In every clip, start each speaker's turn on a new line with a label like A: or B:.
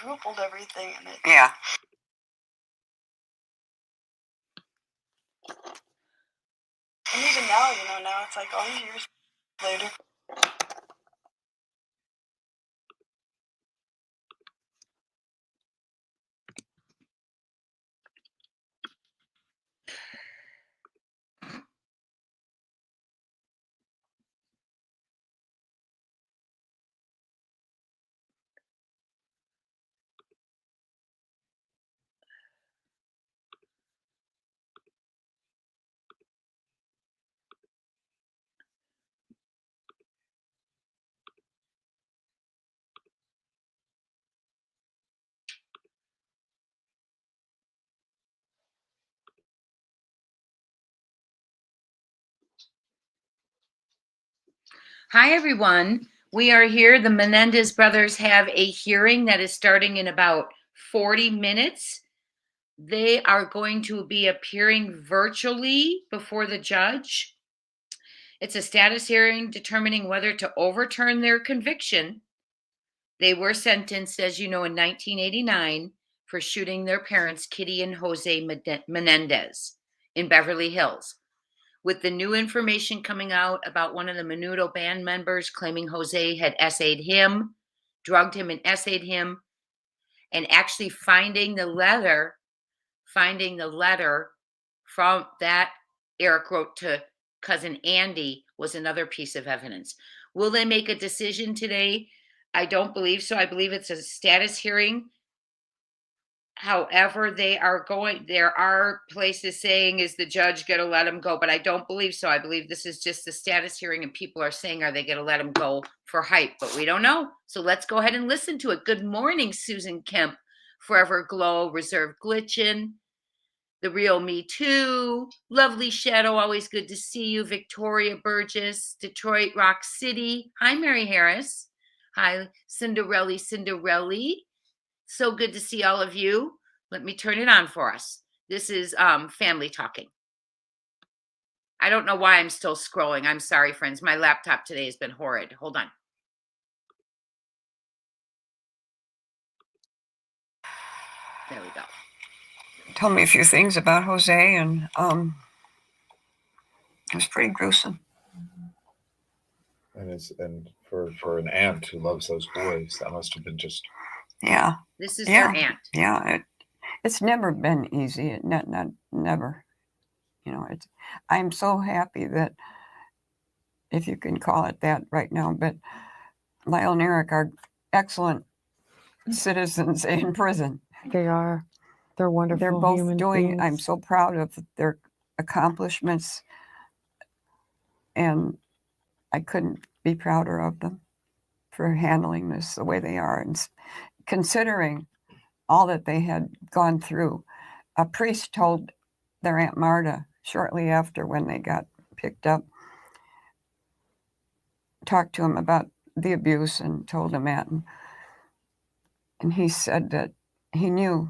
A: quadrupled everything in it.
B: Yeah.
A: And even now, now it's like all these years later.
C: Hi, everyone. We are here. The Menendez brothers have a hearing that is starting in about 40 minutes. They are going to be appearing virtually before the judge. It's a status hearing determining whether to overturn their conviction. They were sentenced, as you know, in 1989 for shooting their parents, Kitty and Jose Menendez, in Beverly Hills. With the new information coming out about one of the Menudo band members claiming Jose had essayed him, drugged him and essayed him, and actually finding the letter from that Eric wrote to cousin Andy was another piece of evidence. Will they make a decision today? I don't believe so. I believe it's a status hearing. However, there are places saying, is the judge going to let him go? But I don't believe so. I believe this is just a status hearing and people are saying, are they going to let him go for hype? But we don't know. So let's go ahead and listen to it. Good morning, Susan Kemp, Forever Glow, Reserve Glitchin', The Real Me Too, Lovely Shadow, always good to see you, Victoria Burgess, Detroit Rock City. Hi, Mary Harris. Hi, Cinderelli. So good to see all of you. Let me turn it on for us. This is family talking. I don't know why I'm still scrolling. I'm sorry, friends. My laptop today has been horrid. Hold on. There we go.
B: Told me a few things about Jose, and it was pretty gruesome.
D: And for an aunt who loves those boys, that must have been just.
B: Yeah.
C: This is their aunt.
B: Yeah. It's never been easy. Never. I'm so happy that, if you can call it that right now, but Lyle and Eric are excellent citizens in prison.
E: They are. They're wonderful.
B: They're both
E: human
B: doing.
E: beings.
B: I'm so proud of their accomplishments, and I couldn't be prouder of them for handling this the way they are, and considering all that they had gone through. A priest told their Aunt Marta shortly after, when they got picked up, talked to him about the abuse and told him that. And he said that he knew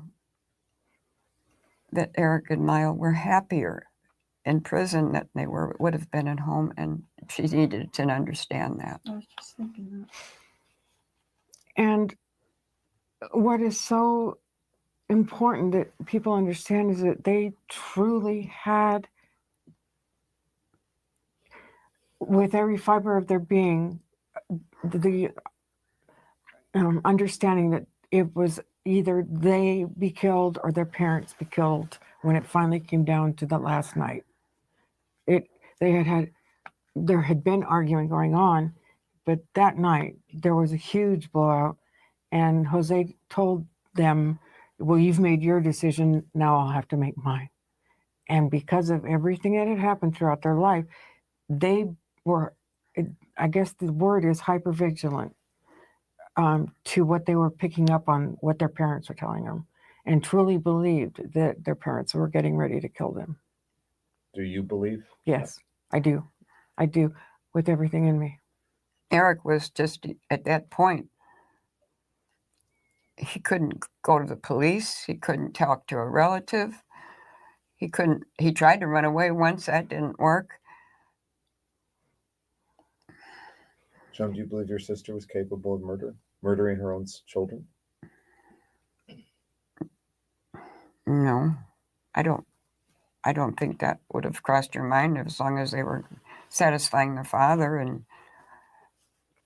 B: that Eric and Lyle were happier in prison than they would have been at home, and she needed to understand that.
A: I was just thinking that.
E: And what is so important that people understand is that they truly had, with every fiber of their being, the understanding that it was either they be killed or their parents be killed when it finally came down to the last night. There had been arguing going on, but that night there was a huge blowout, and Jose told them, well, you've made your decision, now I'll have to make mine. And because of everything that had happened throughout their life, they were, I guess the word is hypervigilant to what they were picking up on, what their parents were telling them, and truly believed that their parents were getting ready to kill them.
D: Do you believe?
E: Yes, I do. I do, with everything in me.
B: Eric was just at that point. He couldn't go to the police. He couldn't talk to a relative. He tried to run away once. That didn't work.
D: Joan, do you believe your sister was capable of murdering her own children?
B: No, I don't think that would have crossed your mind as long as they were satisfying their father. And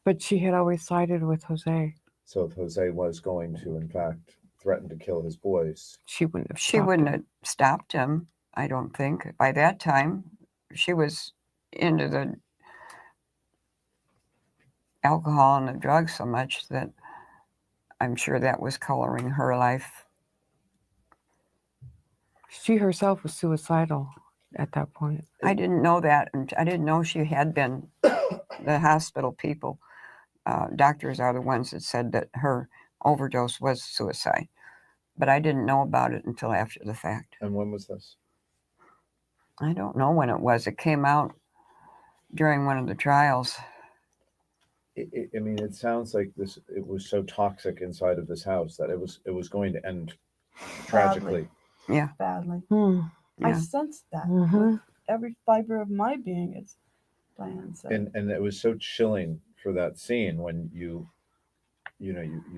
E: But she had always sided with Jose.
D: So if Jose was going to, in fact, threaten to kill his boys,
E: She wouldn't have.
B: she
E: stopped
B: wouldn't
E: him.
B: have stopped him, I don't think. By that time, she was into the alcohol and the drugs so much that I'm sure that was coloring her life.
E: She herself was suicidal at that point.
B: I didn't know that, and I didn't know she had been. The hospital people, doctors are the ones that said that her overdose was suicide, but I didn't know about it until after the fact.
D: and when was this?
B: I don't know when it was. It came out during one of the trials.
D: I mean, it sounds like this. It was so toxic inside of this house that it was going to end tragically.
B: Yeah,
A: Badly.
E: Hmm.
A: I
B: yeah.
A: sensed that
E: Mhm.
A: with every fiber of my being, as Diane said.
D: And it was so chilling for that scene when you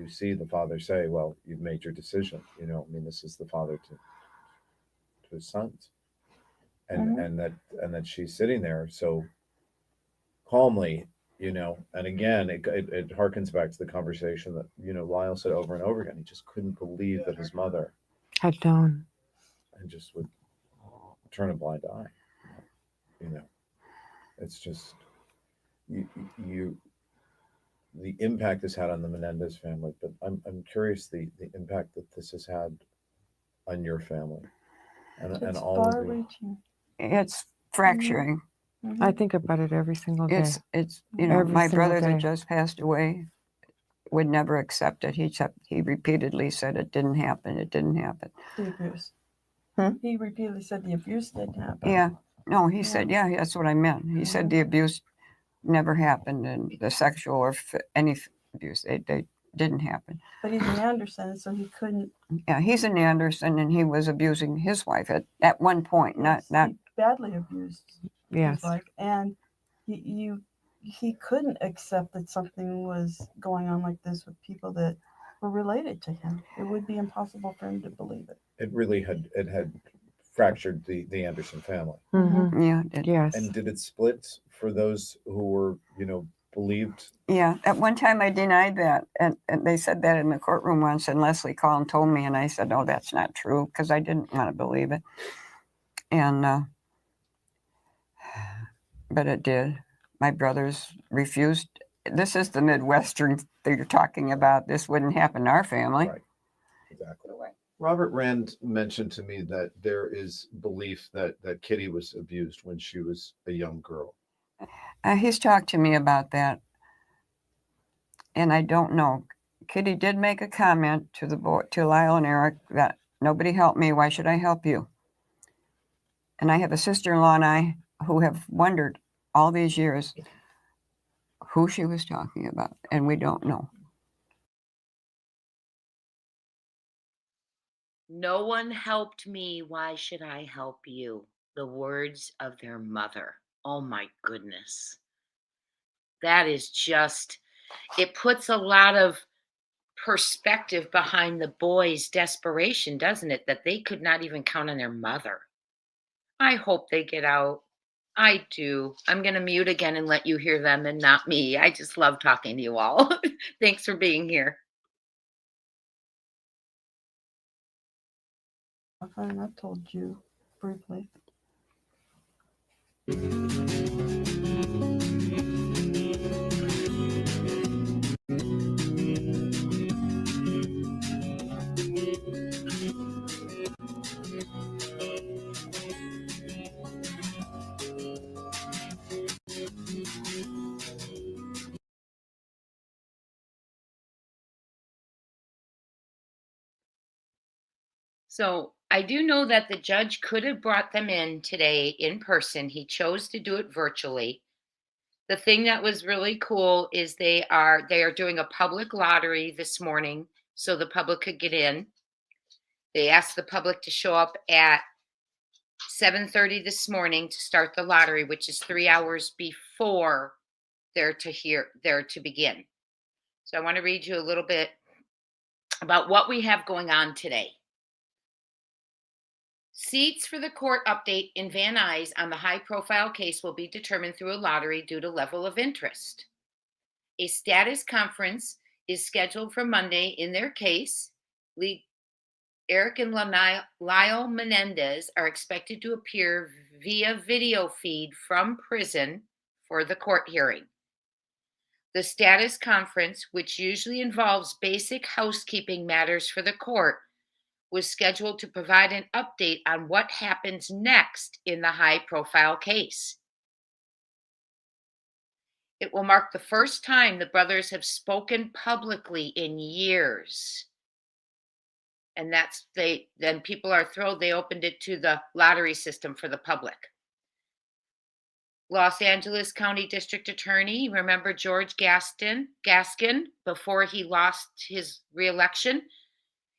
D: see the father say, well, you've made your decision. I mean, this is the father to his sons, and
A: Mhm.
D: and that she's sitting there so calmly, and again it harkens back to the conversation that Lyle said over and over again. He just couldn't believe that his mother
E: Had known.
D: and just would turn a blind eye. It's just you the impact this had on the Menendez family, but I'm curious the impact that this has had on your family and
A: It's
D: all of you.
A: far-reaching.
B: It's fracturing.
A: Mhm.
E: I think about it every single day.
B: It's
E: Every
B: my
E: single
B: brother
E: day.
B: that just passed away would never accept it. He repeatedly said it didn't happen. It didn't happen.
A: The abuse.
E: Hmm?
A: He repeatedly said the abuse didn't happen.
B: Yeah, no, he said, yeah, that's what I meant. He said the abuse never happened, and the sexual or any abuse, they didn't happen.
A: But he's an Anderson, so he couldn't.
B: Yeah, he's an Anderson, and he was abusing his wife at one point.
A: Yes,
B: Not
A: he badly abused
E: Yes.
A: his wife, and he couldn't accept that something was going on like this with people that were related to him. It would be impossible for him to believe it.
D: It really had fractured the Anderson family.
E: Mhm.
B: yeah,
E: Yes.
D: And did it split for those who were believed?
B: yeah. At one time, I denied that, and they said that in the courtroom once. And Leslie called and told me, and I said, "No, that's not true," because I didn't want to believe it. And but it did. My brothers refused. This is the Midwestern that you're talking about. This wouldn't happen in our family.
D: Right. Exactly. Robert Rand mentioned to me that there is belief that Kitty was abused when she was a young girl.
B: He's talked to me about that, and I don't know. Kitty did make a comment to the boy, to Lyle and Eric, that nobody helped me. Why should I help you? And I have a sister-in-law and I who have wondered all these years who she was talking about, and we don't know.
C: No one helped me. Why should I help you? The words of their mother. Oh my goodness. That is just, it puts a lot of perspective behind the boys' desperation, doesn't it? That they could not even count on their mother. I hope they get out. I do. I'm going to mute again and let you hear them and not me. I just love talking to you all. Thanks for being here.
A: And I've told you briefly.
C: So I do know that the judge could have brought them in today in person. He chose to do it virtually. The thing that was really cool is they are doing a public lottery this morning so the public could get in. They asked the public to show up at 7:30 this morning to start the lottery, which is 3 hours before they're to begin. So I want to read you a little bit about what we have going on today. Seats for the court update in Van Nuys on the high-profile case will be determined through a lottery due to level of interest. A status conference is scheduled for Monday in their case. Eric and Lyle Menendez are expected to appear via video feed from prison for the court hearing. The status conference, which usually involves basic housekeeping matters for the court, was scheduled to provide an update on what happens next in the high-profile case. It will mark the first time the brothers have spoken publicly in years. And then people are thrilled they opened it to the lottery system for the public. Los Angeles County District Attorney, remember George Gaskin, before he lost his reelection?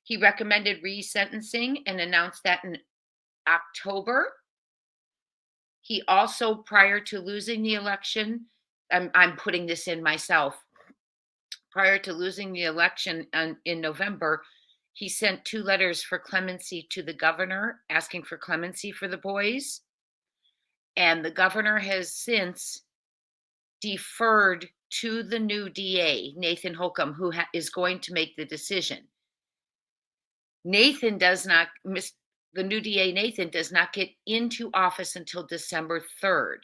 C: He recommended resentencing and announced that in October. He also, prior to losing the election, I'm putting this in myself, prior to losing the election in November, he sent 2 letters for clemency to the governor, asking for clemency for the boys. And the governor has since deferred to the new DA, Nathan Holcomb, who is going to make the decision. The new DA, Nathan, does not get into office until December 3rd.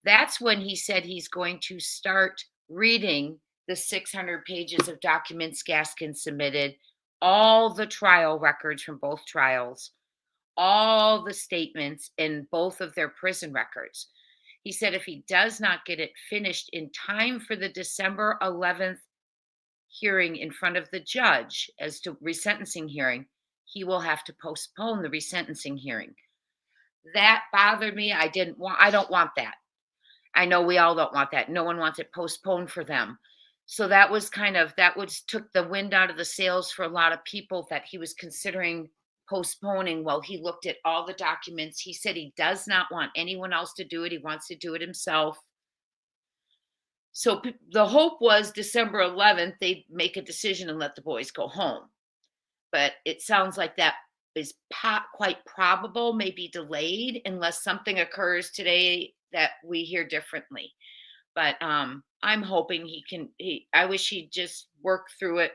C: That's when he said he's going to start reading the 600 pages of documents Gaskin submitted, all the trial records from both trials, all the statements in both of their prison records. He said if he does not get it finished in time for the December 11th hearing in front of the judge as to resentencing hearing, he will have to postpone the resentencing hearing. That bothered me. I don't want that. I know we all don't want that. No one wants it postponed for them. So that took the wind out of the sails for a lot of people that he was considering postponing while he looked at all the documents. He said he does not want anyone else to do it. He wants to do it himself. So the hope was December 11th, they'd make a decision and let the boys go home. But it sounds like that is quite probable, maybe delayed, unless something occurs today that we hear differently. But I'm hoping I wish he'd just work through it,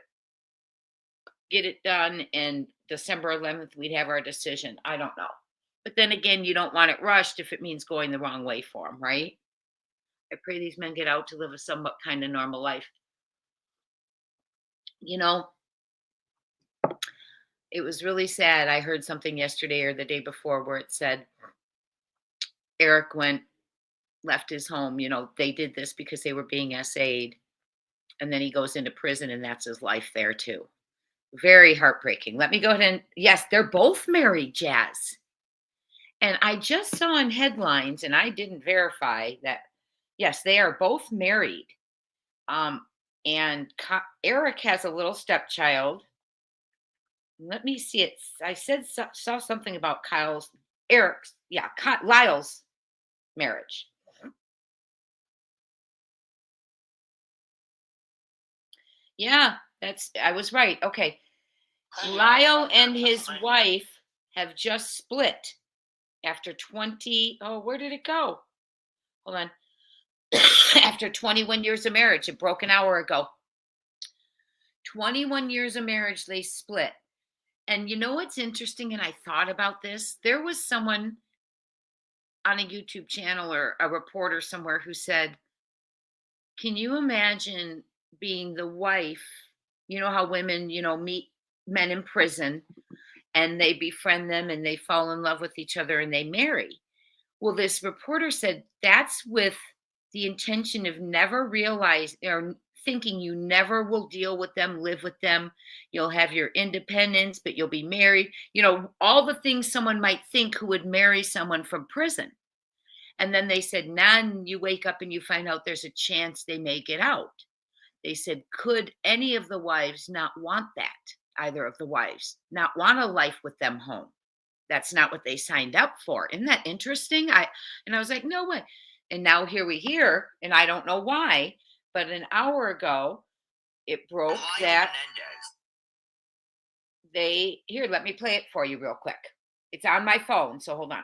C: get it done, and December 11th, we'd have our decision. I don't know. But then again, you don't want it rushed if it means going the wrong way for them, right? I pray these men get out to live a somewhat kind of normal life. You know, it was really sad. I heard something yesterday or the day before where it said Eric left his home. You know, they did this because they were being SA'd. And then he goes into prison and that's his life there too. Very heartbreaking. Let me go ahead and, yes, they're both married, Jazz. And I just saw in headlines, and I didn't verify that, yes, they are both married. And Eric has a little stepchild. Let me see it. I saw something about Lyle's marriage. Yeah, I was right. Okay. Lyle and his wife have just split after 20. Oh, where did it go? Hold on. After 21 years of marriage, it broke an hour ago. 21 years of marriage, they split. And you know what's interesting? And I thought about this. There was someone on a YouTube channel or a reporter somewhere who said, can you imagine being the wife? You know how women, meet men in prison and they befriend them and they fall in love with each other and they marry. Well, this reporter said that's with the intention of never realizing or thinking you never will deal with them, live with them. You'll have your independence, but you'll be married. All the things someone might think who would marry someone from prison. And then they said, you wake up and you find out there's a chance they may get out. They said, could any of the wives not want that? Either of the wives not want a life with them home. That's not what they signed up for. Isn't that interesting? I was like, no way. And now here we hear, and I don't know why, but an hour ago, it broke that let me play it for you real quick. It's on my phone, so hold on.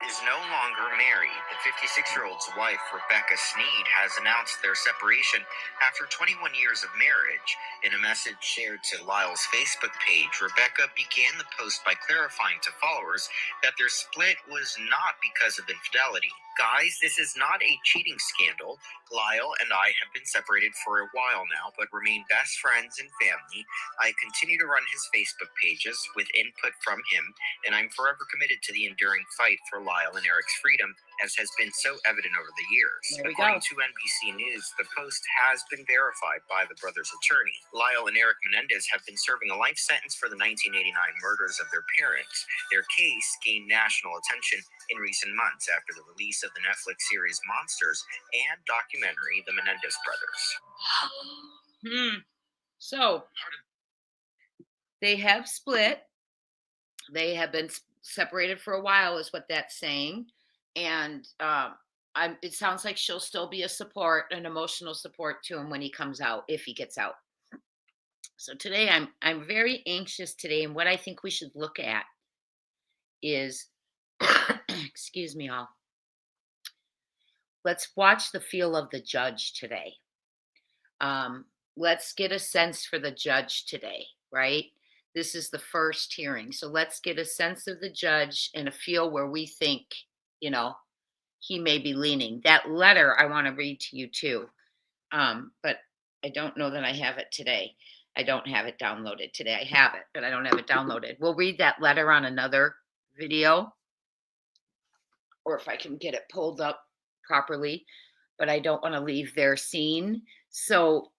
F: Is no longer married. The 56-year-old's wife, Rebecca Sneed, has announced their separation after 21 years of marriage. In a message shared to Lyle's Facebook page, Rebecca began the post by clarifying to followers that their split was not because of infidelity. Guys, this is not a cheating scandal. Lyle and I have been separated for a while now, but remain best friends and family. I continue to run his Facebook pages with input from him, and I'm forever committed to the enduring fight for Lyle and Eric's freedom, as has been so evident over the years.
C: There we
F: According
C: go.
F: to NBC News, the post has been verified by the brothers' attorney. Lyle and Eric Menendez have been serving a life sentence for the 1989 murders of their parents. Their case gained national attention in recent months after the release of the Netflix series Monsters and documentary The Menendez Brothers.
C: So they have split. They have been separated for a while, is what that's saying. And it sounds like she'll still be a support, an emotional support to him when he comes out, if he gets out. So today I'm very anxious today, and what I think we should look at is excuse me all. Let's watch the feel of the judge today. Let's get a sense for the judge today, right? This is the first hearing. So let's get a sense of the judge and a feel where we think, he may be leaning. That letter I want to read to you too. But I don't know that I have it today. I don't have it downloaded today. I have it, but I don't have it downloaded. We'll read that letter on another video, or if I can get it pulled up properly, but I don't want to leave their scene. So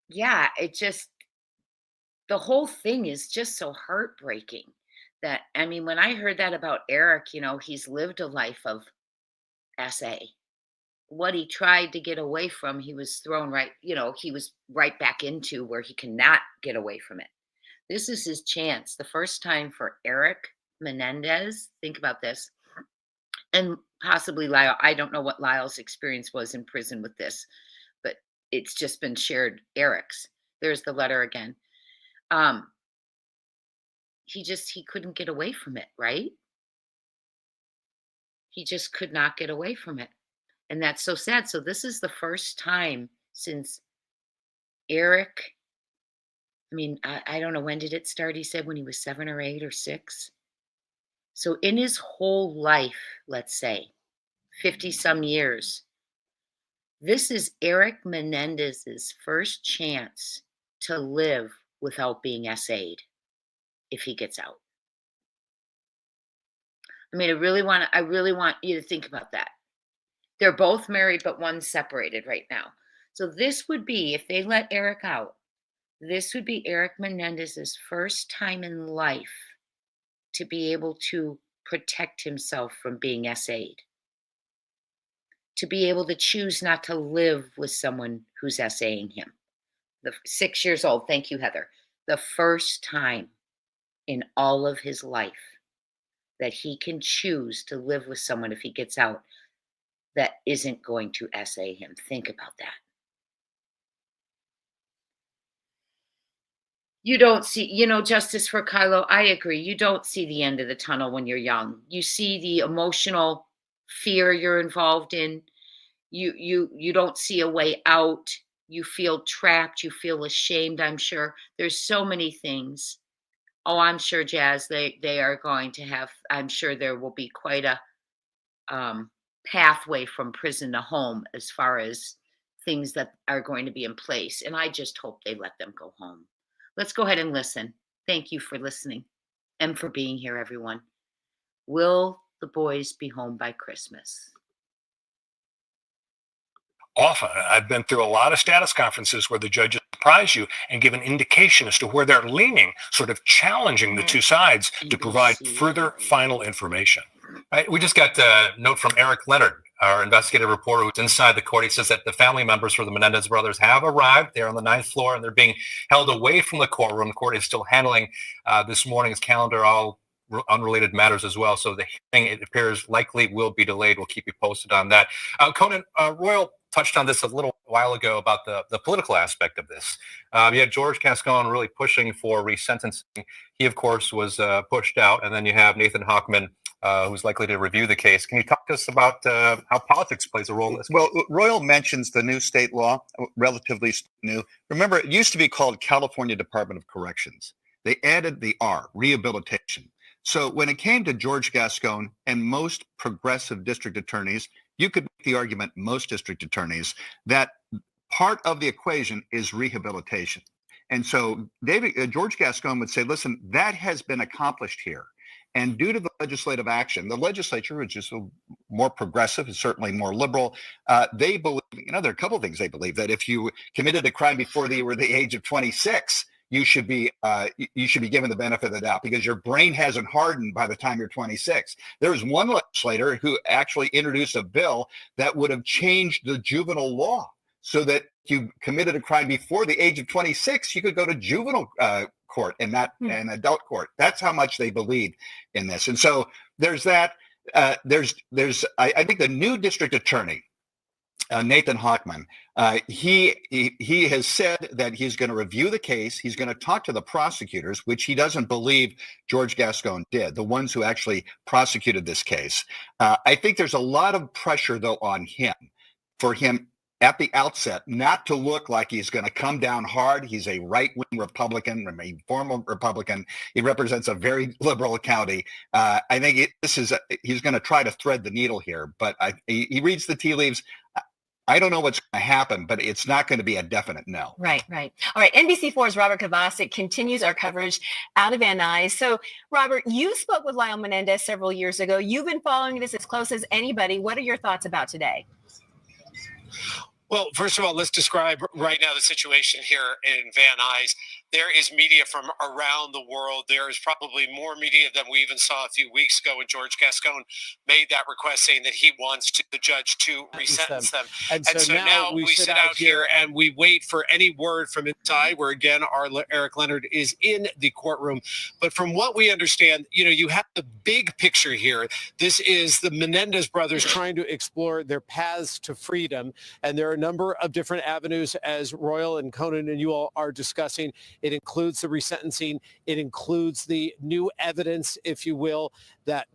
C: yeah, the whole thing is just so heartbreaking that, when I heard that about Eric, he's lived a life of SA. What he tried to get away from, he was thrown he was right back into where he cannot get away from it. This is his chance. The first time for Eric Menendez, think about this, and possibly Lyle. I don't know what Lyle's experience was in prison with this, but it's just been shared. Eric's. There's the letter again. He couldn't get away from it, right? He just could not get away from it. And that's so sad. So this is the first time since Eric, I don't know, when did it start? He said when he was 7 or 8 or 6. So in his whole life, let's say 50 some years, this is Eric Menendez's first chance to live without being SA'd if he gets out. I really want you to think about that. They're both married, but one's separated right now. So this would be, if they let Eric out, this would be Eric Menendez's first time in life to be able to protect himself from being SA'd. To be able to choose not to live with someone who's SAing him. 6 years old, thank you, Heather. The first time in all of his life that he can choose to live with someone if he gets out that isn't going to SA him. Think about that. You don't see, justice for Kylo. I agree. You don't see the end of the tunnel when you're young. You see the emotional fear you're involved in. You don't see a way out. You feel trapped. You feel ashamed, I'm sure. There's so many things. Oh, I'm sure, Jazz, they are going to have, I'm sure there will be quite a pathway from prison to home as far as things that are going to be in place. And I just hope they let them go home. Let's go ahead and listen. Thank you for listening and for being here, everyone. Will the boys be home by Christmas?
G: Often, I've been through a lot of status conferences where the judges surprise you and give an indication as to where they're leaning, sort of challenging the two sides to provide further final information.
H: Right. We just got a note from Eric Leonard, our investigative reporter who's inside the court. He says that the family members for the Menendez brothers have arrived. They're on the 9th floor and they're being held away from the courtroom. The court is still handling this morning's calendar, all unrelated matters as well. So the hearing, it appears, likely will be delayed. We'll keep you posted on that. Conan, Royal touched on this a little while ago about the political aspect of this. You had George Gascon really pushing for resentencing. He, of course, was pushed out. And then you have Nathan Hochman, who's likely to review the case. Can you talk to us about how politics plays a role in this case?
I: Well, Royal mentions the new state law, relatively new. Remember, it used to be called California Department of Corrections. They added the R, rehabilitation. So when it came to George Gascon and most progressive district attorneys, you could make the argument, most district attorneys, that part of the equation is rehabilitation. And so George Gascon would say, listen, that has been accomplished here. And due to the legislative action, the legislature, which is more progressive, is certainly more liberal, they believe, there are a couple of things they believe, that if you committed a crime before you were the age of 26, you should be given the benefit of the doubt because your brain hasn't hardened by the time you're 26. There was one legislator who actually introduced a bill that would have changed the juvenile law so that if you committed a crime before the age of 26, you could go to juvenile court and not an adult court. That's how much they believe in this. And so there's that. I think the new district attorney, Nathan Hochman, he has said that he's going to review the case. He's going to talk to the prosecutors, which he doesn't believe George Gascon did, the ones who actually prosecuted this case. I think there's a lot of pressure, though, on him, for him at the outset not to look like he's going to come down hard. He's a right-wing Republican, a former Republican. He represents a very liberal county. I think he's going to try to thread the needle here, but he reads the tea leaves. I don't know what's going to happen, but it's not going to be a definite no.
J: Right. All right. NBC4's Robert Kovacic continues our coverage out of Van Nuys. So, Robert, you spoke with Lyle Menendez several years ago. You've been following this as close as anybody. What are your thoughts about today?
K: Well, first of all, let's describe right now the situation here in Van Nuys. There is media from around the world. There is probably more media than we even saw a few weeks ago when George Gascon made that request saying that he wants the judge to resentence them. And so now we sit out here and we wait for any word from inside, where again, our Eric Leonard is in the courtroom. But from what we understand, you have the big picture here. This is the Menendez brothers trying to explore their paths to freedom. And there are a number of different avenues, as Royal and Conan and you all are discussing. It includes the resentencing. It includes the new evidence, if you will, that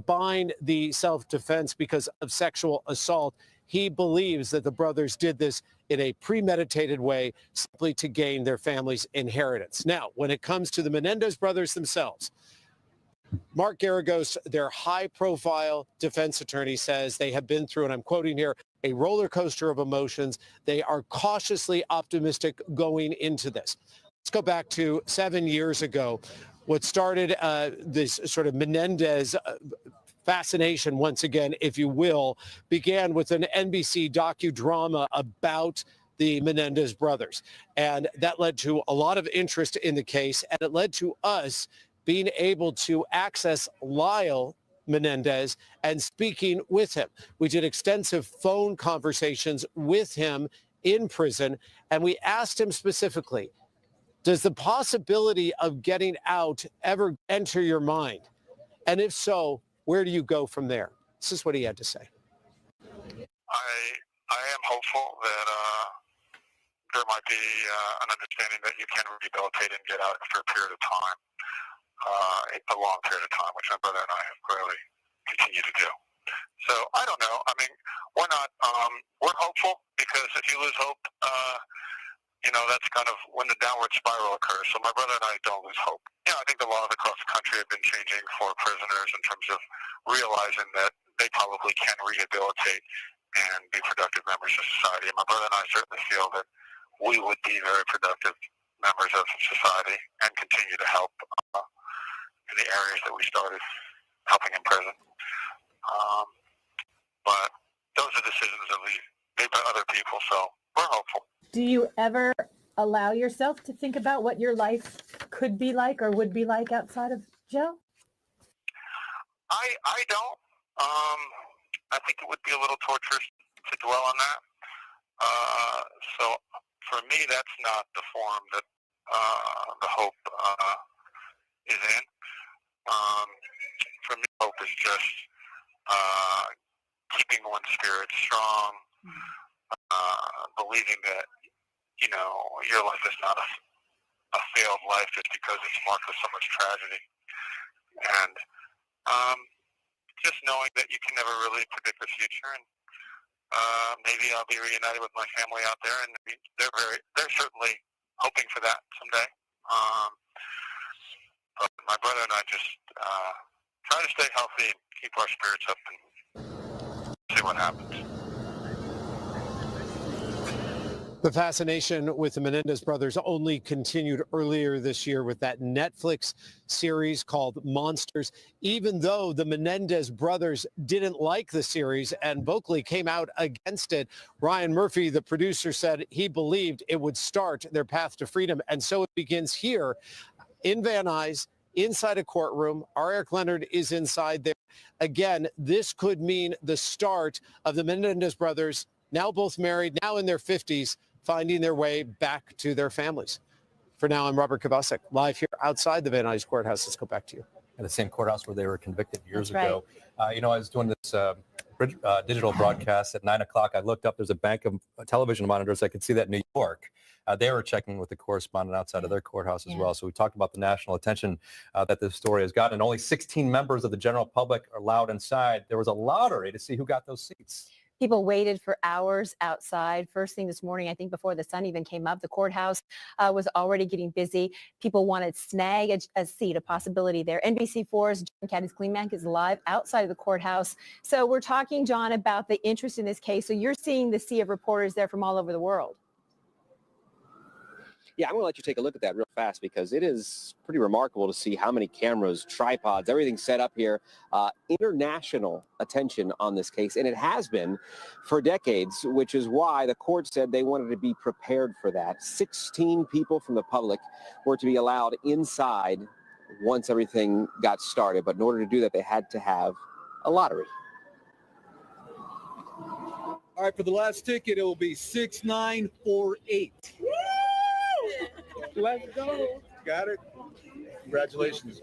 K: bind the self-defense because of sexual assault. he believes that the brothers did this in a premeditated way simply to gain their family's inheritance. Now, when it comes to the Menendez brothers themselves, Mark Garagos, their high-profile defense attorney, says they have been through, and I'm quoting here, a roller coaster of emotions. They are cautiously optimistic going into this. Let's go back to 7 years ago. What started this sort of Menendez fascination, once again, if you will, began with an NBC docudrama about the Menendez brothers. And that led to a lot of interest in the case, and it led to us being able to access Lyle Menendez and speaking with him. We did extensive phone conversations with him in prison, and we asked him specifically, does the possibility of getting out ever enter your mind? And if so, where do you go from there? This is what he had to say.
L: I am hopeful that there might be an understanding that you can rehabilitate and get out after a period of time, a long period of time, which my brother and I have clearly continued to do. So I don't know. I mean, we're not. We're hopeful, because if you lose hope, that's kind of when the downward spiral occurs. So my brother and I don't lose hope. I think the laws across the country have been changing for prisoners in terms of realizing that they probably can rehabilitate and be productive members of society. And my brother and I certainly feel that we would be very productive members of society and continue to help in the areas that we started helping in prison. But those are decisions that we made by other people, so we're hopeful.
M: Do you ever allow yourself to think about what your life could be like or would be like outside of jail?
L: I don't. I think it would be a little torturous to dwell on that. So for me, that's not the form that the hope is in. For me, hope is just keeping one's spirit strong, believing that your life is not a failed life just because it's marked with so much tragedy, and just knowing that you can never really predict the future. And maybe I'll be reunited with my family out there, and they're certainly hoping for that someday. But my brother and I just try to stay healthy and keep our spirits up and see what happens.
K: The fascination with the Menendez brothers only continued earlier this year with that Netflix series called Monsters. Even though the Menendez brothers didn't like the series and vocally came out against it, Ryan Murphy, the producer, said he believed it would start their path to freedom. And so it begins here in Van Nuys, inside a courtroom. Our Eric Leonard is inside there. Again, this could mean the start of the Menendez brothers, now both married, now in their 50s, finding their way back to their families. For now, I'm Robert Kovacic, live here outside the Van Nuys courthouse. Let's go back to you.
H: In the same courthouse where they were convicted years
M: That's
H: ago. I was doing this digital broadcast at 9 o'clock. I looked up, there's a bank of television monitors. I could see that in New York. They were checking with the correspondent outside of their courthouse as well. So we talked about the national attention that this story has gotten. Only 16 members of the general public are allowed inside. There was a lottery to see who got those seats.
J: People waited for hours outside. First thing this morning, I think before the sun even came up, the courthouse was already getting busy. People wanted to snag a seat, a possibility there. NBC4's John Caddy's Cleanbank is live outside of the courthouse. So we're talking, John, about the interest in this case. So you're seeing the sea of reporters there from all over the world.
N: Yeah, I'm going to let you take a look at that real fast because it is pretty remarkable to see how many cameras, tripods, everything set up here. International attention on this case, and it has been for decades, which is why the court said they wanted to be prepared for that. 16 people from the public were to be allowed inside once everything got started, but in order to do that, they had to have a lottery.
O: All right, for the last ticket, it will be 6948. Let's go. Got it. Congratulations.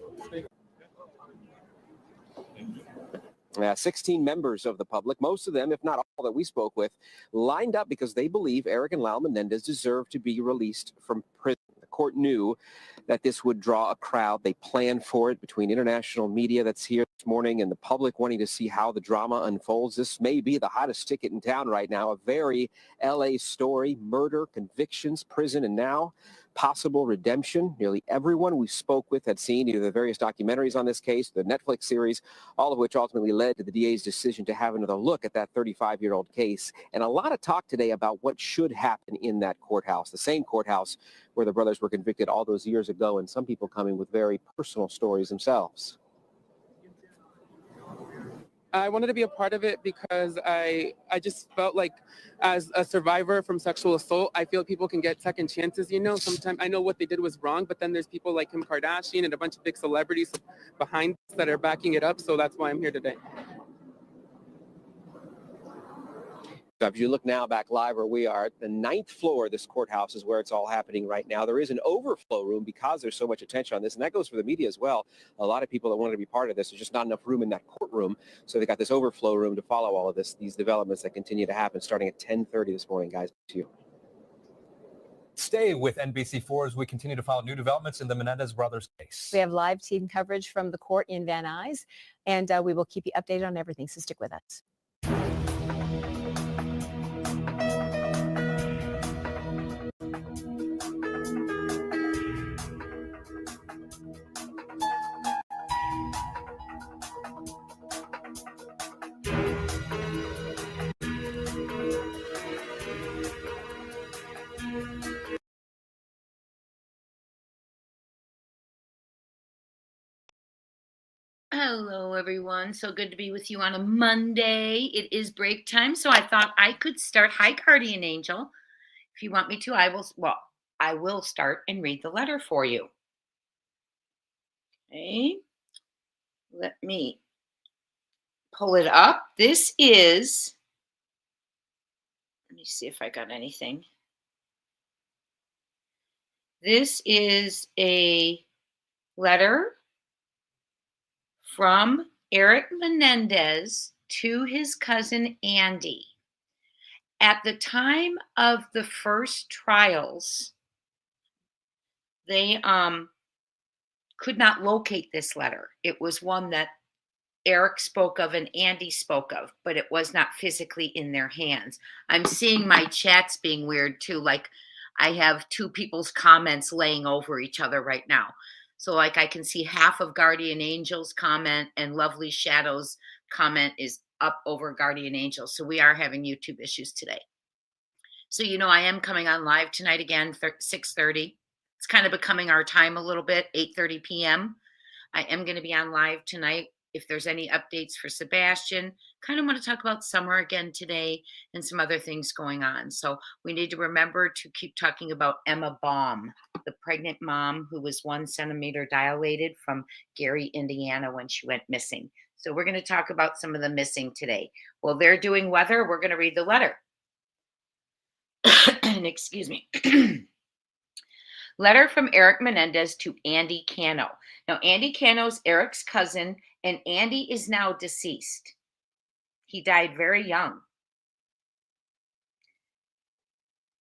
N: 16 members of the public, most of them, if not all that we spoke with, lined up because they believe Eric and Lyle Menendez deserve to be released from prison. The court knew that this would draw a crowd. They planned for it between international media that's here this morning and the public wanting to see how the drama unfolds. This may be the hottest ticket in town right now, a very LA story, murder, convictions, prison, and now possible redemption. Nearly everyone we spoke with had seen either the various documentaries on this case, the Netflix series, all of which ultimately led to the DA's decision to have another look at that 35-year-old case. And a lot of talk today about what should happen in that courthouse, the same courthouse where the brothers were convicted all those years ago, and some people coming with very personal stories themselves.
P: I wanted to be a part of it because I just felt like, as a survivor from sexual assault, I feel people can get second chances. You know, sometimes I know what they did was wrong, but then there's people like Kim Kardashian and a bunch of big celebrities behind us that are backing it up. So that's why I'm here today.
N: So if you look now back live where we are, the 9th floor of this courthouse is where it's all happening right now. There is an overflow room because there's so much attention on this, and that goes for the media as well. A lot of people that wanted to be part of this, there's just not enough room in that courtroom, so they got this overflow room to follow all of these developments that continue to happen starting at 10:30 this morning, guys. To you.
H: Stay with NBC4 as we continue to follow new developments in the Menendez brothers case.
J: We have live team coverage from the court in Van Nuys, and we will keep you updated on everything, so stick with us.
C: Hello, everyone. So good to be with you on a Monday. It is break time, so I thought I could start. Hi, Guardian Angel. If you want me to, I will start and read the letter for you. Okay. Let me pull it up. Let me see if I got anything. This is a letter from Eric Menendez to his cousin Andy. At the time of the first trials, they could not locate this letter. It was one that Eric spoke of and Andy spoke of, but it was not physically in their hands. I'm seeing my chats being weird too. Like I have two people's comments laying over each other right now. So like I can see half of Guardian Angel's comment and Lovely Shadow's comment is up over Guardian Angel. So we are having YouTube issues today. So, I am coming on live tonight again for 6:30. It's kind of becoming our time a little bit, 8:30 p.m. I am going to be on live tonight. If there's any updates for Sebastian, kind of want to talk about summer again today and some other things going on. So we need to remember to keep talking about Emma Baum, the pregnant mom who was 1 centimeter dilated from Gary, Indiana when she went missing. So we're going to talk about some of the missing today. Well, they're doing weather. We're going to read the letter. Excuse me. Letter from Eric Menendez to Andy Cano. Now, Andy Cano's Eric's cousin, and Andy is now deceased. He died very young.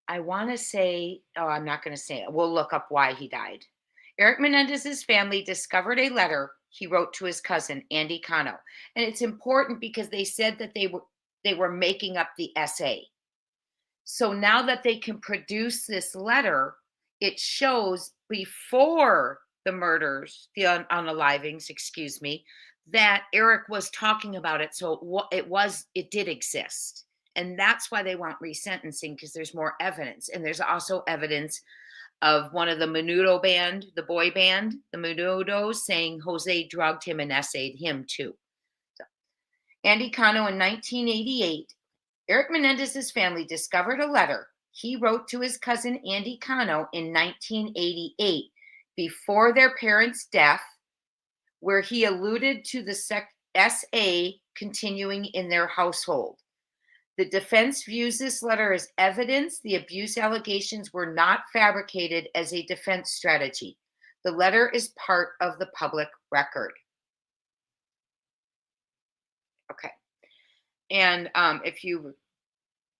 C: I want to say, I'm not going to say it. We'll look up why he died. Eric Menendez's family discovered a letter he wrote to his cousin, Andy Cano. And it's important because they said that they were making up the essay. So now that they can produce this letter, it shows before the murders, the unalivings, that Eric was talking about it. So it did exist. And that's why they want resentencing, because there's more evidence. And there's also evidence of one of the Menudo band, the boy band, the Menudos, saying Jose drugged him and essayed him too. So, Andy Cano in 1988, Eric Menendez's family discovered a letter he wrote to his cousin Andy Cano in 1988 before their parents' death, where he alluded to the SA continuing in their household. The defense views this letter as evidence the abuse allegations were not fabricated as a defense strategy. The letter is part of the public record. Okay. And if you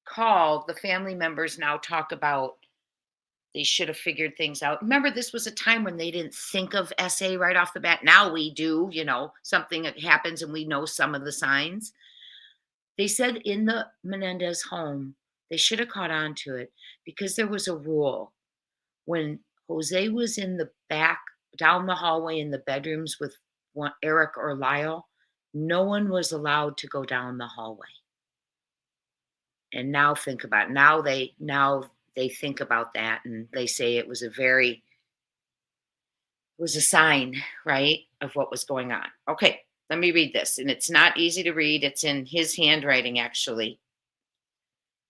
C: recall, the family members now talk about They should have figured things out. Remember, this was a time when they didn't think of SA right off the bat. Now we do, something that happens and we know some of the signs. They said in the Menendez home, they should have caught on to it because there was a rule. When Jose was in the back, down the hallway in the bedrooms with Eric or Lyle, no one was allowed to go down the hallway. And now think about it. Now they think about that and they say it was a sign, right, of what was going on. Okay, let me read this. And it's not easy to read. It's in his handwriting, actually.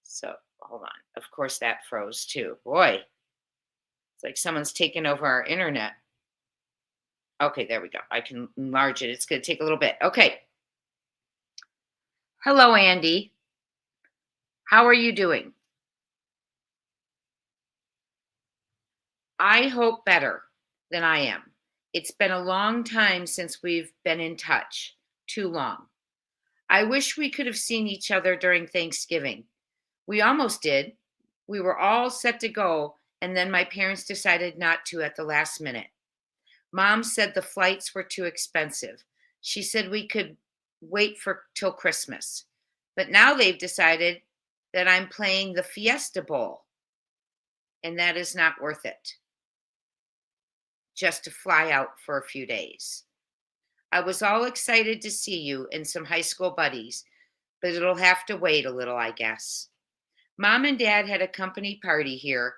C: So hold on. Of course, that froze too. Boy, it's like someone's taken over our internet. Okay, there we go. I can enlarge it. It's going to take a little bit. Okay. Hello, Andy. How are you doing? I hope better than I am. It's been a long time since we've been in touch. Too long. I wish we could have seen each other during Thanksgiving. We almost did. We were all set to go, and then my parents decided not to at the last minute. Mom said the flights were too expensive. She said we could wait till Christmas. But now they've decided that I'm playing the Fiesta Bowl, and that is not worth it. Just to fly out for a few days. I was all excited to see you and some high school buddies, but it'll have to wait a little, I guess. Mom and Dad had a company party here,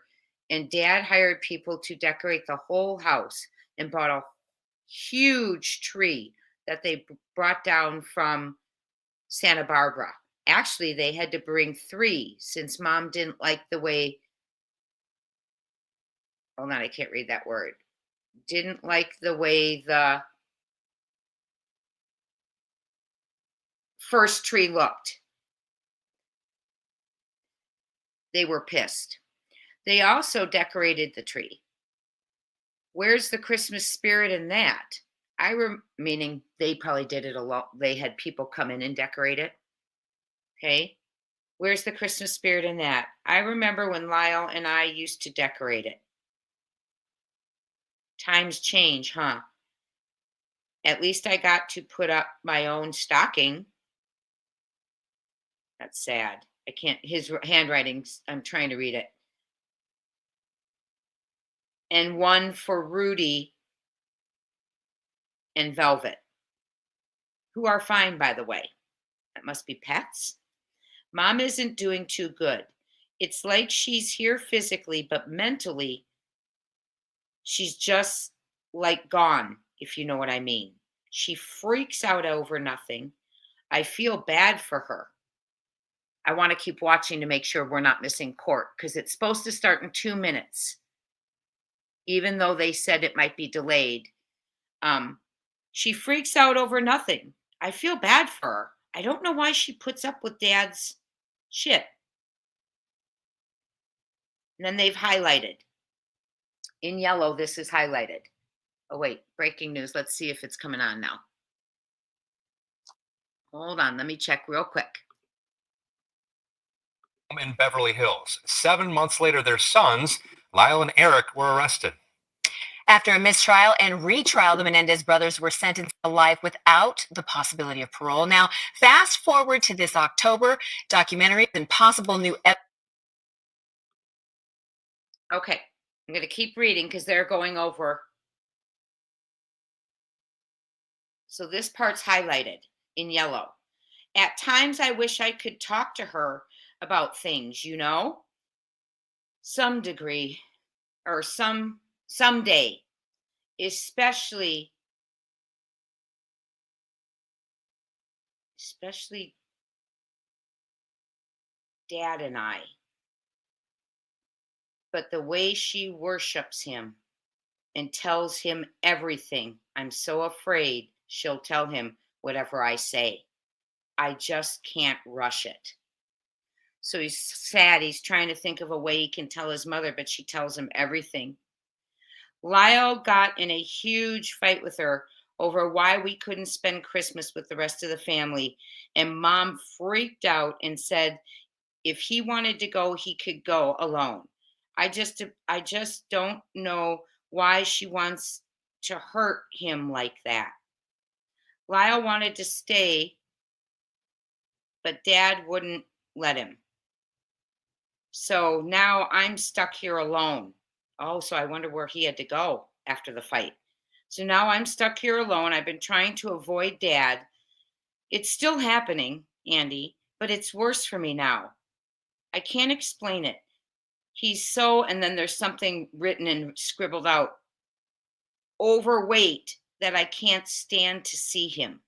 C: and Dad hired people to decorate the whole house and bought a huge tree that they brought down from Santa Barbara. Actually, they had to bring 3 since Mom didn't like the way, hold on, I can't read that word. Didn't like the way the first tree looked. They were pissed. They also decorated the tree. Where's the Christmas spirit in that? Meaning they probably did it alone. They had people come in and decorate it. Okay. Where's the Christmas spirit in that? I remember when Lyle and I used to decorate it. Times change, huh? At least I got to put up my own stocking. That's sad. I can't, his handwriting's, I'm trying to read it. And one for Rudy and Velvet, who are fine, by the way. That must be pets. Mom isn't doing too good. It's like she's here physically, but mentally, she's just like gone, if you know what I mean. She freaks out over nothing. I feel bad for her. I want to keep watching to make sure we're not missing court because it's supposed to start in 2 minutes, even though they said it might be delayed. She freaks out over nothing. I feel bad for her. I don't know why she puts up with Dad's shit. And then they've highlighted. In yellow, this is highlighted. Oh, wait, breaking news. Let's see if it's coming on now. Hold on, let me check real quick.
H: In Beverly Hills. 7 months later, their sons, Lyle and Eric, were arrested.
Q: After a mistrial and retrial, the Menendez brothers were sentenced to life without the possibility of parole. Now, fast forward to this October, documentaries and possible new evidence.
C: Okay, I'm going to keep reading because they're going over. So this part's highlighted in yellow. At times, I wish I could talk to her about things, some degree or someday, especially Dad and I. But the way she worships him and tells him everything, I'm so afraid she'll tell him whatever I say. I just can't rush it. So he's sad. He's trying to think of a way he can tell his mother, but she tells him everything. Lyle got in a huge fight with her over why we couldn't spend Christmas with the rest of the family. And Mom freaked out and said if he wanted to go, he could go alone. I just don't know why she wants to hurt him like that. Lyle wanted to stay, but Dad wouldn't let him. So now I'm stuck here alone. Oh, so I wonder where he had to go after the fight. So now I'm stuck here alone. I've been trying to avoid Dad. It's still happening, Andy, but it's worse for me now. I can't explain it. He's so, and then there's something written and scribbled out, overweight that I can't stand to see him.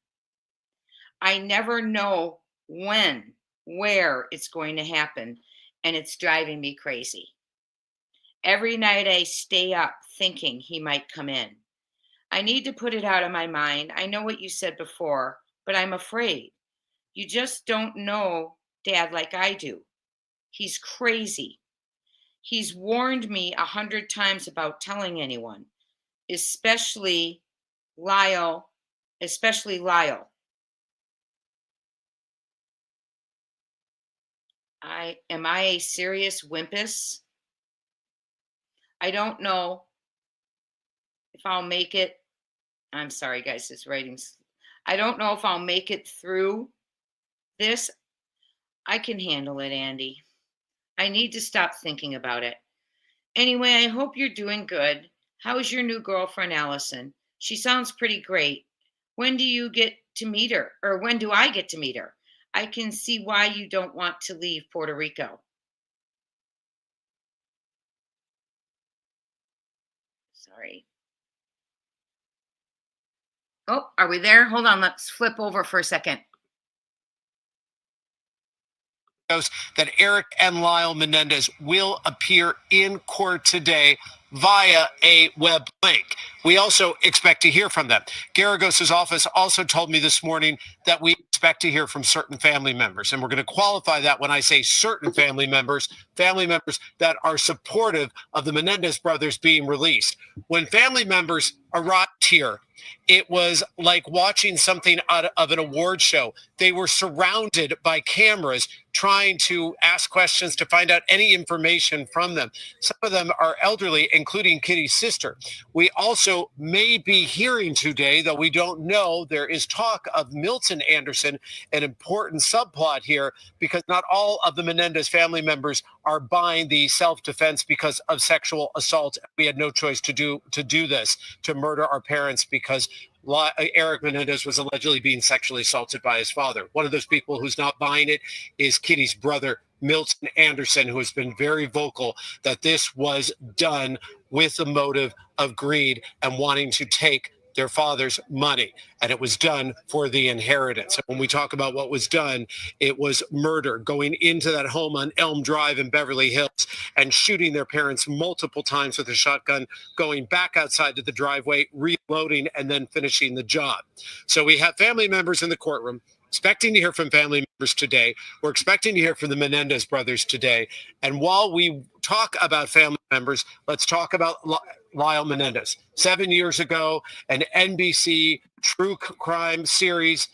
C: I never know when, where it's going to happen, and it's driving me crazy. Every night I stay up thinking he might come in. I need to put it out of my mind. I know what you said before, but I'm afraid. You just don't know Dad like I do. He's crazy. He's warned me 100 times about telling anyone, especially Lyle. Am I a serious wimpus? I don't know if I'll make it. I'm sorry, guys, this writing's. I don't know if I'll make it through this. I can handle it, Andy. I need to stop thinking about it. Anyway, I hope you're doing good. How's your new girlfriend, Allison? She sounds pretty great. When do you get to meet her? Or when do I get to meet her? I can see why you don't want to leave Puerto Rico. Sorry. Oh, are we there? Hold on, let's flip over for a second.
K: That Eric and Lyle Menendez will appear in court today via a web link. We also expect to hear from them. Garagos's office also told me this morning that we expect to hear from certain family members. And we're going to qualify that when I say certain family members that are supportive of the Menendez brothers being released. When family members arrived here, it was like watching something out of an award show. They were surrounded by cameras trying to ask questions to find out any information from them. Some of them are elderly, including Kitty's sister. We also may be hearing today, though we don't know, there is talk of Milton Anderson, an important subplot here, because not all of the Menendez family members are buying the self-defense because of sexual assault. We had no choice to do this, to murder our parents because Eric Menendez was allegedly being sexually assaulted by his father. One of those people who's not buying it is Kitty's brother, Milton Anderson, who has been very vocal that this was done with the motive of greed and wanting to take their father's money. And it was done for the inheritance. And when we talk about what was done, it was murder, going into that home on Elm Drive in Beverly Hills and shooting their parents multiple times with a shotgun, going back outside to the driveway, reloading, and then finishing the job. So we have family members in the courtroom expecting to hear from family members today. We're expecting to hear from the Menendez brothers today. And while we talk about family members, let's talk about Lyle Menendez. 7 years ago, an NBC true crime series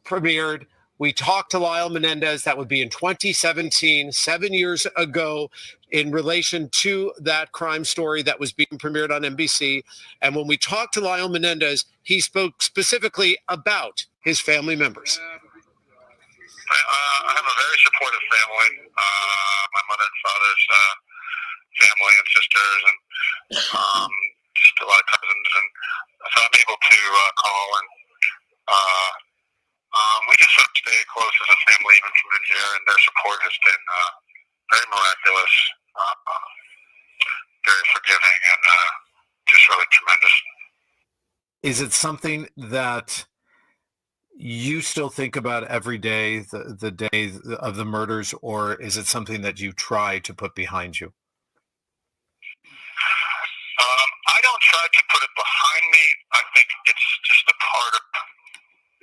K: premiered. We talked to Lyle Menendez. That would be in 2017, 7 years ago, in relation to that crime story that was being premiered on NBC. And when we talked to Lyle Menendez, he spoke specifically about his family members.
L: I have a very supportive family. My mother and father's family and sisters, and just a lot of cousins, and so I'm able to call and we just sort of stay close as a family even from here, and their support has been very miraculous, very forgiving, and just really tremendous.
H: Is it something that you still think about every day, the day of the murders, or is it something that you try to put behind you?
L: I don't try to put it behind me. I think it's just a part of,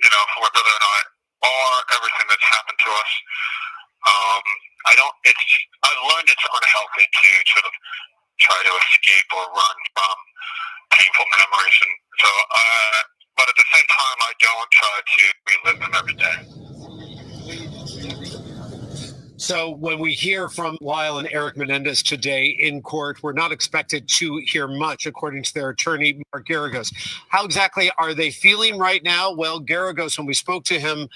L: who my brother and I are, everything that's happened to us. I've learned it's unhealthy to sort of try to escape or run from painful memories. And so, but at the same time, I don't try to relive them every day.
K: So when we hear from Lyle and Eric Menendez today in court, we're not expected to hear much, according to their attorney, Mark Garagos. How exactly are they feeling right now? Well, Garagos, when we spoke to him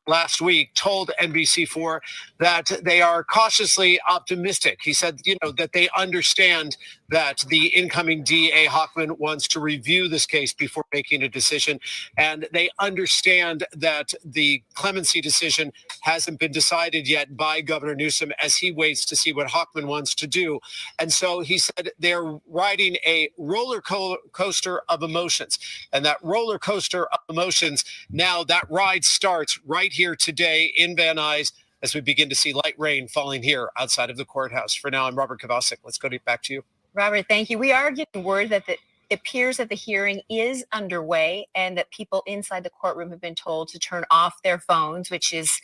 K: last week, told NBC4 that they are cautiously optimistic. He said, that they understand that the incoming DA Hochman wants to review this case before making a decision. And they understand that the clemency decision hasn't been decided yet by Governor Newsom as he waits to see what Hochman wants to do. And so he said they're riding a roller coaster of emotions. And that roller coaster of emotions, now that ride starts right here today in Van Nuys as we begin to see light rain falling here outside of the courthouse. For now, I'm Robert Kovalsik. Let's go back to you.
Q: Robert, thank you. We are getting word that it appears that the hearing is underway and that people inside the courtroom have been told to turn off their phones, which is,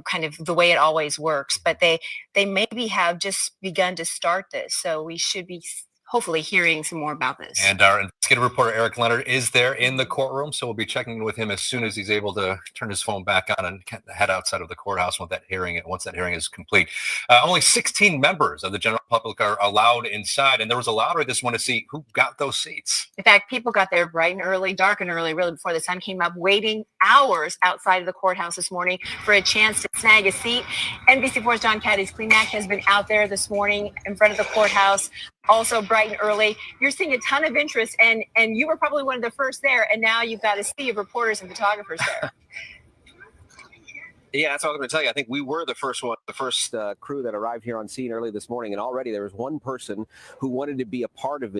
Q: kind of the way it always works. But they maybe have just begun to start this. So we should be hopefully hearing some more about this.
H: And our investigative reporter, Eric Leonard, is there in the courtroom. So we'll be checking in with him as soon as he's able to turn his phone back on and head outside of the courthouse once that hearing is complete. Only 16 members of the general public are allowed inside. And there was a lottery this morning to see who got those seats.
Q: In fact, people got there bright and early, dark and early, really before the sun came up, waiting hours outside of the courthouse this morning for a chance to snag a seat. NBC4's John Caddy's Klimak has been out there this morning in front of the courthouse, also bright and early. You're seeing a ton of interest, and you were probably one of the first there, and now you've got a sea of reporters and photographers there.
N: Yeah, that's what I was going to tell you. I think we were the first crew that arrived here on scene early this morning, and already there was one person who wanted to be a part of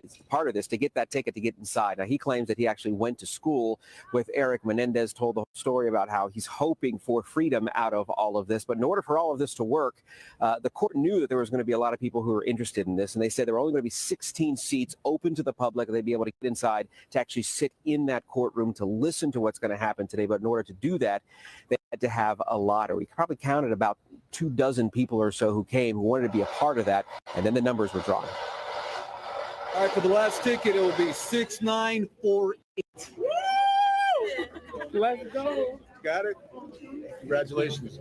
N: this to get that ticket to get inside. Now, he claims that he actually went to school with Eric Menendez, told the whole story about how he's hoping for freedom out of all of this. But in order for all of this to work, the court knew that there was going to be a lot of people who were interested in this, and they said there were only going to be 16 seats open to the public. They'd be able to get inside to actually sit in that courtroom to listen to what's going to happen today. But in order to do that, they had to have a lottery. We probably counted about 24 people or so who came, who wanted to be a part of that, and then the numbers were drawn.
O: All right, for the last ticket, it will be 6948.
P: Let's go.
O: Got it. Congratulations.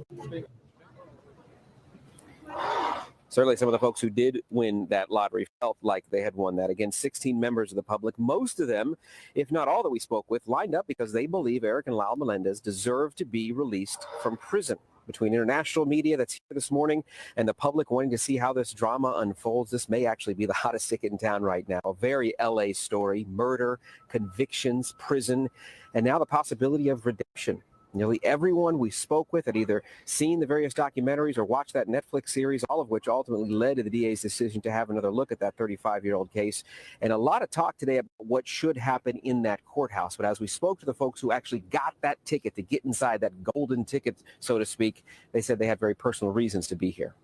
N: Certainly some of the folks who did win that lottery felt like they had won that. Again, 16 members of the public, most of them, if not all that we spoke with, lined up because they believe Eric and Lyle Menendez deserve to be released from prison. Between international media that's here this morning and the public wanting to see how this drama unfolds, this may actually be the hottest ticket in town right now. A very LA story, murder, convictions, prison, and now the possibility of redemption. Nearly everyone we spoke with had either seen the various documentaries or watched that Netflix series, all of which ultimately led to the DA's decision to have another look at that 35-year-old case. And a lot of talk today about what should happen in that courthouse. But as we spoke to the folks who actually got that ticket to get inside, that golden ticket, so to speak, they said they had very personal reasons to be here.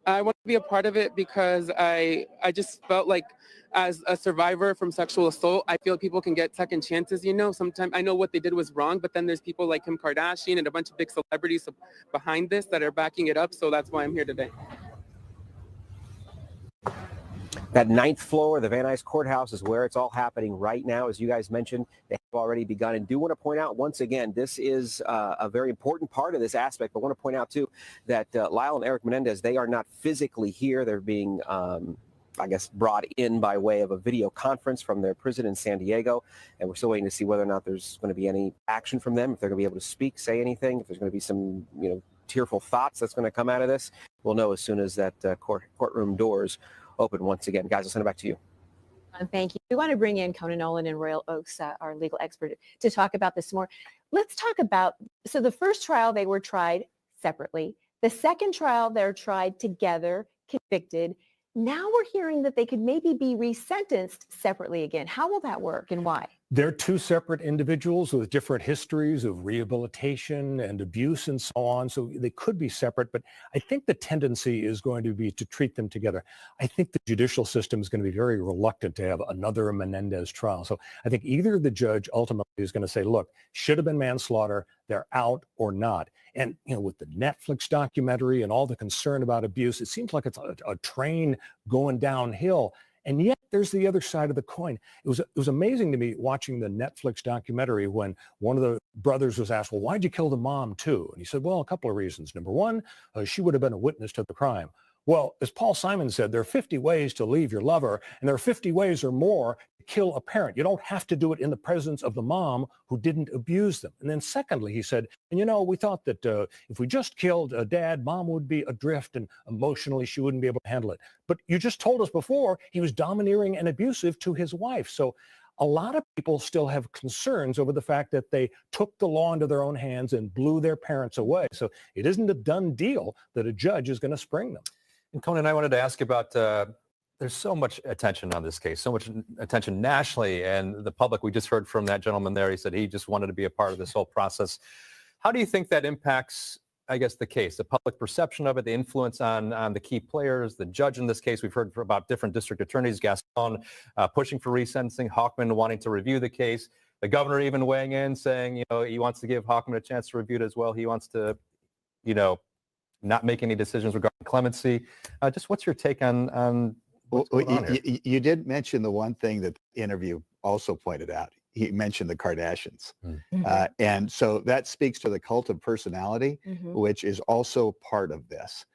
P: I want to be a part of it because I just felt like as a survivor from sexual assault, I feel people can get second chances, Sometimes I know what they did was wrong, but then there's people like Kim Kardashian and a bunch of big celebrities behind this that are backing it up. So that's why I'm here today.
N: That 9th floor of the Van Nuys Courthouse is where it's all happening right now. As you guys mentioned, they have already begun. And do want to point out once again, this is a very important part of this aspect. But I want to point out, too, that Lyle and Eric Menendez, they are not physically here. They're being, brought in by way of a video conference from their prison in San Diego. And we're still waiting to see whether or not there's going to be any action from them, if they're going to be able to speak, say anything, if there's going to be some, tearful thoughts that's going to come out of this. We'll know as soon as that courtroom doors open once again. Guys, I'll send it back to you.
J: Thank you. We want to bring in Conan Nolan in Royal Oaks, our legal expert, to talk about this more. Let's talk about, so the first trial, they were tried separately. The second trial, they're tried together, convicted. Now we're hearing that they could maybe be resentenced separately again. How will that work and why?
G: They're two separate individuals with different histories of rehabilitation and abuse and so on. So they could be separate, but I think the tendency is going to be to treat them together. I think the judicial system is going to be very reluctant to have another Menendez trial. So I think either the judge ultimately is going to say, look, should have been manslaughter, they're out or not. And, with the Netflix documentary and all the concern about abuse, it seems like it's a train going downhill. And yet there's the other side of the coin. It was amazing to me watching the Netflix documentary when one of the brothers was asked, well, why'd you kill the mom too? And he said, well, a couple of reasons. Number one, she would have been a witness to the crime. Well, as Paul Simon said, there are 50 ways to leave your lover, and there are 50 ways or more to kill a parent. You don't have to do it in the presence of the mom who didn't abuse them. And then secondly, he said, and we thought that if we just killed dad, mom would be adrift and emotionally she wouldn't be able to handle it. But you just told us before he was domineering and abusive to his wife. So a lot of people still have concerns over the fact that they took the law into their own hands and blew their parents away. So it isn't a done deal that a judge is going to spring them.
R: And Conan, I wanted to ask about, there's so much attention on this case, so much attention nationally, and the public, we just heard from that gentleman there, he said he just wanted to be a part of this whole process. How do you think that impacts, I guess, the case, the public perception of it, the influence on the key players, the judge in this case? We've heard about different district attorneys, Gascon pushing for resentencing, Hochman wanting to review the case, the governor even weighing in saying, he wants to give Hochman a chance to review it as well. He wants to, not make any decisions regarding clemency. Just what's your take on what's going on here?
I: You did mention the one thing that the interview also pointed out. He mentioned the Kardashians. And so that speaks to the cult of personality, which is also part of this.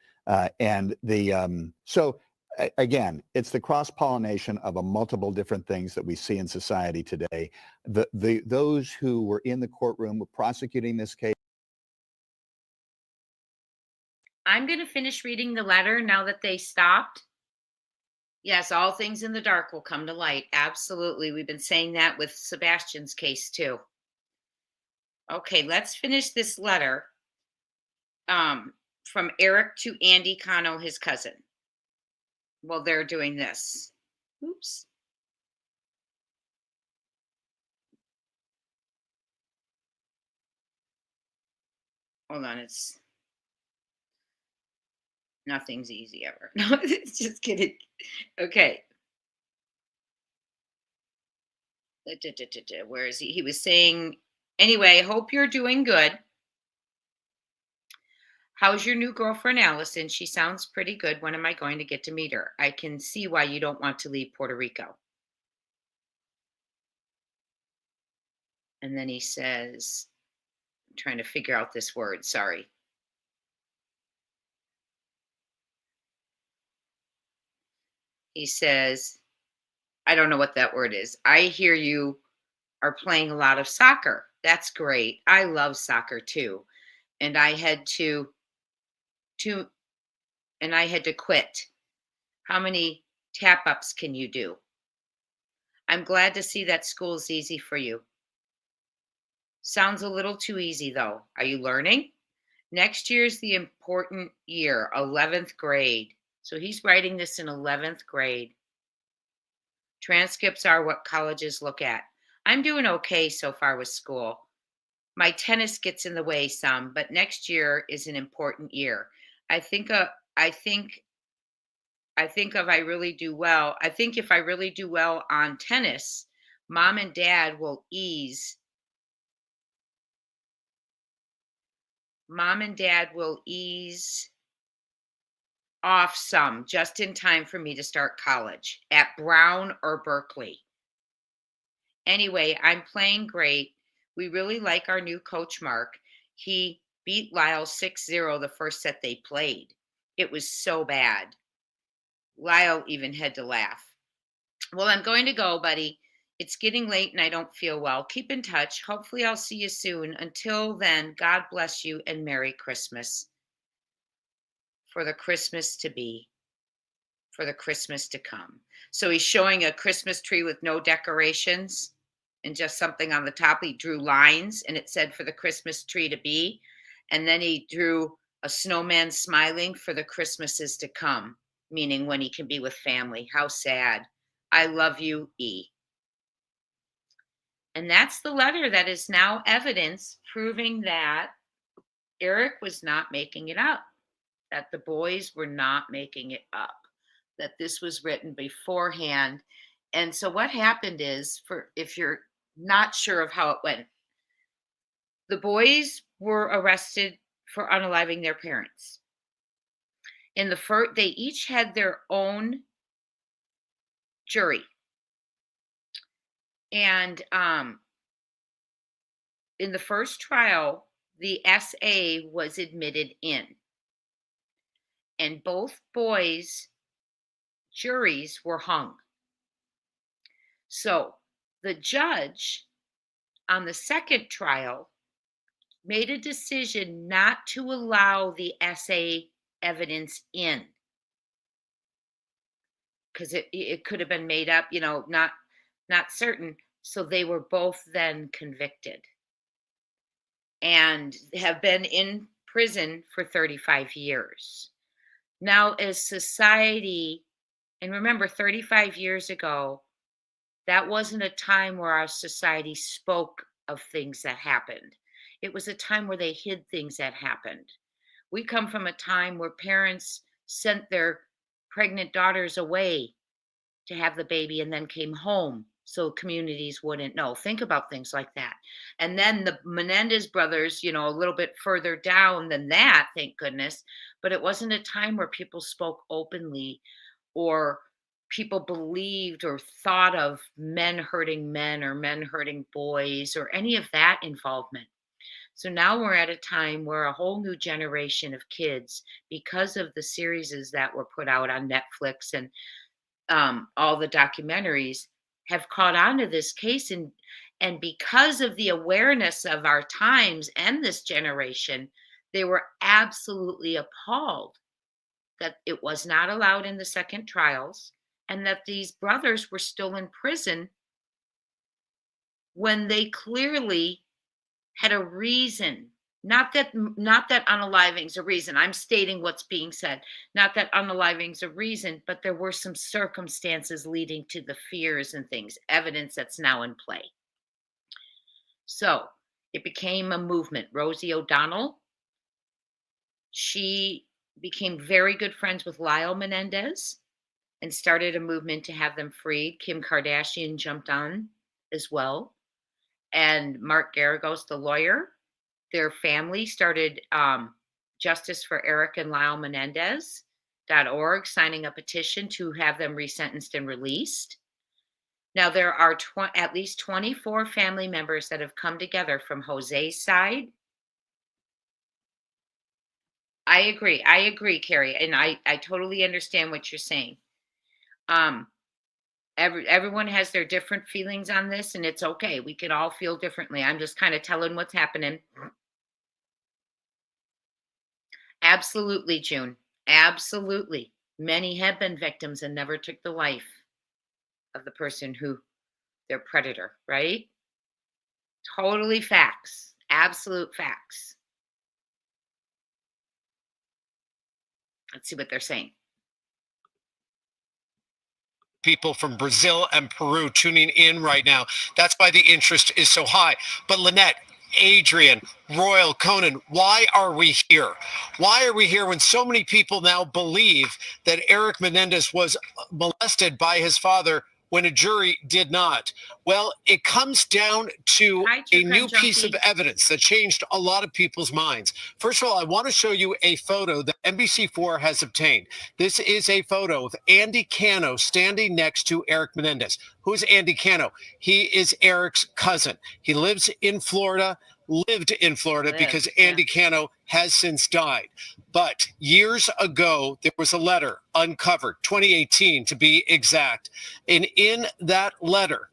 I: Again, it's the cross-pollination of a multiple different things that we see in society today. Those who were in the courtroom prosecuting this case.
C: I'm going to finish reading the letter now that they stopped. Yes, all things in the dark will come to light. Absolutely. We've been saying that with Sebastian's case too. Okay, let's finish this letter from Eric to Andy Cano, his cousin. Well, they're doing this. Oops. Hold on, nothing's easy ever. No, it's just kidding. Okay. Where is he? He was saying, anyway, hope you're doing good. How's your new girlfriend, Allison? She sounds pretty good. When am I going to get to meet her? I can see why you don't want to leave Puerto Rico. And then he says, I'm trying to figure out this word. Sorry. He says, I don't know what that word is. I hear you are playing a lot of soccer. That's great. I love soccer too. And I had to quit. How many tap ups can you do? I'm glad to see that school's easy for you. Sounds a little too easy though. Are you learning? Next year's the important year, 11th grade. So he's writing this in 11th grade. Transcripts are what colleges look at. I'm doing okay so far with school. My tennis gets in the way some, but next year is an important year. I think if I really do well on tennis, mom and dad will ease off some just in time for me to start college at Brown or Berkeley. Anyway, I'm playing great. We really like our new coach, Mark. He beat Lyle 6-0 the first set they played. It was so bad. Lyle even had to laugh. Well, I'm going to go, buddy. It's getting late and I don't feel well. Keep in touch. Hopefully I'll see you soon. Until then, God bless you and Merry Christmas. For the Christmas to be, for the Christmas to come. So he's showing a Christmas tree with no decorations and just something on the top. He drew lines and it said for the Christmas tree to be. And then he drew a snowman smiling for the Christmases to come, meaning when he can be with family. How sad. I love you, E. And that's the letter that is now evidence proving that Eric was not making it up, that the boys were not making it up, that this was written beforehand. And so what happened is, if you're not sure of how it went, the boys were arrested for unaliving their parents. In the first, they each had their own jury. And in the first trial, the SA was admitted in. And both boys' juries were hung. So the judge on the second trial made a decision not to allow the SA evidence in, because it could have been made up, not certain. So they were both then convicted and have been in prison for 35 years. Now, as society, and remember 35 years ago, that wasn't a time where our society spoke of things that happened. It was a time where they hid things that happened. We come from a time where parents sent their pregnant daughters away to have the baby and then came home so communities wouldn't know. Think about things like that. And then the Menendez brothers, a little bit further down than that, thank goodness, but it wasn't a time where people spoke openly or people believed or thought of men hurting men or men hurting boys or any of that involvement. So now we're at a time where a whole new generation of kids, because of the series that were put out on Netflix and all the documentaries, have caught on to this case. And because of the awareness of our times and this generation, they were absolutely appalled that it was not allowed in the second trials and that these brothers were still in prison when they clearly had a reason. Not that unaliving's a reason. I'm stating what's being said. Not that unaliving's a reason, but there were some circumstances leading to the fears and things, evidence that's now in play. So it became a movement. Rosie O'Donnell, she became very good friends with Lyle Menendez and started a movement to have them freed. Kim Kardashian jumped on as well. And Mark Garagos, the lawyer, their family started Justice for Eric and Lyle Menendez.org, signing a petition to have them resentenced and released. Now, there are at least 24 family members that have come together from Jose's side. I agree, Carrie, and I totally understand what you're saying. Everyone has their different feelings on this, and it's okay. We can all feel differently. I'm just kind of telling what's happening. Absolutely, June. Absolutely. Many have been victims and never took the life of the person who their predator, right? Totally facts. Absolute facts. Let's see what they're saying.
K: People from Brazil and Peru tuning in right now. That's why the interest is so high. But Lynette, Adrian, Royal, Conan, why are we here? Why are we here when so many people now believe that Eric Menendez was molested by his father when a jury did not? Well, it comes down to a new piece of evidence that changed a lot of people's minds. First of all, I want to show you a photo that NBC4 has obtained. This is a photo of Andy Cano standing next to Eric Menendez. Who's Andy Cano? He is Eric's cousin. He lives in Florida, lived in Florida because Andy Cano has since died. But years ago, there was a letter uncovered, 2018 to be exact. And in that letter,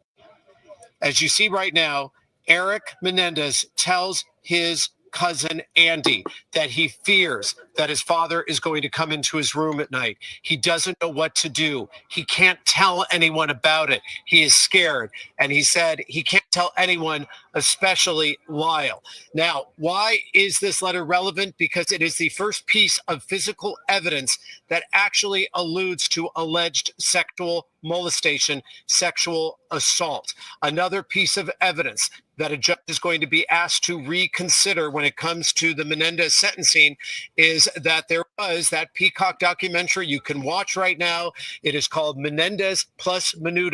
K: as you see right now, Eric Menendez tells his cousin Andy that he fears that his father is going to come into his room at night. He doesn't know what to do. He can't tell anyone about it. He is scared. And he said he can't tell anyone, especially Lyle. Now, why is this letter relevant? Because it is the first piece of physical evidence that actually alludes to alleged sexual molestation, sexual assault. Another piece of evidence that a judge is going to be asked to reconsider when it comes to the Menendez sentencing is that there was that Peacock documentary you can watch right now. It is called Menendez plus Menudo.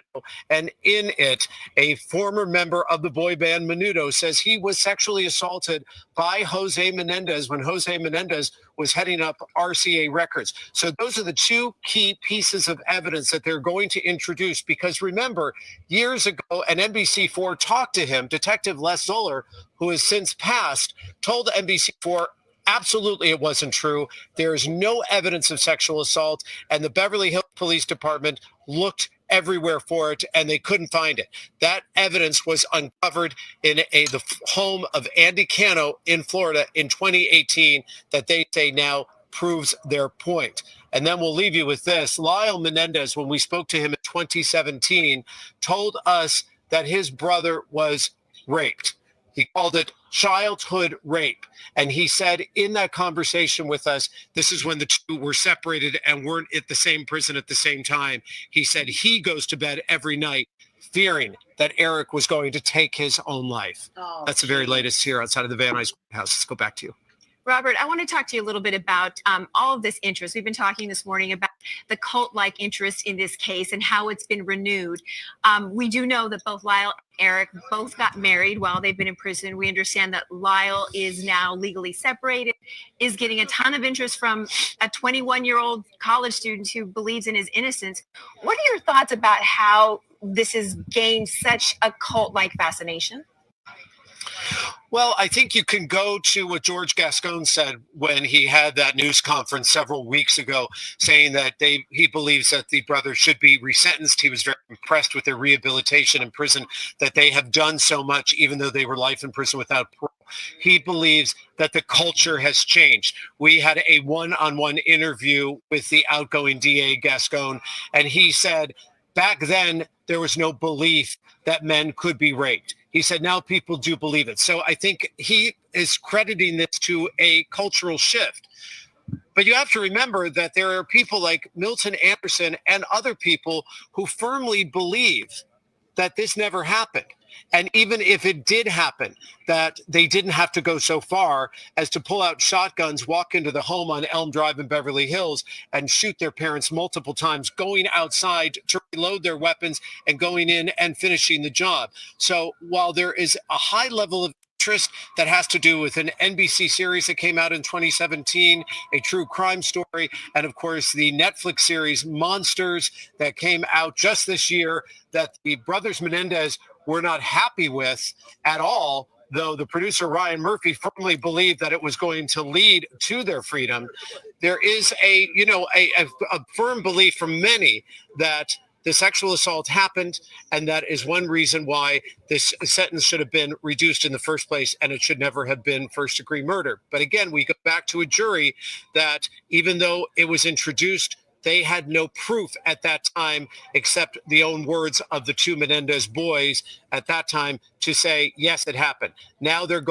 K: And in it, a former member of the boy band Menudo says he was sexually assaulted by Jose Menendez when Jose Menendez was heading up RCA Records. So those are the two key pieces of evidence that they're going to introduce, because remember, years ago, an NBC4 talked to him, Detective Les Zoller, who has since passed, told NBC4 absolutely it wasn't true. There is no evidence of sexual assault, and the Beverly Hills Police Department looked everywhere for it, and they couldn't find it. That evidence was uncovered in the home of Andy Cano in Florida in 2018 that they say now proves their point. And then we'll leave you with this. Lyle Menendez, when we spoke to him in 2017, told us that his brother was raped. He called it childhood rape. And he said in that conversation with us, this is when the two were separated and weren't at the same prison at the same time. He said he goes to bed every night fearing that Eric was going to take his own life. That's the very latest here outside of the Van Nuys house. Let's go back to you.
Q: Robert, I want to talk to you a little bit about all of this interest. We've been talking this morning about the cult-like interest in this case and how it's been renewed. We do know that both Lyle and Eric both got married while they've been in prison. We understand that Lyle is now legally separated, is getting a ton of interest from a 21-year-old college student who believes in his innocence. What are your thoughts about how this has gained such a cult-like fascination?
K: Well, I think you can go to what George Gascon said when he had that news conference several weeks ago, saying that he believes that the brothers should be resentenced. He was very impressed with their rehabilitation in prison, that they have done so much, even though they were life in prison without parole. He believes that the culture has changed. We had a one-on-one interview with the outgoing DA, Gascon, and he said, back then, there was no belief that men could be raped. He said, now people do believe it. So I think he is crediting this to a cultural shift. But you have to remember that there are people like Milton Anderson and other people who firmly believe that this never happened. And even if it did happen, that they didn't have to go so far as to pull out shotguns, walk into the home on Elm Drive in Beverly Hills and shoot their parents multiple times, going outside to reload their weapons and going in and finishing the job. So while there is a high level of interest that has to do with an NBC series that came out in 2017, a true crime story, and of course the Netflix series Monsters that came out just this year that the brothers Menendez were not happy with at all, though the producer Ryan Murphy firmly believed that it was going to lead to their freedom. There is a firm belief from many that the sexual assault happened, and that is one reason why this sentence should have been reduced in the first place, and it should never have been first-degree murder. But again, we go back to a jury that even though it was introduced, they had no proof at that time except the own words of the two Menendez boys at that time to say, yes, it happened. Now they're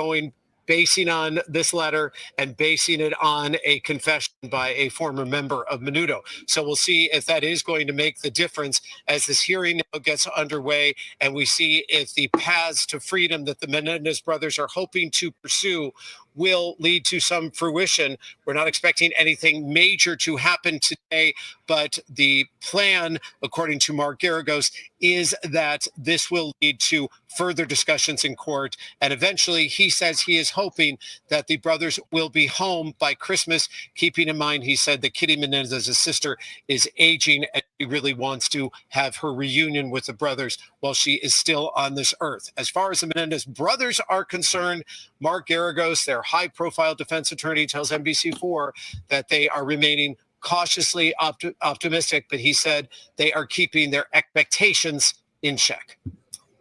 K: basing on this letter and basing it on a confession by a former member of Menudo. So we'll see if that is going to make the difference as this hearing now gets underway, and we see if the paths to freedom that the Menendez brothers are hoping to pursue will lead to some fruition. We're not expecting anything major to happen today, but the plan, according to Mark Garagos, is that this will lead to further discussions in court. And eventually, he says he is hoping that the brothers will be home by Christmas, keeping in mind, he said, that Kitty Menendez's sister is aging and he really wants to have her reunion with the brothers while she is still on this earth. As far as the Menendez brothers are concerned, Mark Garagos, their high-profile defense attorney, tells NBC4 that they are remaining cautiously optimistic, but he said they are keeping their expectations in check.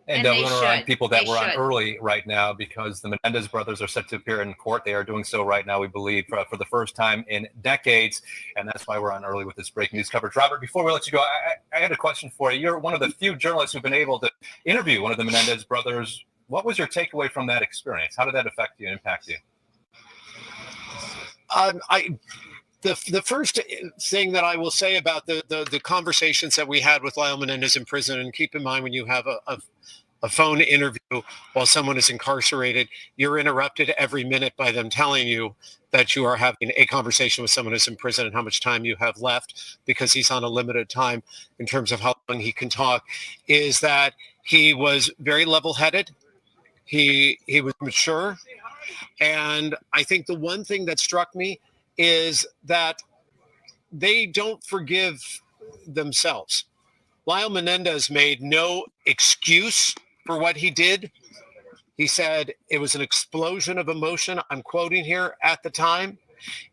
H: And we want to remind people that we're on early right now because the Menendez brothers are set to appear in court. They are doing so right now, we believe, for the first time in decades. And that's why we're on early with this breaking news coverage. Robert, before we let you go, I had a question for you. You're one of the few journalists who've been able to interview one of the Menendez brothers. What was your takeaway from that experience? How did that affect you and impact you?
K: The first thing that I will say about the conversations that we had with Lyle Menendez in prison, and keep in mind when you have a phone interview while someone is incarcerated, you're interrupted every minute by them telling you that you are having a conversation with someone who's in prison and how much time you have left because he's on a limited time in terms of how long he can talk, is that he was very level-headed. He was mature. And I think the one thing that struck me is that they don't forgive themselves. Lyle Menendez made no excuse for what he did. He said it was an explosion of emotion. I'm quoting here at the time.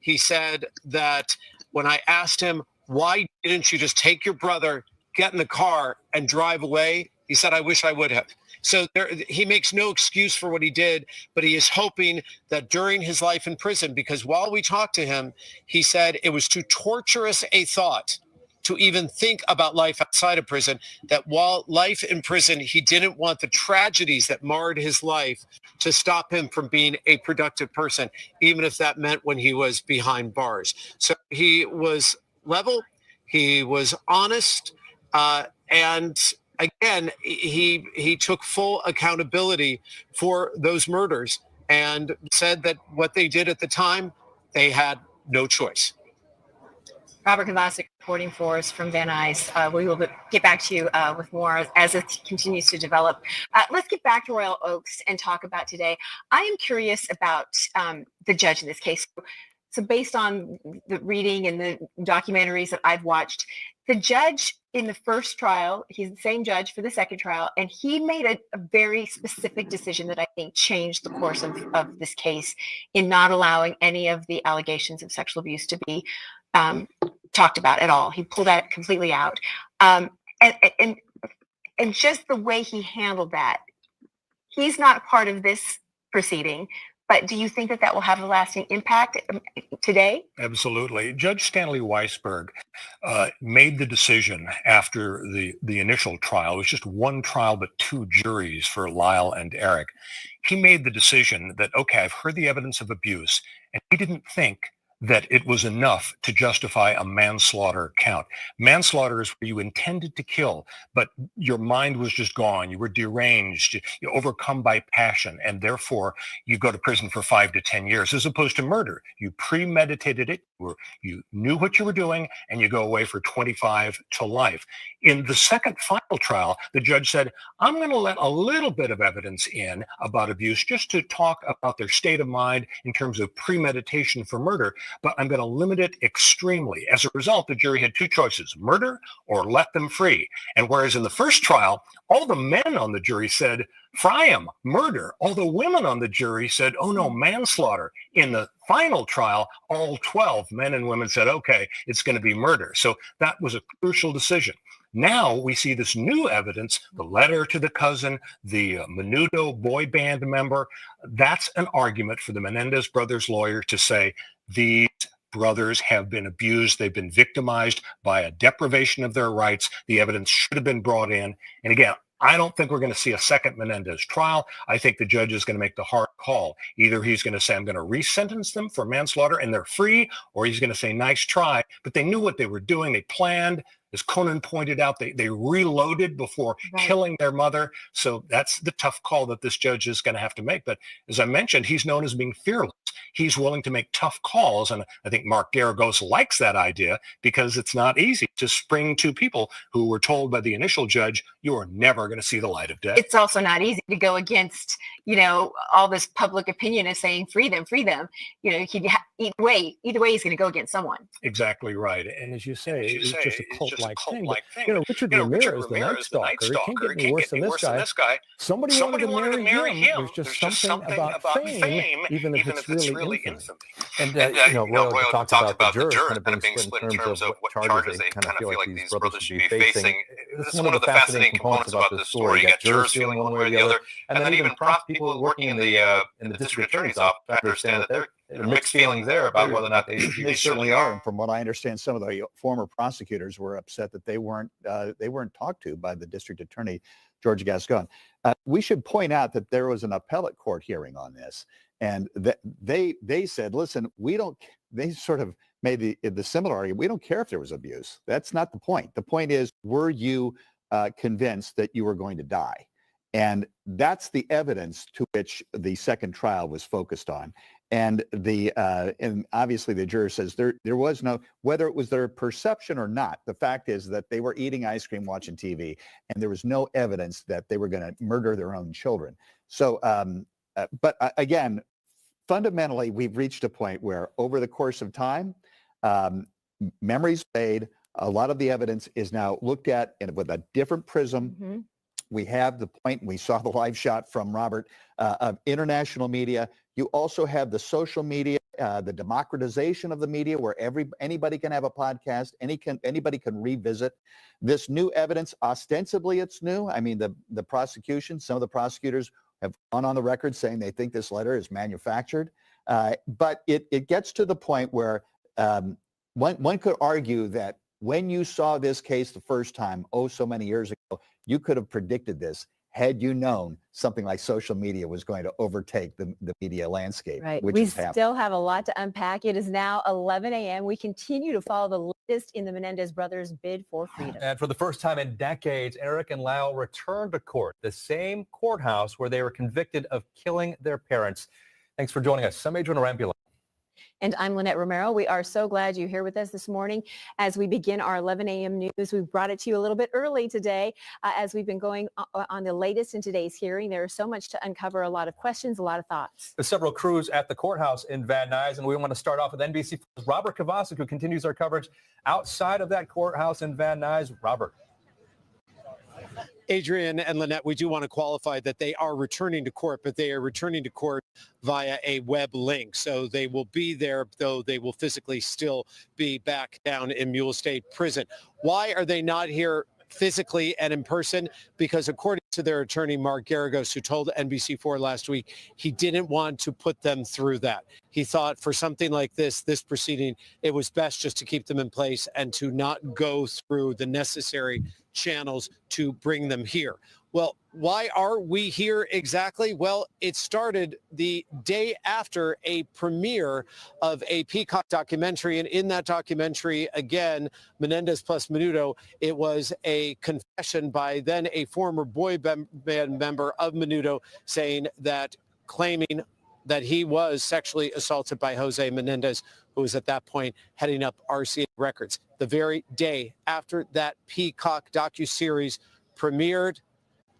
K: He said that when I asked him, why didn't you just take your brother, get in the car and drive away? He said, I wish I would have. So he makes no excuse for what he did, but he is hoping that during his life in prison, because while we talked to him, he said it was too torturous a thought to even think about life outside of prison, that while life in prison, he didn't want the tragedies that marred his life to stop him from being a productive person, even if that meant when he was behind bars. So he was level, he was honest, and again, he took full accountability for those murders and said that what they did at the time, they had no choice.
Q: Robert Kovacic reporting for us from Van Nuys. We will get back to you with more as it continues to develop. Let's get back to Royal Oaks and talk about today. I am curious about the judge in this case. So based on the reading and the documentaries that I've watched, the judge in the first trial, he's the same judge for the second trial, and he made a very specific decision that I think changed the course of this case in not allowing any of the allegations of sexual abuse to be talked about at all. He pulled that completely out. And just the way he handled that, he's not part of this proceeding, but do you think that will have a lasting impact today?
G: Absolutely. Judge Stanley Weisberg made the decision after the initial trial. It was just one trial, but two juries for Lyle and Eric. He made the decision that, okay, I've heard the evidence of abuse, and he didn't think that it was enough to justify a manslaughter count. Manslaughter is where you intended to kill, but your mind was just gone. You were deranged, you're overcome by passion, and therefore you go to prison for 5 to 10 years, as opposed to murder. You premeditated it, you knew what you were doing, and you go away for 25 to life. In the second final trial, the judge said, I'm going to let a little bit of evidence in about abuse just to talk about their state of mind in terms of premeditation for murder, but I'm going to limit it extremely. As a result, the jury had two choices, murder or let them free. And whereas in the first trial, all the men on the jury said, fry him, murder. All the women on the jury said, oh no, manslaughter. In the final trial, all 12 men and women said, okay, it's going to be murder. So that was a crucial decision. Now we see this new evidence, the letter to the cousin, the Menudo boy band member. That's an argument for the Menendez brothers' lawyer to say these brothers have been abused. They've been victimized by a deprivation of their rights. The evidence should have been brought in. And again, I don't think we're going to see a second Menendez trial. I think the judge is going to make the hard call. Either he's going to say, I'm going to resentence them for manslaughter and they're free, or he's going to say, nice try. But they knew what they were doing. They planned. As Conan pointed out, they reloaded before killing their mother. So that's the tough call that this judge is going to have to make. But as I mentioned, he's known as being fearless. He's willing to make tough calls. And I think Mark Garagos likes that idea because it's not easy to spring two people who were told by the initial judge, you are never going to see the light of day.
Q: It's also not easy to go against, all this public opinion of saying free them. Either way, he's going to go against someone.
G: Exactly right. And as you say, it's just a cult-like thing. Richard Ramirez, the Night Stalker, it can't get any worse than this guy. Somebody wanted to marry him. There's just something about fame, even if it's really infamy.
R: And, Royal talked about the jurors kind of being split in terms of what charges they kind of feel like these brothers should be facing. This is one of the fascinating components about this story. You got jurors feeling one way or the other, and then even people working in the district attorney's office understand that there are mixed feelings there about whether or not they
I: certainly are. And from what I understand, some of the former prosecutors were upset that they weren't talked to by the district attorney, George Gascon. We should point out that there was an appellate court hearing on this, and they said, listen, they sort of made the similar argument. We don't care if there was abuse. That's not the point. The point is, were you convinced that you were going to die? And that's the evidence to which the second trial was focused on. And and obviously the juror says there was no, whether it was their perception or not, the fact is that they were eating ice cream, watching TV, and there was no evidence that they were going to murder their own children. So, but again, fundamentally, we've reached a point where over the course of time, memories fade. A lot of the evidence is now looked at with a different prism.
J: Mm-hmm.
I: We have the point, we saw the live shot from Robert, of international media. You also have the social media, the democratization of the media, where anybody can have a podcast, anybody can revisit this new evidence. Ostensibly, it's new. I mean, the prosecution, some of the prosecutors have gone on the record saying they think this letter is manufactured. But it gets to the point where one could argue that when you saw this case the first time, so many years ago, you could have predicted this had you known something like social media was going to overtake the media landscape.
J: Right.
I: Which
J: We
I: has happened.
J: still have a lot to unpack. It is now 11 a.m. We continue to follow the latest in the Menendez brothers' bid for freedom.
R: And for the first time in decades, Eric and Lyle returned to court, the same courthouse where they were convicted of killing their parents. Thanks for joining us. I'm Adrian Arambula.
J: And I'm Lynette Romero. We are so glad you're here with us this morning as we begin our 11 a.m. news. We brought it to you a little bit early today as we've been going on the latest in today's hearing. There is so much to uncover, a lot of questions, a lot of thoughts.
R: There's several crews at the courthouse in Van Nuys, and we want to start off with NBC Robert Kovacic, who continues our coverage outside of that courthouse in Van Nuys. Robert.
K: Adrian and Lynette, we do want to qualify that they are returning to court, but they are returning to court via a web link. So they will be there, though they will physically still be back down in Mule State Prison. Why are they not here physically and in person? Because according to their attorney, Mark Garagos, who told NBC4 last week, he didn't want to put them through that. He thought for something like this proceeding, it was best just to keep them in place and to not go through the necessary channels to bring them here. Well, why are we here exactly? Well, it started the day after a premiere of a Peacock documentary. And in that documentary, again, Menendez plus Menudo, it was a confession by then a former boy band member of Menudo saying that, claiming that he was sexually assaulted by Jose Menendez, who was at that point heading up RCA Records. The very day after that Peacock docuseries premiered,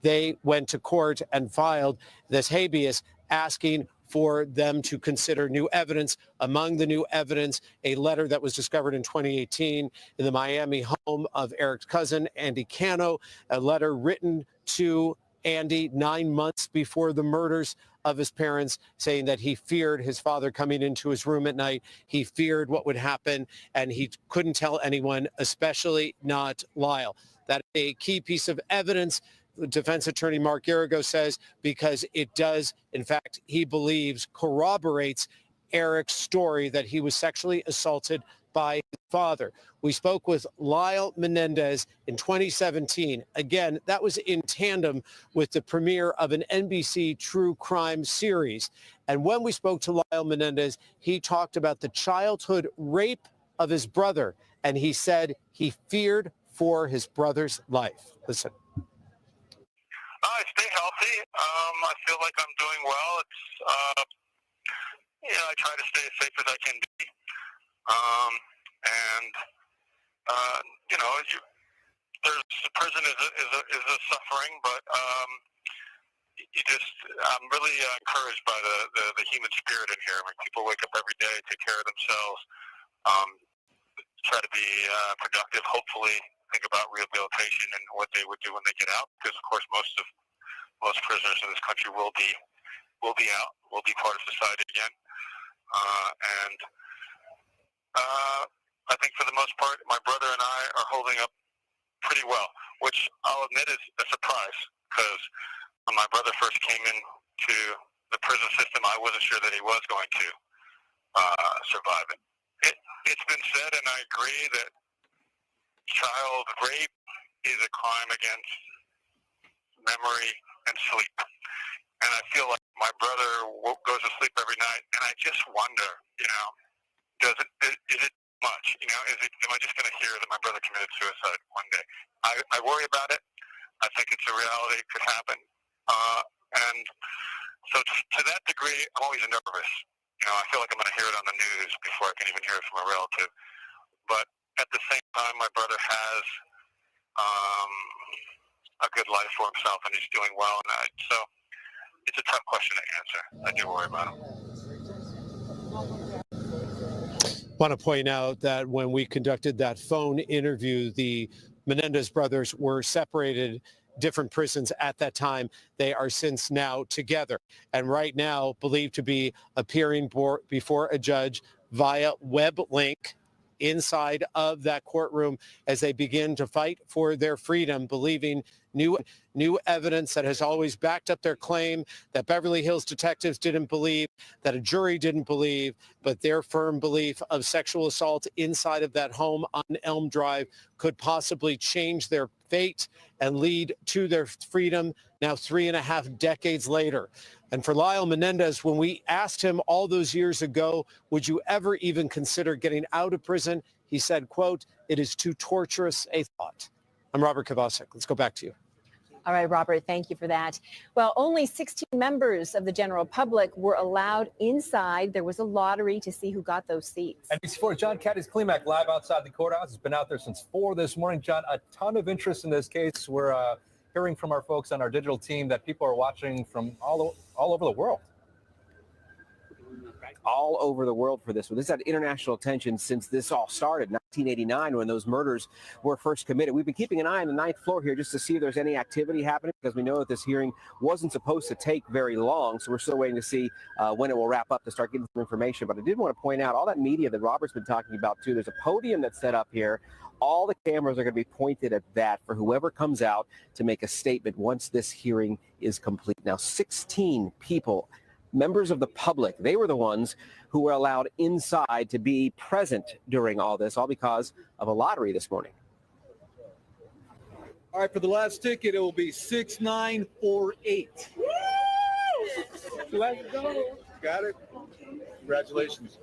K: they went to court and filed this habeas asking for them to consider new evidence. Among the new evidence, a letter that was discovered in 2018 in the Miami home of Eric's cousin, Andy Cano, a letter written to Andy 9 months before the murders of his parents, saying that he feared his father coming into his room at night. He feared what would happen, and he couldn't tell anyone, especially not Lyle. That is a key piece of evidence, defense attorney Mark Garagos says, because it does, in fact, he believes, corroborates Eric's story that he was sexually assaulted by his father. We spoke with Lyle Menendez in 2017. Again, that was in tandem with the premiere of an NBC true crime series. And when we spoke to Lyle Menendez, he talked about the childhood rape of his brother, and he said he feared for his brother's life. Listen.
L: I stay healthy. I feel like I'm doing well. It's, I try to stay as safe as I can be. Prison is a suffering, but I'm really encouraged by the human spirit in here. I mean, people wake up every day, take care of themselves, try to be productive. Hopefully, think about rehabilitation and what they would do when they get out, because of course most prisoners in this country will be out, will be part of society again, I think for the most part, my brother and I are holding up pretty well, which I'll admit is a surprise, because when my brother first came into the prison system, I wasn't sure that he was going to survive it. It's been said, and I agree, that child rape is a crime against memory and sleep. And I feel like my brother goes to sleep every night, and I just wonder, is it much? Am I just going to hear that my brother committed suicide one day? I worry about it. I think it's a reality. It could happen. And so to that degree, I'm always nervous. I feel like I'm going to hear it on the news before I can even hear it from a relative. But at the same time, my brother has a good life for himself, and he's doing well. And so it's a tough question to answer. I do worry about him.
K: Want to point out that when we conducted that phone interview, the Menendez brothers were separated, different prisons at that time. They are since now together, and right now believed to be appearing before a judge via web link inside of that courtroom as they begin to fight for their freedom, believing new evidence that has always backed up their claim that Beverly Hills detectives didn't believe, that a jury didn't believe, but their firm belief of sexual assault inside of that home on Elm Drive could possibly change their fate and lead to their freedom now 3.5 decades later. And for Lyle Menendez, when we asked him all those years ago, would you ever even consider getting out of prison? He said, quote, "It is too torturous a thought." I'm Robert Kovacik. Let's go back to you.
J: All right, Robert, thank you for that. Well, only 16 members of the general public were allowed inside. There was a lottery to see who got those seats.
R: NBC4 John Caddy's Klimak live outside the courthouse. Has been out there since 4 this morning. John, a ton of interest in this case. We're hearing from our folks on our digital team that people are watching from all over the world.
N: All over the world for this one. This had international attention since this all started, 1989, when those murders were first committed. We've been keeping an eye on the 9th floor here just to see if there's any activity happening, because we know that this hearing wasn't supposed to take very long, so we're still waiting to see when it will wrap up to start getting some information. But I did want to point out all that media that Robert's been talking about, too. There's a podium that's set up here. All the cameras are going to be pointed at that for whoever comes out to make a statement once this hearing is complete. Now, 16 people, members of the public, they were the ones who were allowed inside to be present during all this, all because of a lottery this morning.
O: All right, for the last ticket, it will be 6948.
D: Let's go. Got it. Congratulations.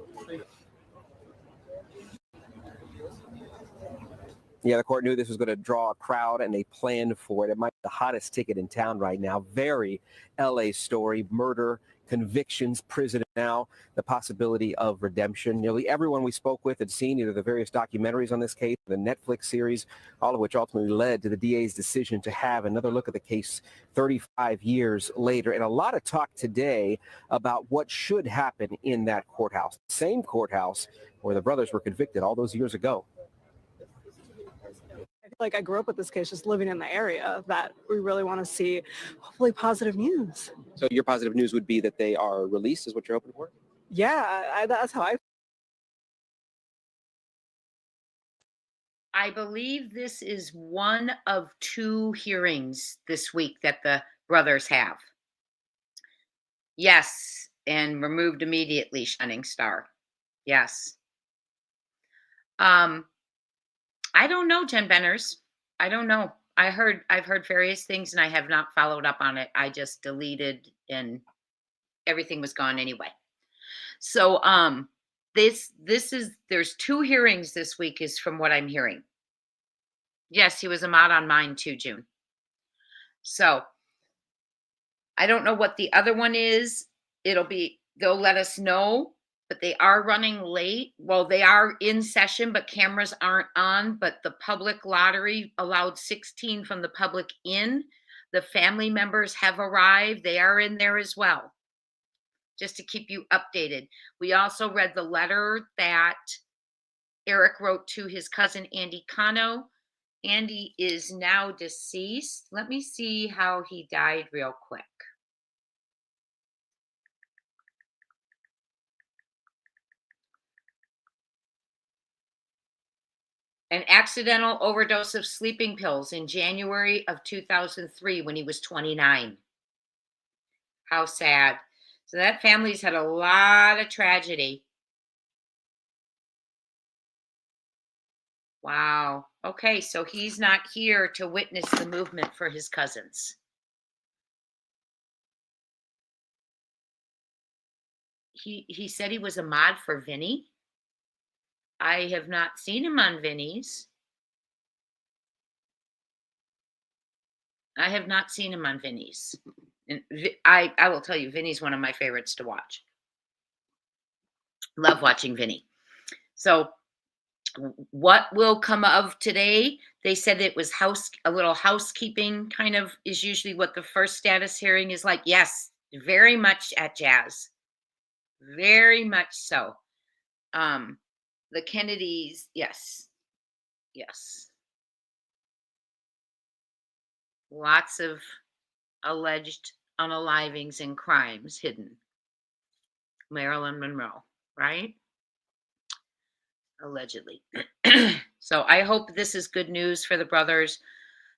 N: Yeah, the court knew this was going to draw a crowd, and they planned for it. It might be the hottest ticket in town right now. Very LA story, murder, convictions, prison now, the possibility of redemption. Nearly everyone we spoke with had seen either the various documentaries on this case, the Netflix series, all of which ultimately led to the DA's decision to have another look at the case 35 years later. And a lot of talk today about what should happen in that courthouse, same courthouse where the brothers were convicted all those years ago.
S: Like I grew up with this case, just living in the area, that we really want to see hopefully positive news.
N: So your positive news would be that they are released is what you're hoping for?
S: Yeah, that's how
C: I believe this is one of 2 hearings this week that the brothers have. Yes, and removed immediately, Shining Star. Yes. I don't know, Jen Benners. I don't know. I've heard various things and I have not followed up on it. I just deleted and everything was gone anyway. So this is, there's 2 hearings this week is from what I'm hearing. Yes, he was a mod on mine too, June. So I don't know what the other one is. They'll let us know, but they are running late. Well, they are in session, but cameras aren't on. But the public lottery allowed 16 from the public in. The family members have arrived. They are in there as well, just to keep you updated. We also read the letter that Eric wrote to his cousin, Andy Cano. Andy is now deceased. Let me see how he died real quick. An accidental overdose of sleeping pills in January of 2003 when he was 29. How sad. So that family's had a lot of tragedy. Wow. Okay, so he's not here to witness the movement for his cousins. He said he was a mod for Vinny. I have not seen him on Vinny's. I have not seen him on Vinny's. And I will tell you, Vinny's one of my favorites to watch. Love watching Vinny. So what will come of today? They said it was a little housekeeping kind of is usually what the first status hearing is like. Yes, very much at Jazz. Very much so. The Kennedys, yes. Yes. Lots of alleged unalivings and crimes hidden. Marilyn Monroe, right? Allegedly. So I hope this is good news for the brothers.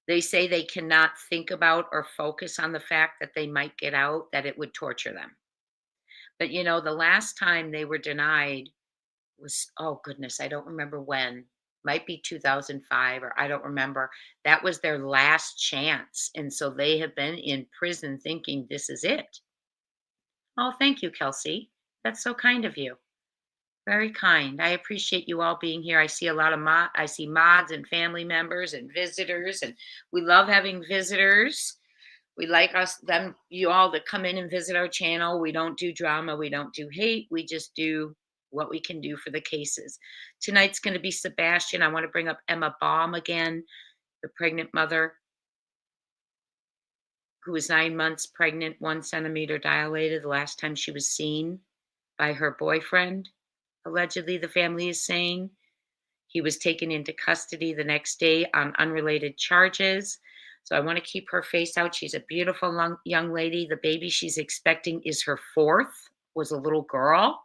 C: They say they cannot think about or focus on the fact that they might get out, that it would torture them. But you know, the last time they were denied was, oh goodness, I don't remember when. Might be 2005, or I don't remember. That was their last chance. And so they have been in prison thinking this is it. Oh, thank you, Kelsey. That's so kind of you. Very kind. I appreciate you all being here. I see a lot of I see mods and family members and visitors, and we love having visitors. We like you all to come in and visit our channel. We don't do drama. We don't do hate. We just do what we can do for the cases. Tonight's going to be Sebastian. I want to bring up Emma Baum again, the pregnant mother who was 9 months pregnant, 1 centimeter dilated the last time she was seen by her boyfriend. Allegedly, the family is saying he was taken into custody the next day on unrelated charges. So I want to keep her face out. She's a beautiful young lady. The baby she's expecting is her 4th, was a little girl,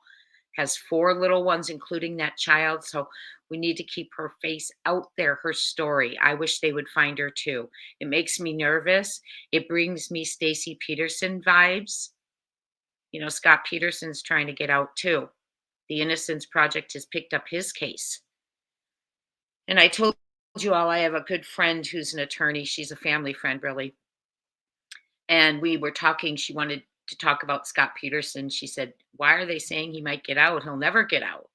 C: has 4 little ones, including that child. So we need to keep her face out there, her story. I wish they would find her too. It makes me nervous. It brings me Stacey Peterson vibes. You know, Scott Peterson's trying to get out too. The Innocence Project has picked up his case. And I told you all I have a good friend who's an attorney. She's a family friend, really. And we were talking. She wanted to talk about Scott Peterson. She said, why are they saying he might get out? He'll never get out.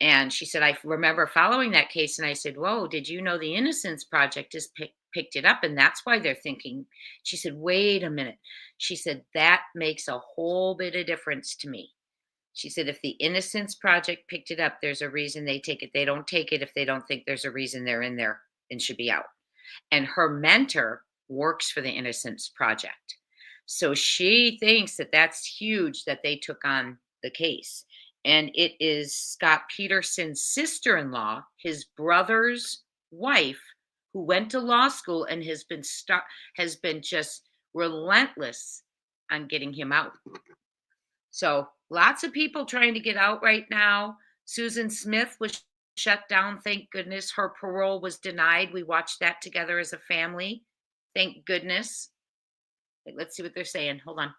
C: And she said, I remember following that case. And I said, whoa, did you know the Innocence Project has picked it up? And that's why they're thinking. She said, wait a minute. She said, that makes a whole bit of difference to me. She said, if the Innocence Project picked it up, there's a reason they take it. They don't take it if they don't think there's a reason they're in there and should be out. And her mentor works for the Innocence Project. So she thinks that that's huge that they took on the case. And it is Scott Peterson's sister-in-law, his brother's wife, who went to law school and has been just relentless on getting him out. So lots of people trying to get out right now. Susan Smith was shut down. Thank goodness. Her parole was denied. We watched that together as a family. Thank goodness. Let's see what they're saying. Hold on.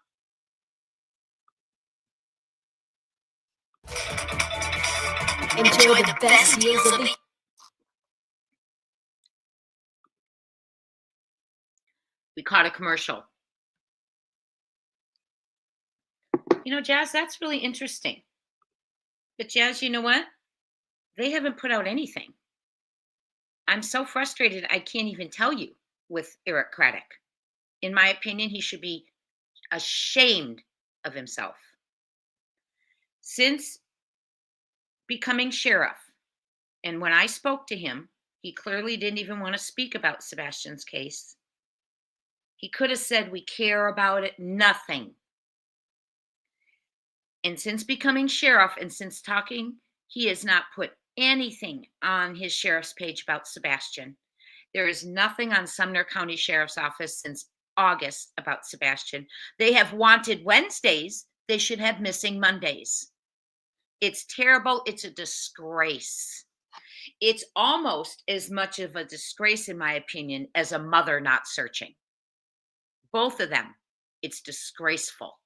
T: Enjoy the best years of the
C: We caught a commercial. You know, Jazz, that's really interesting. But Jazz, you know what? They haven't put out anything. I'm so frustrated, I can't even tell you with Eric Craddock. In my opinion, he should be ashamed of himself. Since becoming sheriff, and when I spoke to him, he clearly didn't even want to speak about Sebastian's case. He could have said, we care about it, nothing. And since becoming sheriff and since talking, he has not put anything on his sheriff's page about Sebastian. There is nothing on Sumner County Sheriff's Office since August about Sebastian. They have wanted Wednesdays. They should have missing Mondays. It's terrible. It's a disgrace. It's almost as much of a disgrace, in my opinion, as a mother not searching. Both of them. It's disgraceful,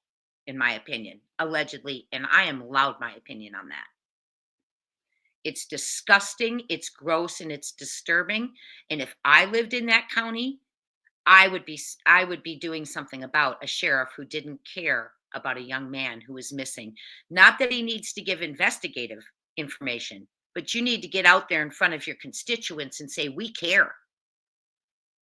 C: in my opinion, allegedly, and I am allowed my opinion on that. It's disgusting, it's gross, and it's disturbing. And if I lived in that county, I would be doing something about a sheriff who didn't care about a young man who was missing. Not that he needs to give investigative information, but you need to get out there in front of your constituents and say, we care.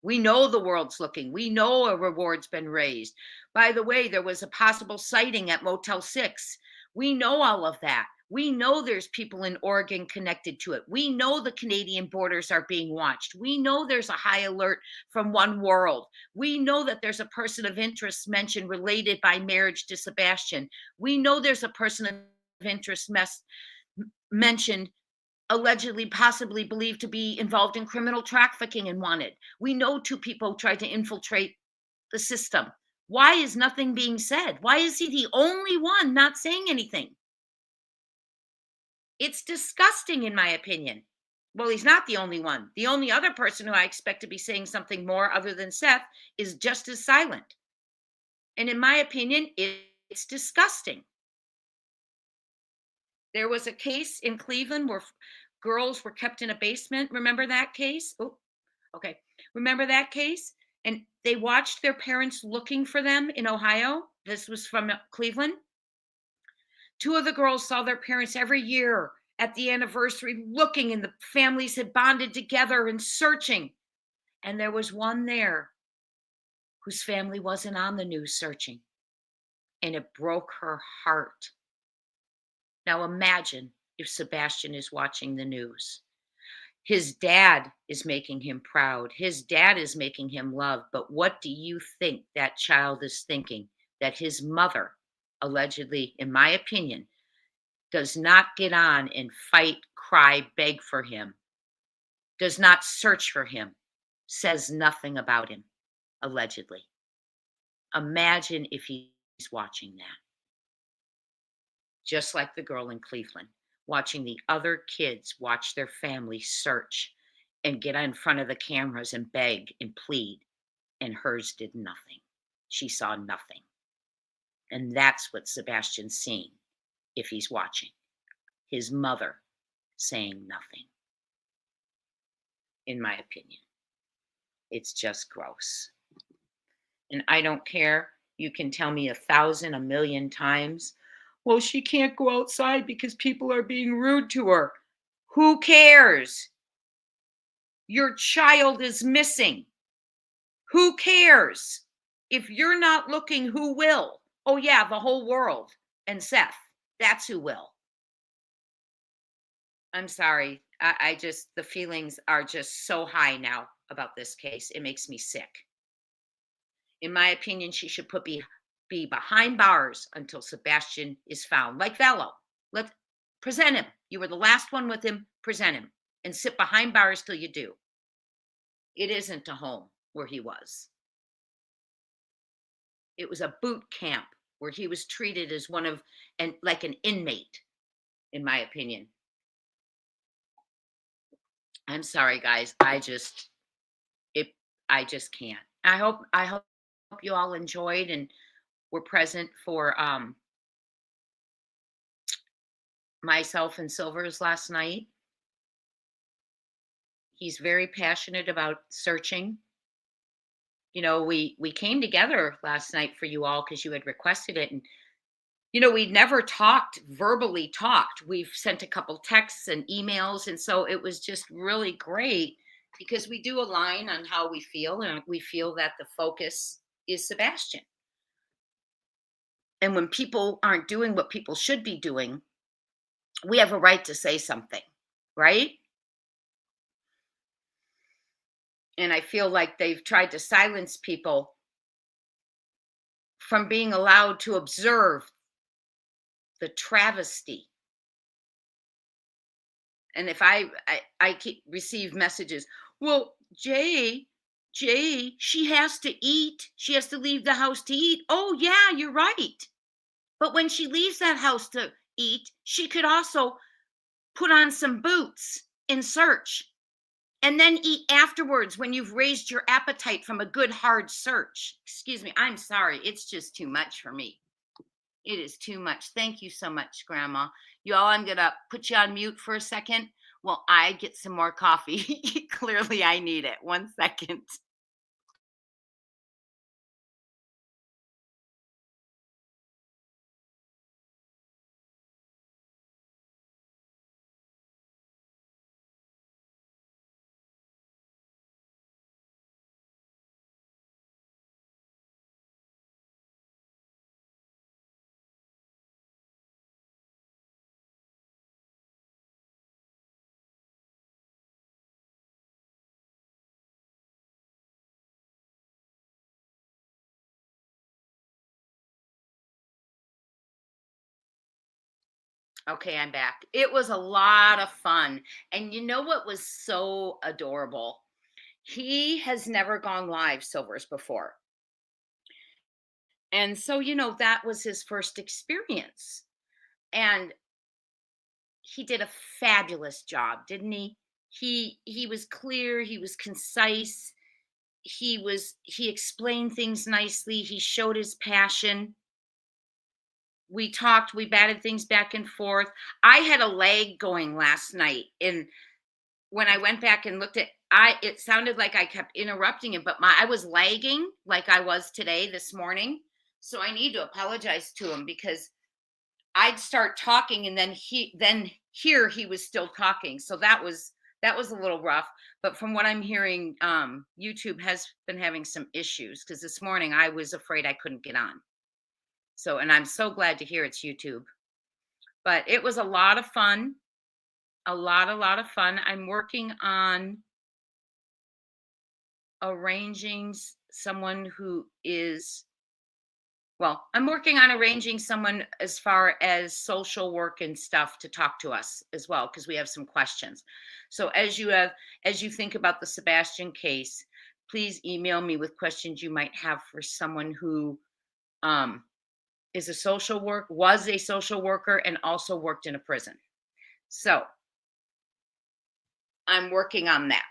C: We know the world's looking. We know a reward's been raised. By the way, there was a possible sighting at Motel 6. We know all of that. We know there's people in Oregon connected to it. We know the Canadian borders are being watched. We know there's a high alert from One World. We know that there's a person of interest mentioned related by marriage to Sebastian. We know there's a person of interest mentioned allegedly, possibly believed to be involved in criminal trafficking and wanted. We know 2 people tried to infiltrate the system. Why is nothing being said? Why is he the only one not saying anything? It's disgusting, in my opinion. Well, he's not the only one. The only other person who I expect to be saying something more other than Seth is just as silent. And in my opinion, it's disgusting. There was a case in Cleveland where girls were kept in a basement. Remember that case? Oh, okay. Remember that case? And they watched their parents looking for them in Ohio. This was from Cleveland. 2 of the girls saw their parents every year at the anniversary looking, and the families had bonded together and searching. And there was one there whose family wasn't on the news searching. And it broke her heart. Now imagine if Sebastian is watching the news. His dad is making him proud. His dad is making him loved. But what do you think that child is thinking? That his mother, allegedly, in my opinion, does not get on and fight, cry, beg for him, does not search for him, says nothing about him, allegedly. Imagine if he's watching that. Just like the girl in Cleveland, watching the other kids watch their family search and get in front of the cameras and beg and plead, and hers did nothing. She saw nothing. And that's what Sebastian's seeing if he's watching. His mother saying nothing. In my opinion, it's just gross. And I don't care. You can tell me 1,000, 1,000,000 times, well, she can't go outside because people are being rude to her. Who cares? Your child is missing. Who cares? If you're not looking, who will? Oh, yeah, the whole world. And Seth, that's who will. I'm sorry. I just, the feelings are just so high now about this case. It makes me sick. In my opinion, she should be behind bars until Sebastian is found. Like Vello. Let's present him. You were the last one with him. Present him. And sit behind bars till you do. It isn't a home where he was. It was a boot camp where he was treated as like an inmate, in my opinion. I'm sorry, guys. I just can't. I hope you all enjoyed and were present for myself and Silver's last night. He's very passionate about searching. You know, we came together last night for you all because you had requested it. And, you know, we'd never verbally talked. We've sent a couple texts and emails. And so it was just really great because we do align on how we feel. And we feel that the focus is Sebastian. And when people aren't doing what people should be doing, we have a right to say something, right? And I feel like they've tried to silence people from being allowed to observe the travesty. And if I receive messages, well, Jay, she has to eat. She has to leave the house to eat. Oh, yeah, you're right. But when she leaves that house to eat, she could also put on some boots and search. And then eat afterwards when you've raised your appetite from a good hard search. Excuse me, I'm sorry. It's just too much for me. It is too much. Thank you so much, Grandma. Y'all, I'm going to put you on mute for a second while I get some more coffee. Clearly, I need it. 1 second. Okay, I'm back. It was a lot of fun. And you know what was so adorable? He has never gone live, Silvers, before. And so, that was his first experience. And he did a fabulous job, didn't he? He was clear, he was concise, he explained things nicely, he showed his passion. We talked, we batted things back and forth. I had a lag going last night, and when I went back and looked at it sounded like I kept interrupting him, but I was lagging like I was today this morning. So I need to apologize to him because I'd start talking and then here he was still talking. So that was a little rough. But from what I'm hearing, YouTube has been having some issues because this morning I was afraid I couldn't get on. So, and I'm so glad to hear it's YouTube. But it was a lot of fun. A lot of fun. I'm working on arranging someone I'm working on arranging someone as far as social work and stuff to talk to us as well, because we have some questions. So as you think about the Sebastian case, please email me with questions you might have for someone who was a social worker and also worked in a prison. So I'm working on that.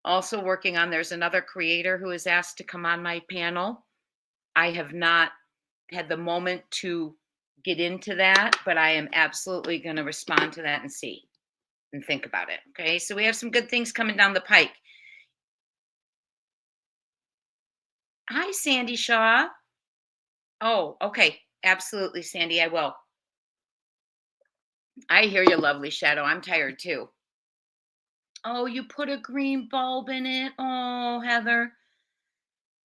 C: Also working on, there's another creator who is asked to come on my panel. I have not had the moment to get into that, but I am absolutely going to respond to that and see and think about it. Okay, so we have some good things coming down the pike. Hi, Sandy Shaw. Oh, okay. Absolutely, Sandy, I will. I hear you, lovely Shadow. I'm tired too. Oh, you put a green bulb in it. Oh, Heather.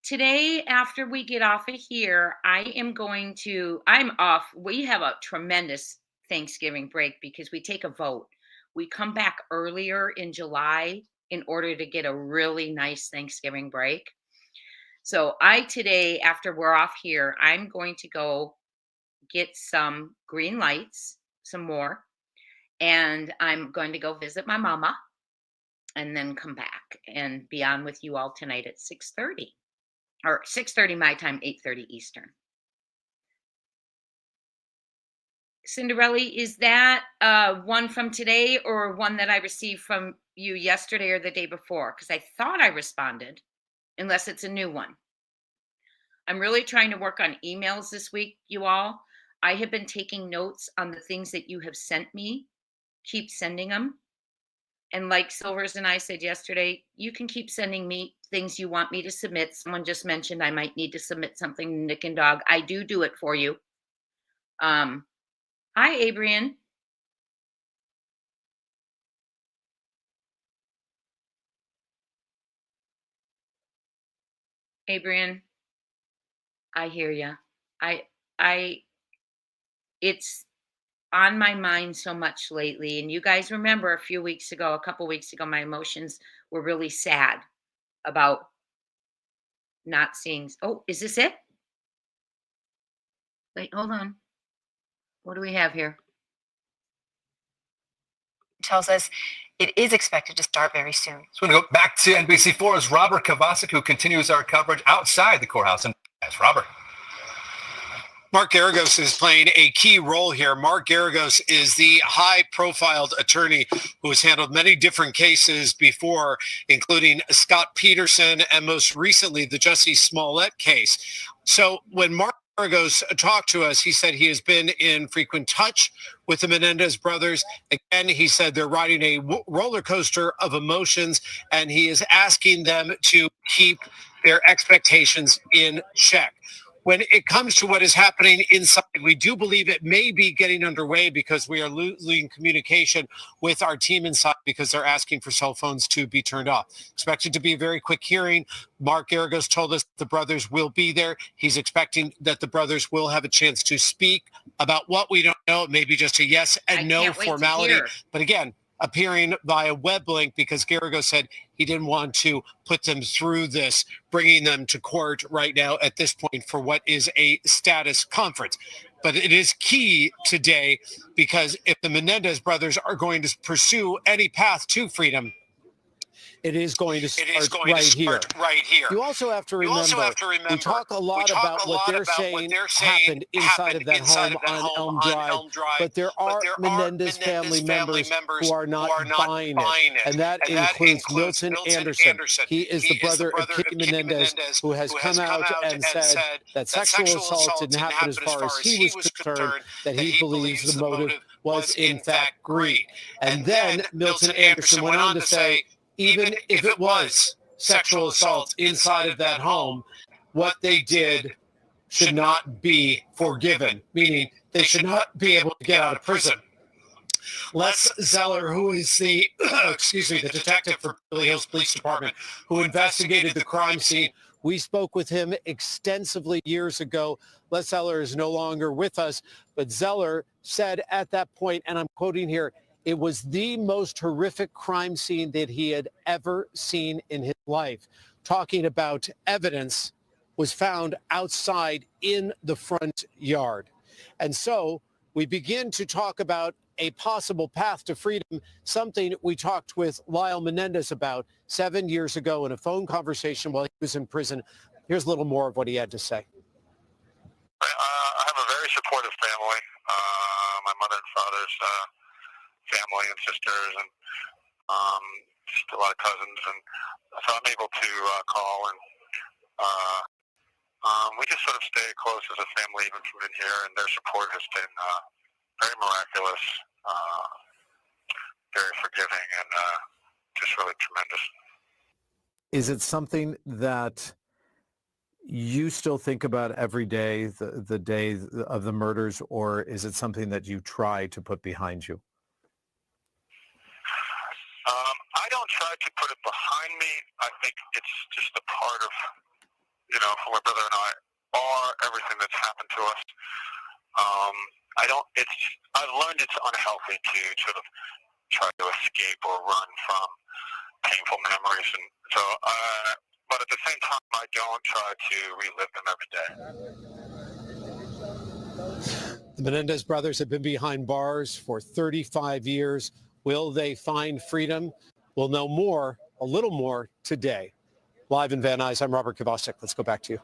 C: Today, after we get off of here, I'm off. We have a tremendous Thanksgiving break because we take a vote. We come back earlier in July in order to get a really nice Thanksgiving break. So today, after we're off here, I'm going to go get some green lights, some more, and I'm going to go visit my mama and then come back and be on with you all tonight at 6:30. Or 6:30 my time, 8:30 Eastern. Cinderella, is that one from today or one that I received from you yesterday or the day before? Because I thought I responded, unless it's a new one. I'm really trying to work on emails this week, you all. I have been taking notes on the things that you have sent me. Keep sending them. And like Silvers and I said yesterday, you can keep sending me things you want me to submit. Someone just mentioned I might need to submit something to Nick and Dog. I do it for you. Hi, Adrian. Adrian, I hear you. It's on my mind so much lately. And you guys remember a couple weeks ago, my emotions were really sad about not seeing. Oh, is this it? Wait, hold on. What do we have here?
Q: Tells us it is expected to start very soon.
H: So we're going to go back to NBC4's Robert Kovacic, who continues our coverage outside the courthouse. And that's Robert.
K: Mark Garagos is playing a key role here. Mark Garagos is the high-profile attorney who has handled many different cases before, including Scott Peterson and most recently the Jussie Smollett case. So when Mark Garagos talked to us, he said he has been in frequent touch with the Menendez brothers. Again, he said they're riding a roller coaster of emotions, and he is asking them to keep their expectations in check. When it comes to what is happening inside, we do believe it may be getting underway because we are losing communication with our team inside because they're asking for cell phones to be turned off. Expected to be a very quick hearing. Mark Garagos told us the brothers will be there. He's expecting that the brothers will have a chance to speak about what we don't know. Maybe just a yes and no formality. But again, appearing via web link because Garrigo said he didn't want to put them through this, bringing them to court right now at this point for what is a status conference. But it is key today because if the Menendez brothers are going to pursue any path to freedom, it is going to start right here. You also have to remember, we talk a lot about what they're saying happened inside of that home on Elm Drive, but there are Menendez family members who are not buying it, and that includes Milton Anderson. He is the brother of Kitty Menendez, who has come out and said that sexual assault didn't happen as far as he was concerned, that he believes the motive was in fact greed. And then Milton Anderson went on to say, even if it was sexual assault inside of that home, what they did should not be forgiven, meaning they should not be able to get out of prison. Les Zeller, who is the, the detective for Beverly Hills Police Department, who investigated the crime scene, we spoke with him extensively years ago. Les Zeller is no longer with us, but Zeller said at that point, and I'm quoting here, it was the most horrific crime scene that he had ever seen in his life. Talking about evidence was found outside in the front yard. And so we begin to talk about a possible path to freedom, something we talked with Lyle Menendez about 7 years ago in a phone conversation while he was in prison. Here's a little more of what he had to say.
L: I have a very supportive family. My mother and father's family and sisters, and just a lot of cousins, and so I'm able to call, and we just sort of stay close as a family even from in here, and their support has been very miraculous, very forgiving, and just really tremendous.
U: Is it something that you still think about every day, the day of the murders, or is it something that you try to put behind you?
L: I don't try to put it behind me. I think it's just a part of, who my brother and I are, everything that's happened to us. I've learned it's unhealthy to sort of try to escape or run from painful memories. And so, but at the same time, I don't try to relive them every day.
K: The Menendez brothers have been behind bars for 35 years. Will they find freedom? We'll know more, a little more today. Live in Van Nuys, I'm Robert Kovacic. Let's go back to you.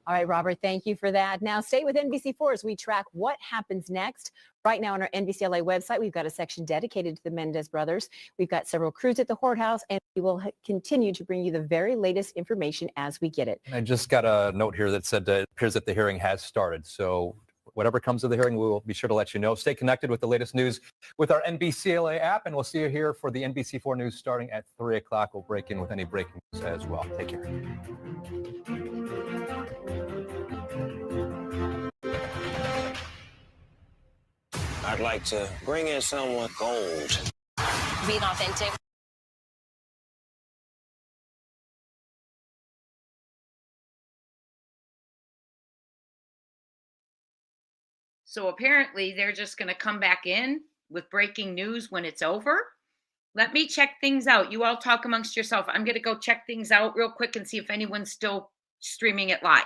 J: All right, Robert, thank you for that. Now stay with NBC4 as we track what happens next. Right now on our NBCLA website, we've got a section dedicated to the Menendez brothers. We've got several crews at the courthouse, and we will continue to bring you the very latest information as we get it.
R: I just got a note here that said it appears that the hearing has started. So whatever comes of the hearing, we will be sure to let you know. Stay connected with the latest news with our NBCLA app, and we'll see you here for the NBC4 News starting at 3 o'clock. We'll break in with any breaking news as well. Take care.
V: I'd like to bring in someone gold.
T: Being authentic.
C: So apparently they're just going to come back in with breaking news when it's over. Let me check things out. You all talk amongst yourself. I'm going to go check things out real quick and see if anyone's still streaming it live.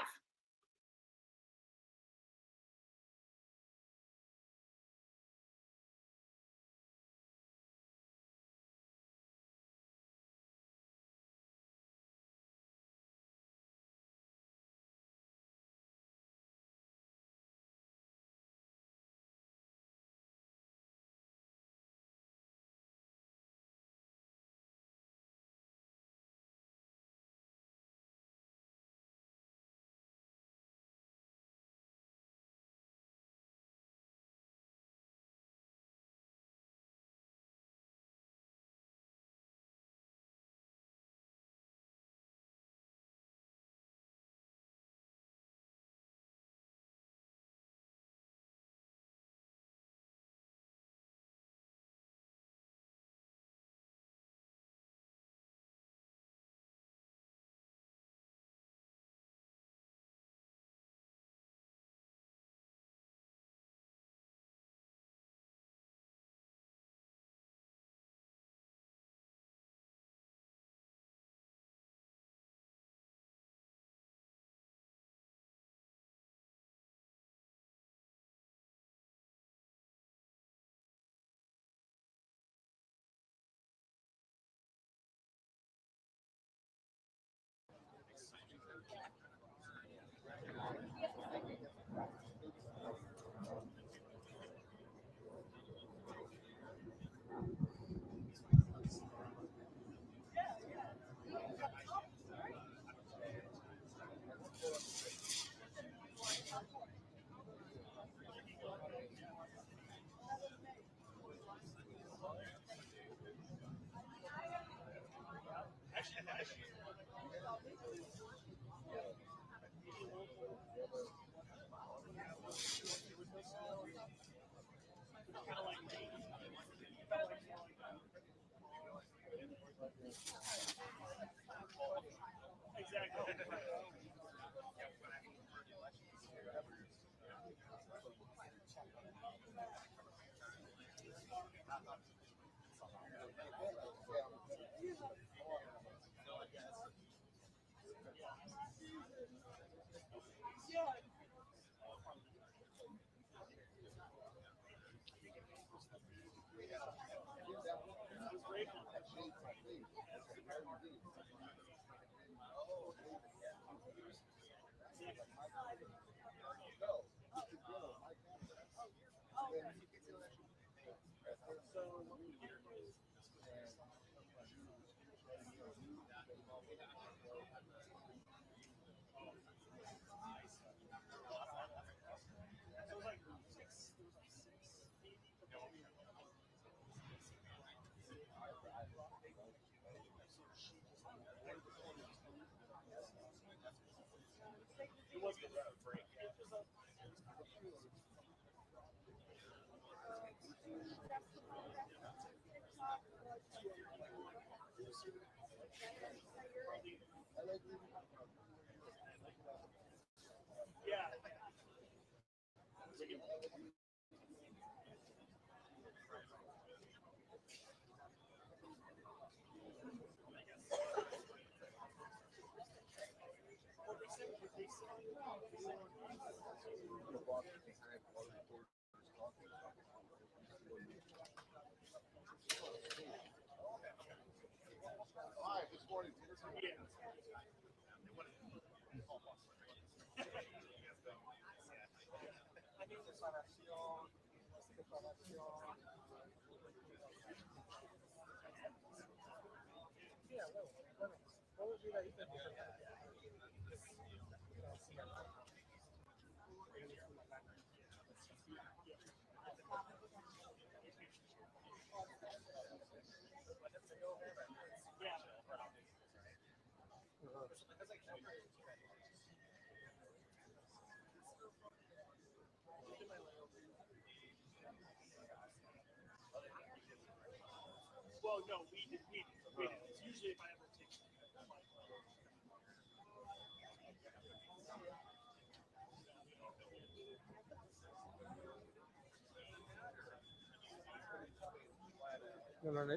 B: Well, no, we did. It's usually if I ever take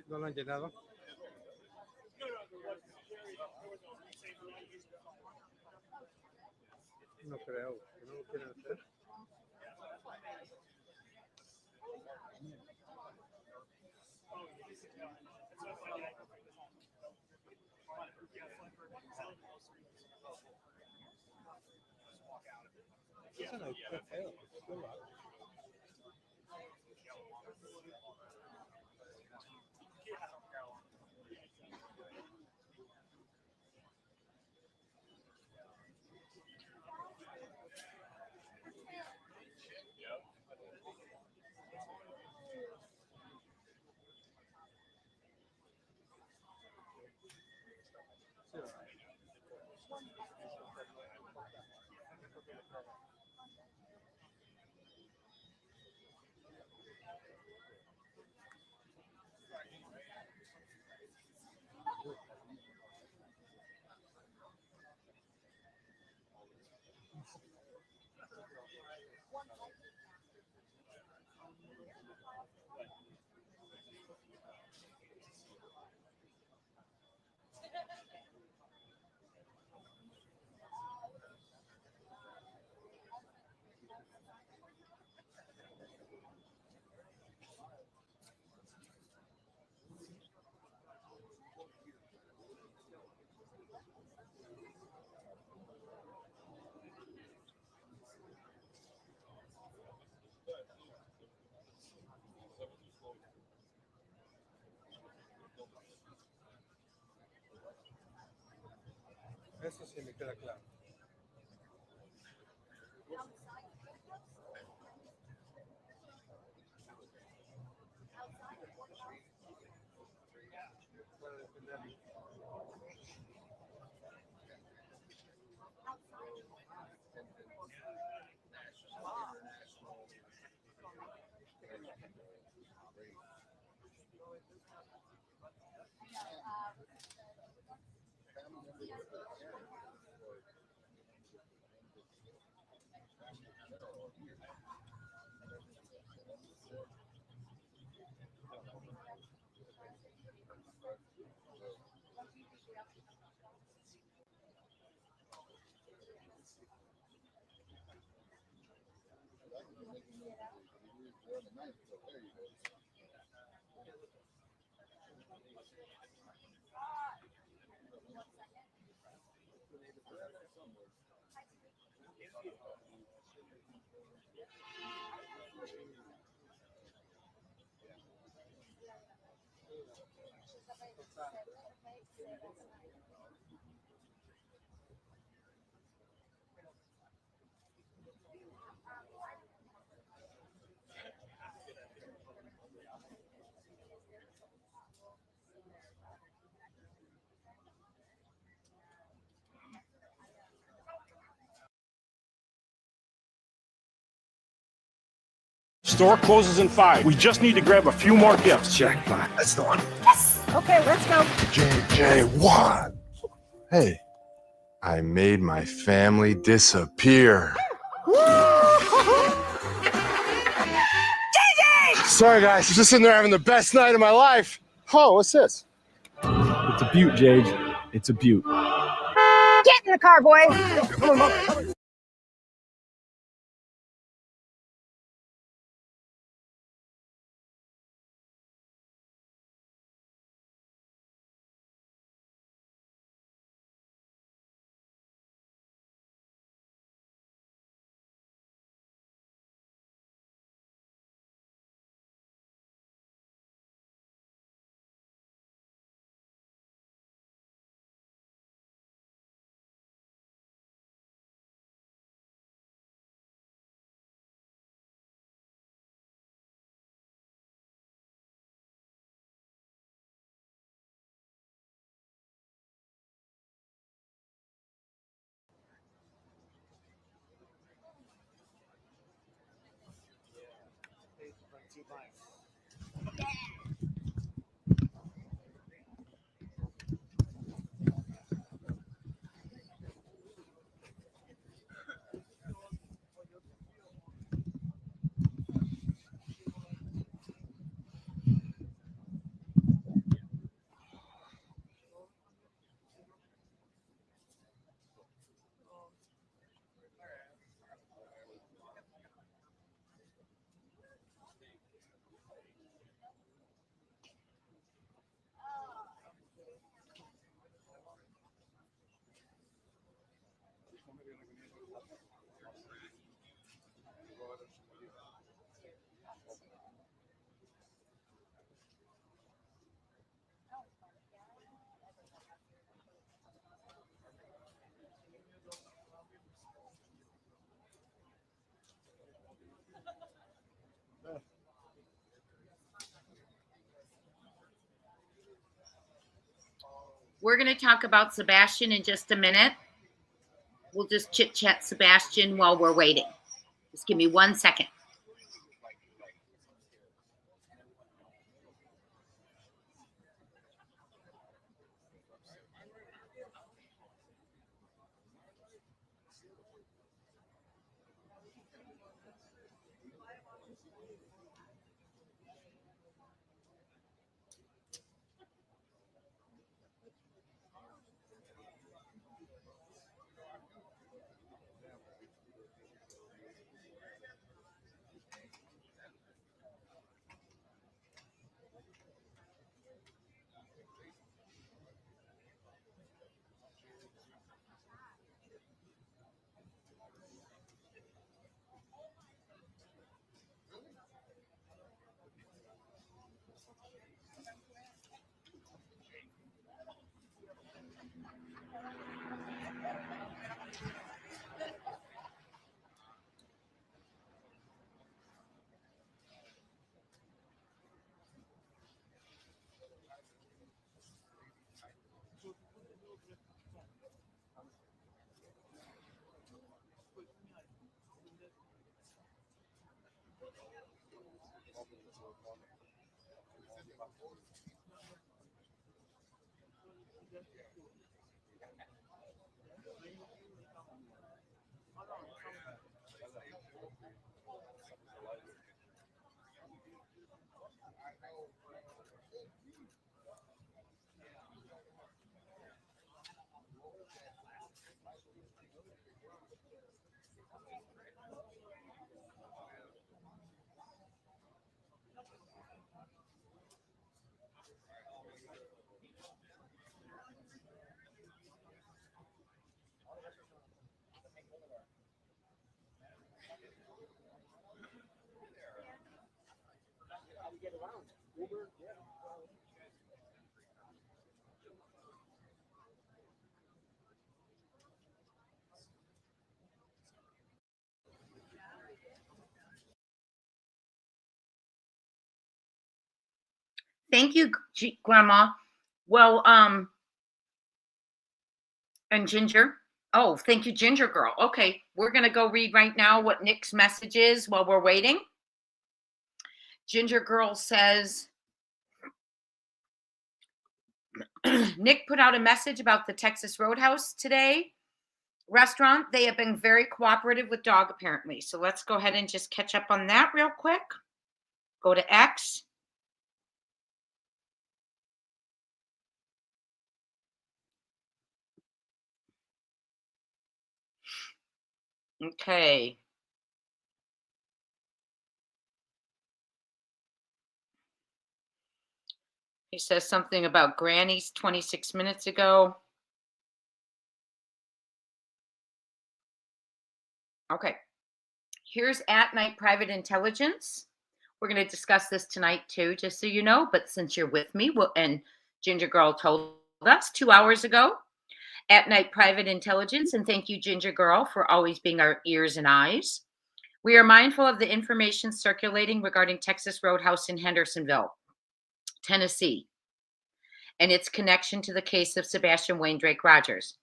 E: ¿No lo han llenado?
B: No, there was no reason for not using it.
E: No creo. ¿No lo quieren hacer? Eso no, qué feo. Qué malo. Eso sí me queda claro. Para defenderlo.
B: Store closes in 5. We just need to grab a few more gifts.
A: Jackpot. That's the one.
M: Yes. Okay, let's go.
A: JJ1. Hey, I made my family disappear. Sorry, guys. I'm just sitting there having the best night of my life. Oh, what's this?
F: It's a beaut, Jade. It's a beaut.
Q: Get in the car, boy.
A: Come on, Mom.
C: We're going to talk about Sebastian in just a minute. We'll just chit chat Sebastian while we're waiting. Just give me 1 second. Thank you, Grandma. Well, and Ginger. Oh, thank you, Ginger Girl. Okay, we're going to go read right now what Nick's message is while we're waiting. Ginger Girl says, Nick put out a message about the Texas Roadhouse today restaurant. They have been very cooperative with dog, apparently. So let's go ahead and just catch up on that real quick. Go to X. Okay. He says something about Granny's 26 minutes ago. Okay. Here's At Night Private Intelligence. We're going to discuss this tonight too, just so you know. But since you're with me, and Ginger Girl told us 2 hours ago, At Night Private Intelligence, and thank you, Ginger Girl, for always being our ears and eyes. We are mindful of the information circulating regarding Texas Roadhouse in Hendersonville, Tennessee, and its connection to the case of Sebastian Wayne Drake Rogers.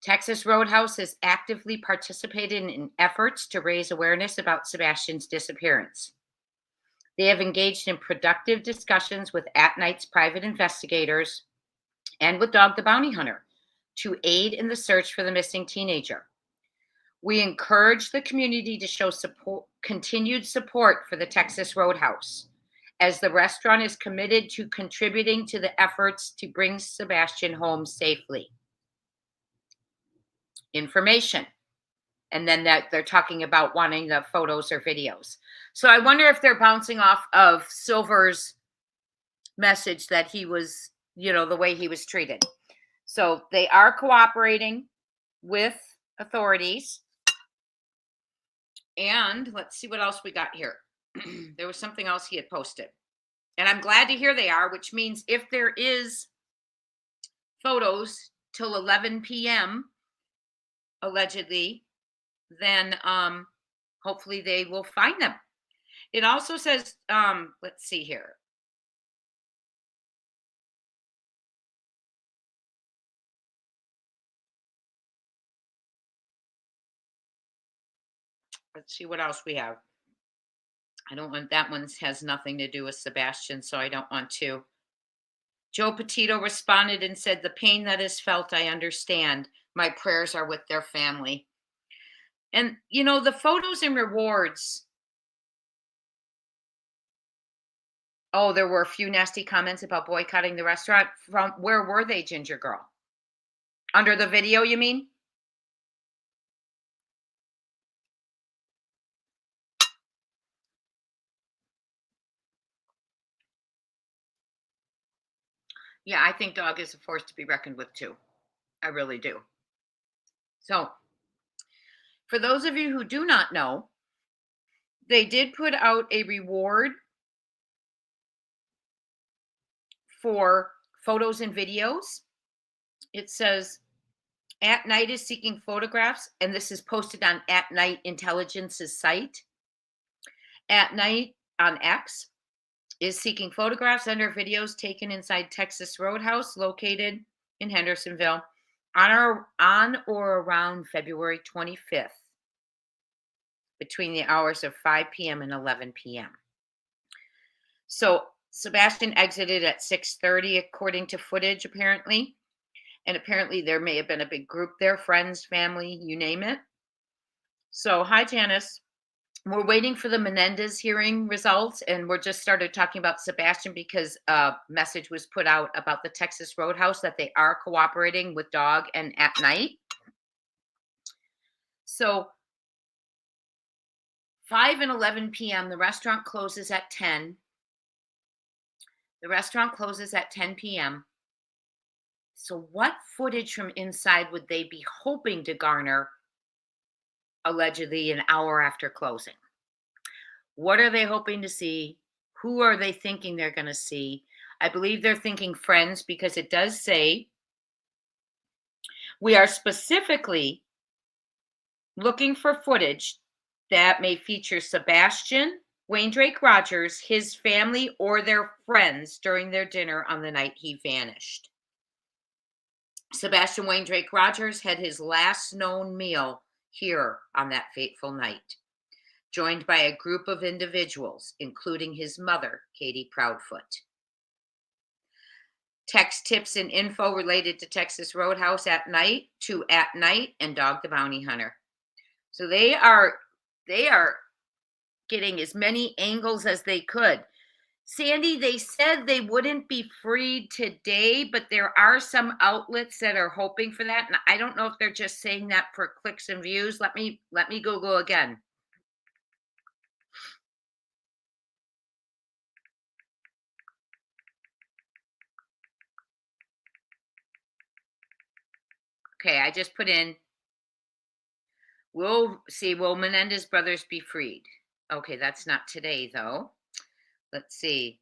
C: Texas Roadhouse has actively participated in efforts to raise awareness about Sebastian's disappearance. They have engaged in productive discussions with At Night's private investigators and with Dog the Bounty Hunter to aid in the search for the missing teenager. We encourage the community to show continued support for the Texas Roadhouse, as the restaurant is committed to contributing to the efforts to bring Sebastian home safely. Information. And then that they're talking about wanting the photos or videos. So I wonder if they're bouncing off of Silver's message that he was, the way he was treated. So they are cooperating with authorities. And let's see what else we got here. There was something else he had posted. And I'm glad to hear they are, which means if there is photos till 11 p.m., allegedly, then hopefully they will find them. It also says, let's see here. Let's see what else we have. I don't want, that one has nothing to do with Sebastian, so I don't want to. Joe Petito responded and said, the pain that is felt, I understand. My prayers are with their family. And, the photos and rewards. Oh, there were a few nasty comments about boycotting the restaurant. From where were they, Ginger Girl? Under the video, you mean? Yeah, I think Dog is a force to be reckoned with too. I really do. So, for those of you who do not know, they did put out a reward for photos and videos. It says, At Night is seeking photographs, and this is posted on At Night Intelligence's site. At Night on X is seeking photographs and/or videos taken inside Texas Roadhouse, located in Hendersonville, on or around February 25th, between the hours of 5 p.m. and 11 p.m. So Sebastian exited at 6:30, according to footage, apparently. And apparently there may have been a big group there, friends, family, you name it. So, hi, Janice. We're waiting for the Menendez hearing results, and we're just started talking about Sebastian because a message was put out about the Texas Roadhouse that they are cooperating with dog and at night. So 5 and 11 p.m., the restaurant closes at 10. The restaurant closes at 10 p.m. So what footage from inside would they be hoping to garner allegedly an hour after closing? What are they hoping to see? Who are they thinking they're going to see? I believe they're thinking friends because it does say we are specifically looking for footage that may feature Sebastian, Wayne Drake Rogers, his family, or their friends during their dinner on the night he vanished. Sebastian Wayne Drake Rogers had his last known meal here on that fateful night, joined by a group of individuals, including his mother, Katie Proudfoot. Text tips and info related to Texas Roadhouse at night, and Dog the Bounty Hunter. So they are getting as many angles as they could. Sandy, they said they wouldn't be freed today, but there are some outlets that are hoping for that. And I don't know if they're just saying that for clicks and views. Let me Google again. Okay, I just put in, will Menendez brothers be freed? Okay, that's not today though. Let's see.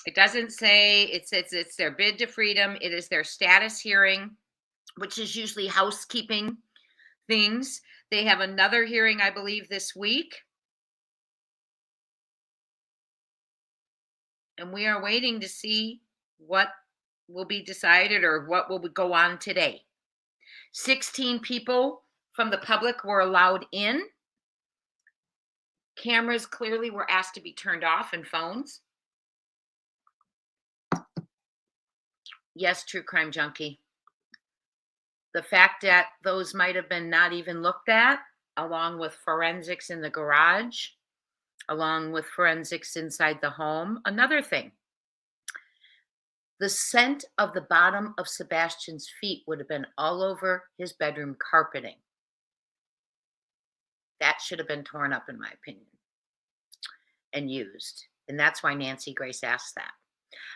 C: It doesn't say, it's their bid to freedom. It is their status hearing, which is usually housekeeping things. They have another hearing, I believe, this week. And we are waiting to see what will be decided or what will go on today. 16 people from the public were allowed in. Cameras clearly were asked to be turned off, and phones. Yes, True Crime Junkie. The fact that those might have been not even looked at, along with forensics in the garage, along with forensics inside the home. Another thing, the scent of the bottom of Sebastian's feet would have been all over his bedroom carpeting. That should have been torn up, in my opinion, and used. And that's why Nancy Grace asked that.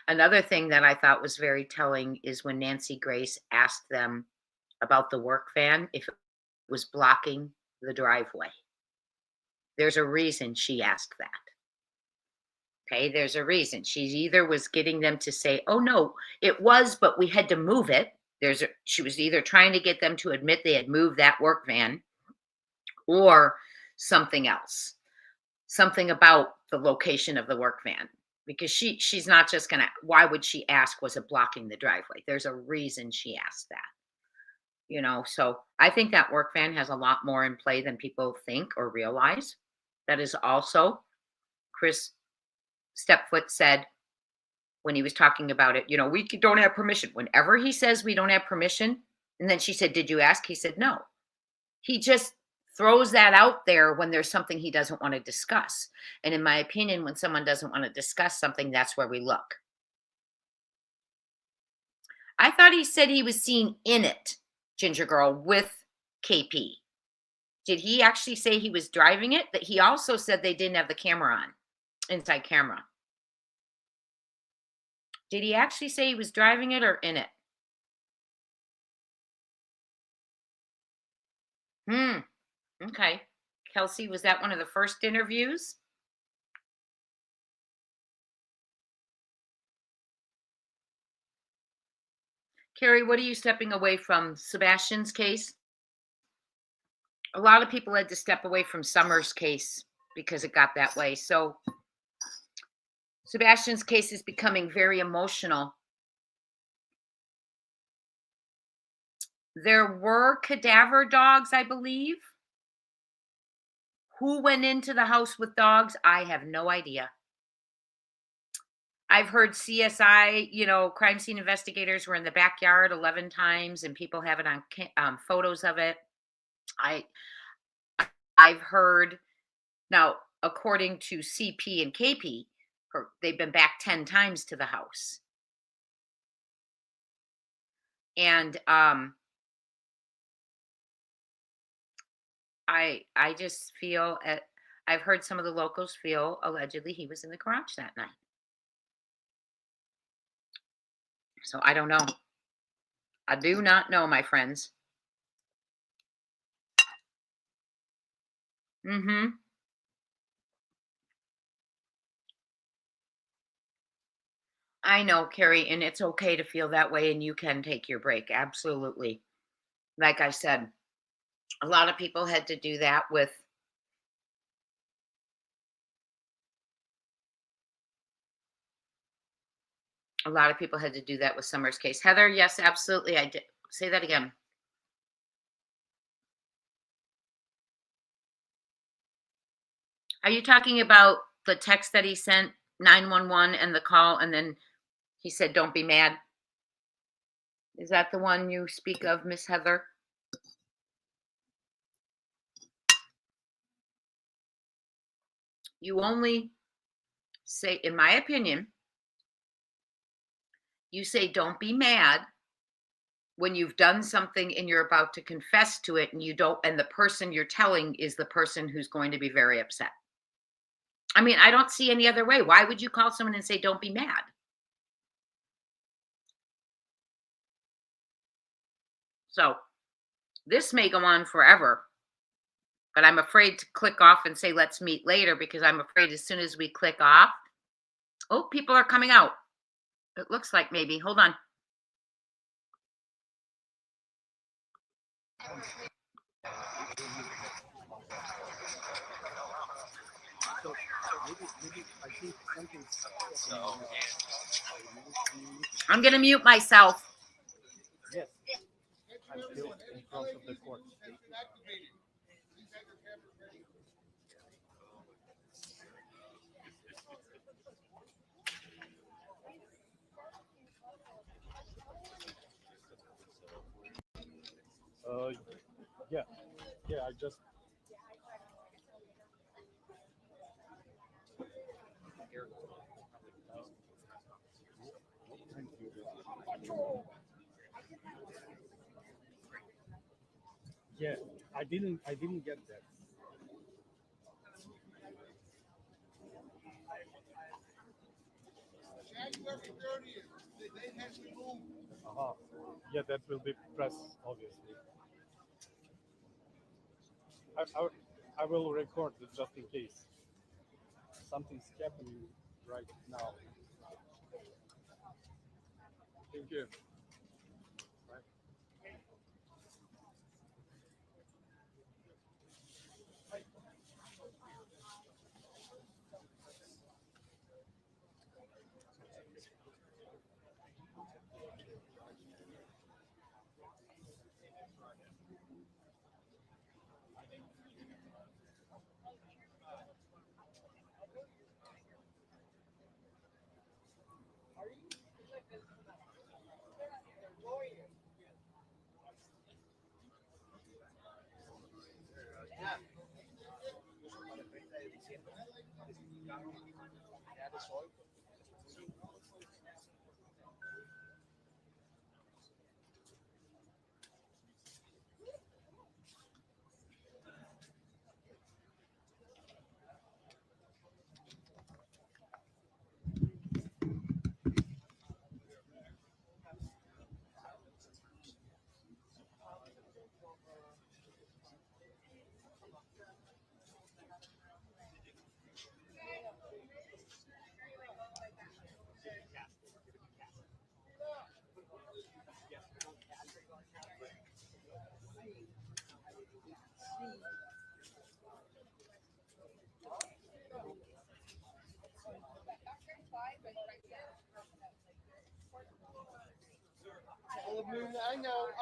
C: Another thing that I thought was very telling is when Nancy Grace asked them about the work van, if it was blocking the driveway. There's a reason she asked that. Okay, there's a reason. She either was getting them to say, oh no, it was, but we had to move it. She was either trying to get them to admit they had moved that work van, or something else. Something about the location of the work van. Because she's not just gonna, why would she ask, was it blocking the driveway? There's a reason she asked that. You know, so I think that work van has a lot more in play than people think or realize. That is also, Chris Stepfoot said when he was talking about it, you know, we don't have permission. Whenever he says we don't have permission, and then she said, did you ask? He said, no. He just throws that out there when there's something he doesn't want to discuss. And in my opinion, when someone doesn't want to discuss something, that's where we look. I thought he said he was seen in it, Ginger Girl, with KP. Did he actually say he was driving it? That he also said they didn't have the camera on, inside camera. Did he actually say he was driving it or in it? Okay. Kelsey, was that one of the first interviews? Carrie, what are you stepping away from? Sebastian's case? A lot of people had to step away from Summer's case because it got that way. So Sebastian's case is becoming very emotional. There were cadaver dogs, I believe, Who went into the house with dogs? I have no idea. I've heard CSI, crime scene investigators were in the backyard 11 times and people have it on photos of it. I've heard, now, according to CP and KP, they've been back 10 times to the house. And I just feel, I've heard some of the locals feel allegedly he was in the garage that night. So I don't know. I do not know, my friends. Mm-hmm. I know, Carrie, and it's okay to feel that way, and you can take your break. Absolutely. Like I said, a lot of people had to do that with Summer's case. Heather, yes, absolutely. I did. Say that again. Are you talking about the text that he sent 911 and the call, and then he said, "Don't be mad"? Is that the one you speak of, Miss Heather? You only say, in my opinion, you say, "Don't be mad" when you've done something and you're about to confess to it, and the person you're telling is the person who's going to be very upset. I mean, I don't see any other way. Why would you call someone and say, "Don't be mad"? So this may go on forever, but I'm afraid to click off and say, "Let's meet later," because I'm afraid as soon as we click off, oh, people are coming out. It looks like maybe. Hold on. I'm going to mute myself.
F: Yes. I'm still in front of the court. Yeah, I just. Yeah, I didn't get that. Yeah, that will be press, obviously. I will record it just in case. Something's happening right now. Thank you.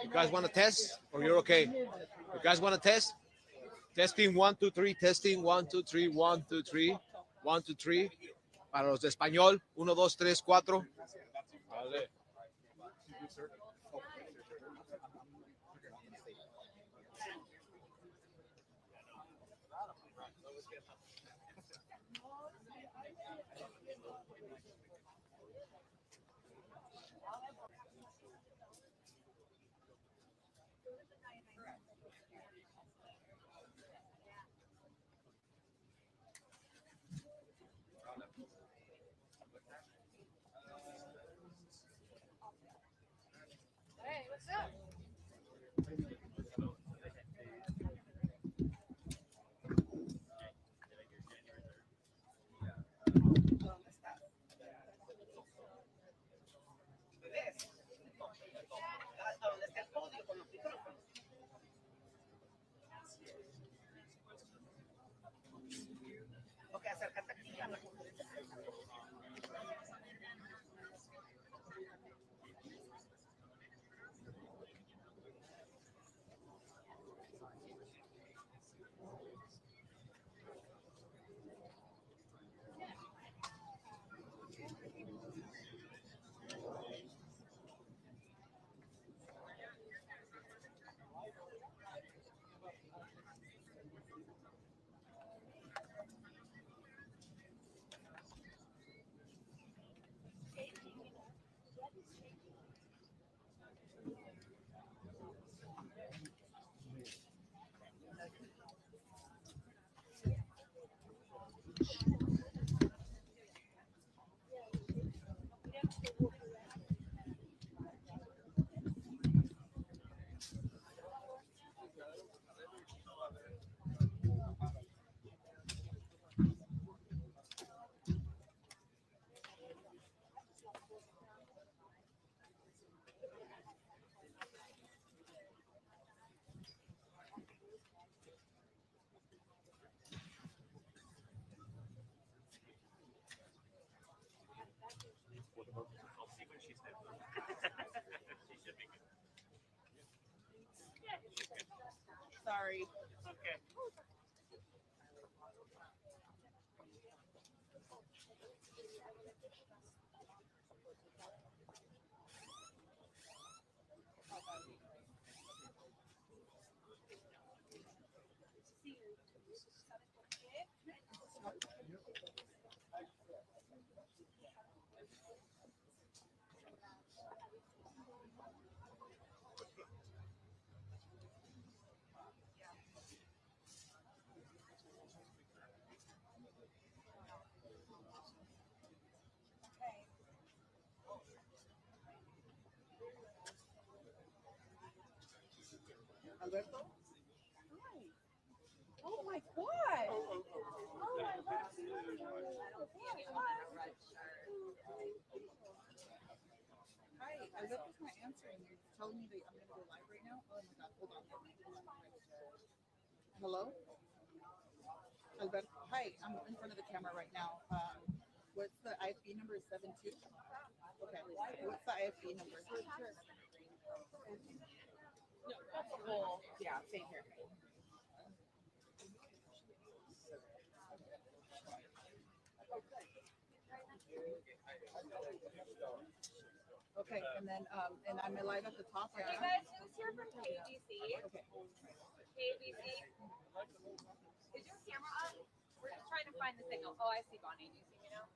G: You guys want to test, or you're okay? You guys want to test? Testing 1, 2, 3, testing 1, 2, 3, 1, 2, 3, 1, 2, 3. Para los de español, 1, 2, 3, 4. Vale.
P: Hey, what's up? Sorry. Okay. Alberto? Hi. Oh my God. Oh my God. Hi, Alberto's not answering. You're telling me that I'm going to go live right now? Oh my God, hold on. Hello? Alberto, hi, I'm in front of the camera right now. What's the IFB number? 72? Okay. What's the IFB number? No, that's cool. Yeah, same here. Okay, and then I'm live at the top. Right now. Guys, who's here from KBC? Okay. KBC. Is your camera on? We're just trying to find the signal. Oh, I see Bonnie. Do you see me now?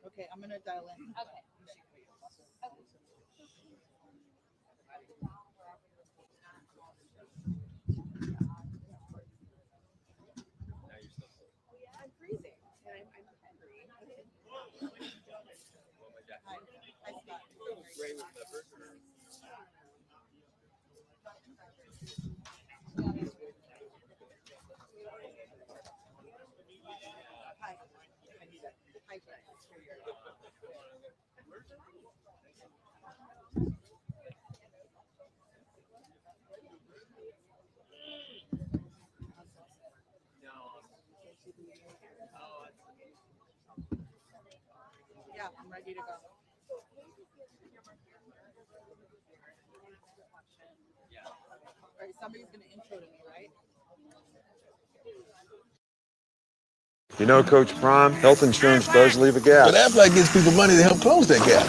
P: Okay, I'm gonna dial in. Okay. I'm freezing, and I'm hungry. Hi, Scott.
W: Ray with pepper.
G: Hi. Hi, yeah, I'm ready to go.
P: right, somebody's gonna intro to me, right?
I: You know, Coach Prime, health insurance does leave a gap.
O: But Aflac gives people money to help close that gap.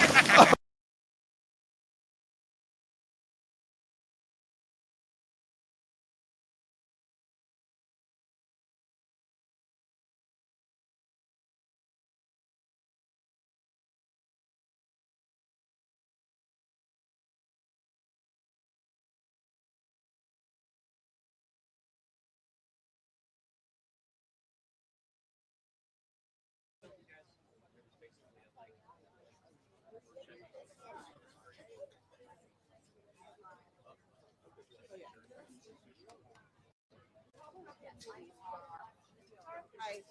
P: Hi.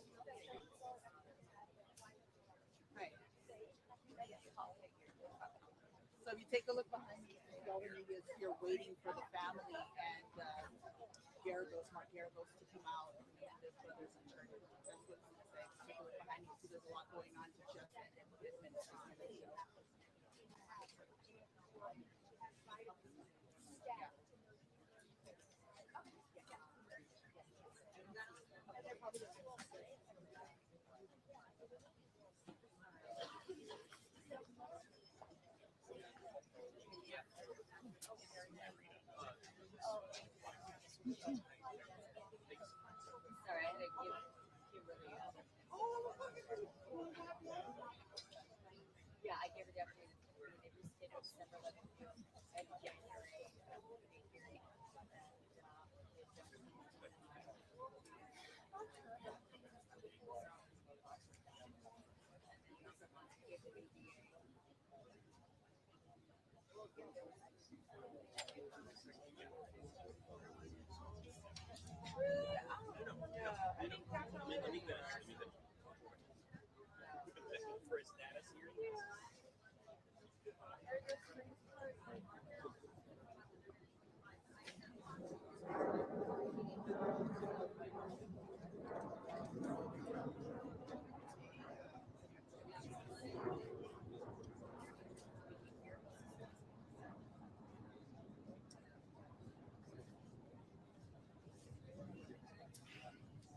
P: Hi. So if you take a look behind me, all the media is here waiting for the family and Mark Garagos to come out and his brother's attorney. That's what I'm saying. Take a look behind you. See, there's a lot going on to just administer. Sorry, I had to give Kimberly yeah, I gave her the opportunity to December 11th and January hearing.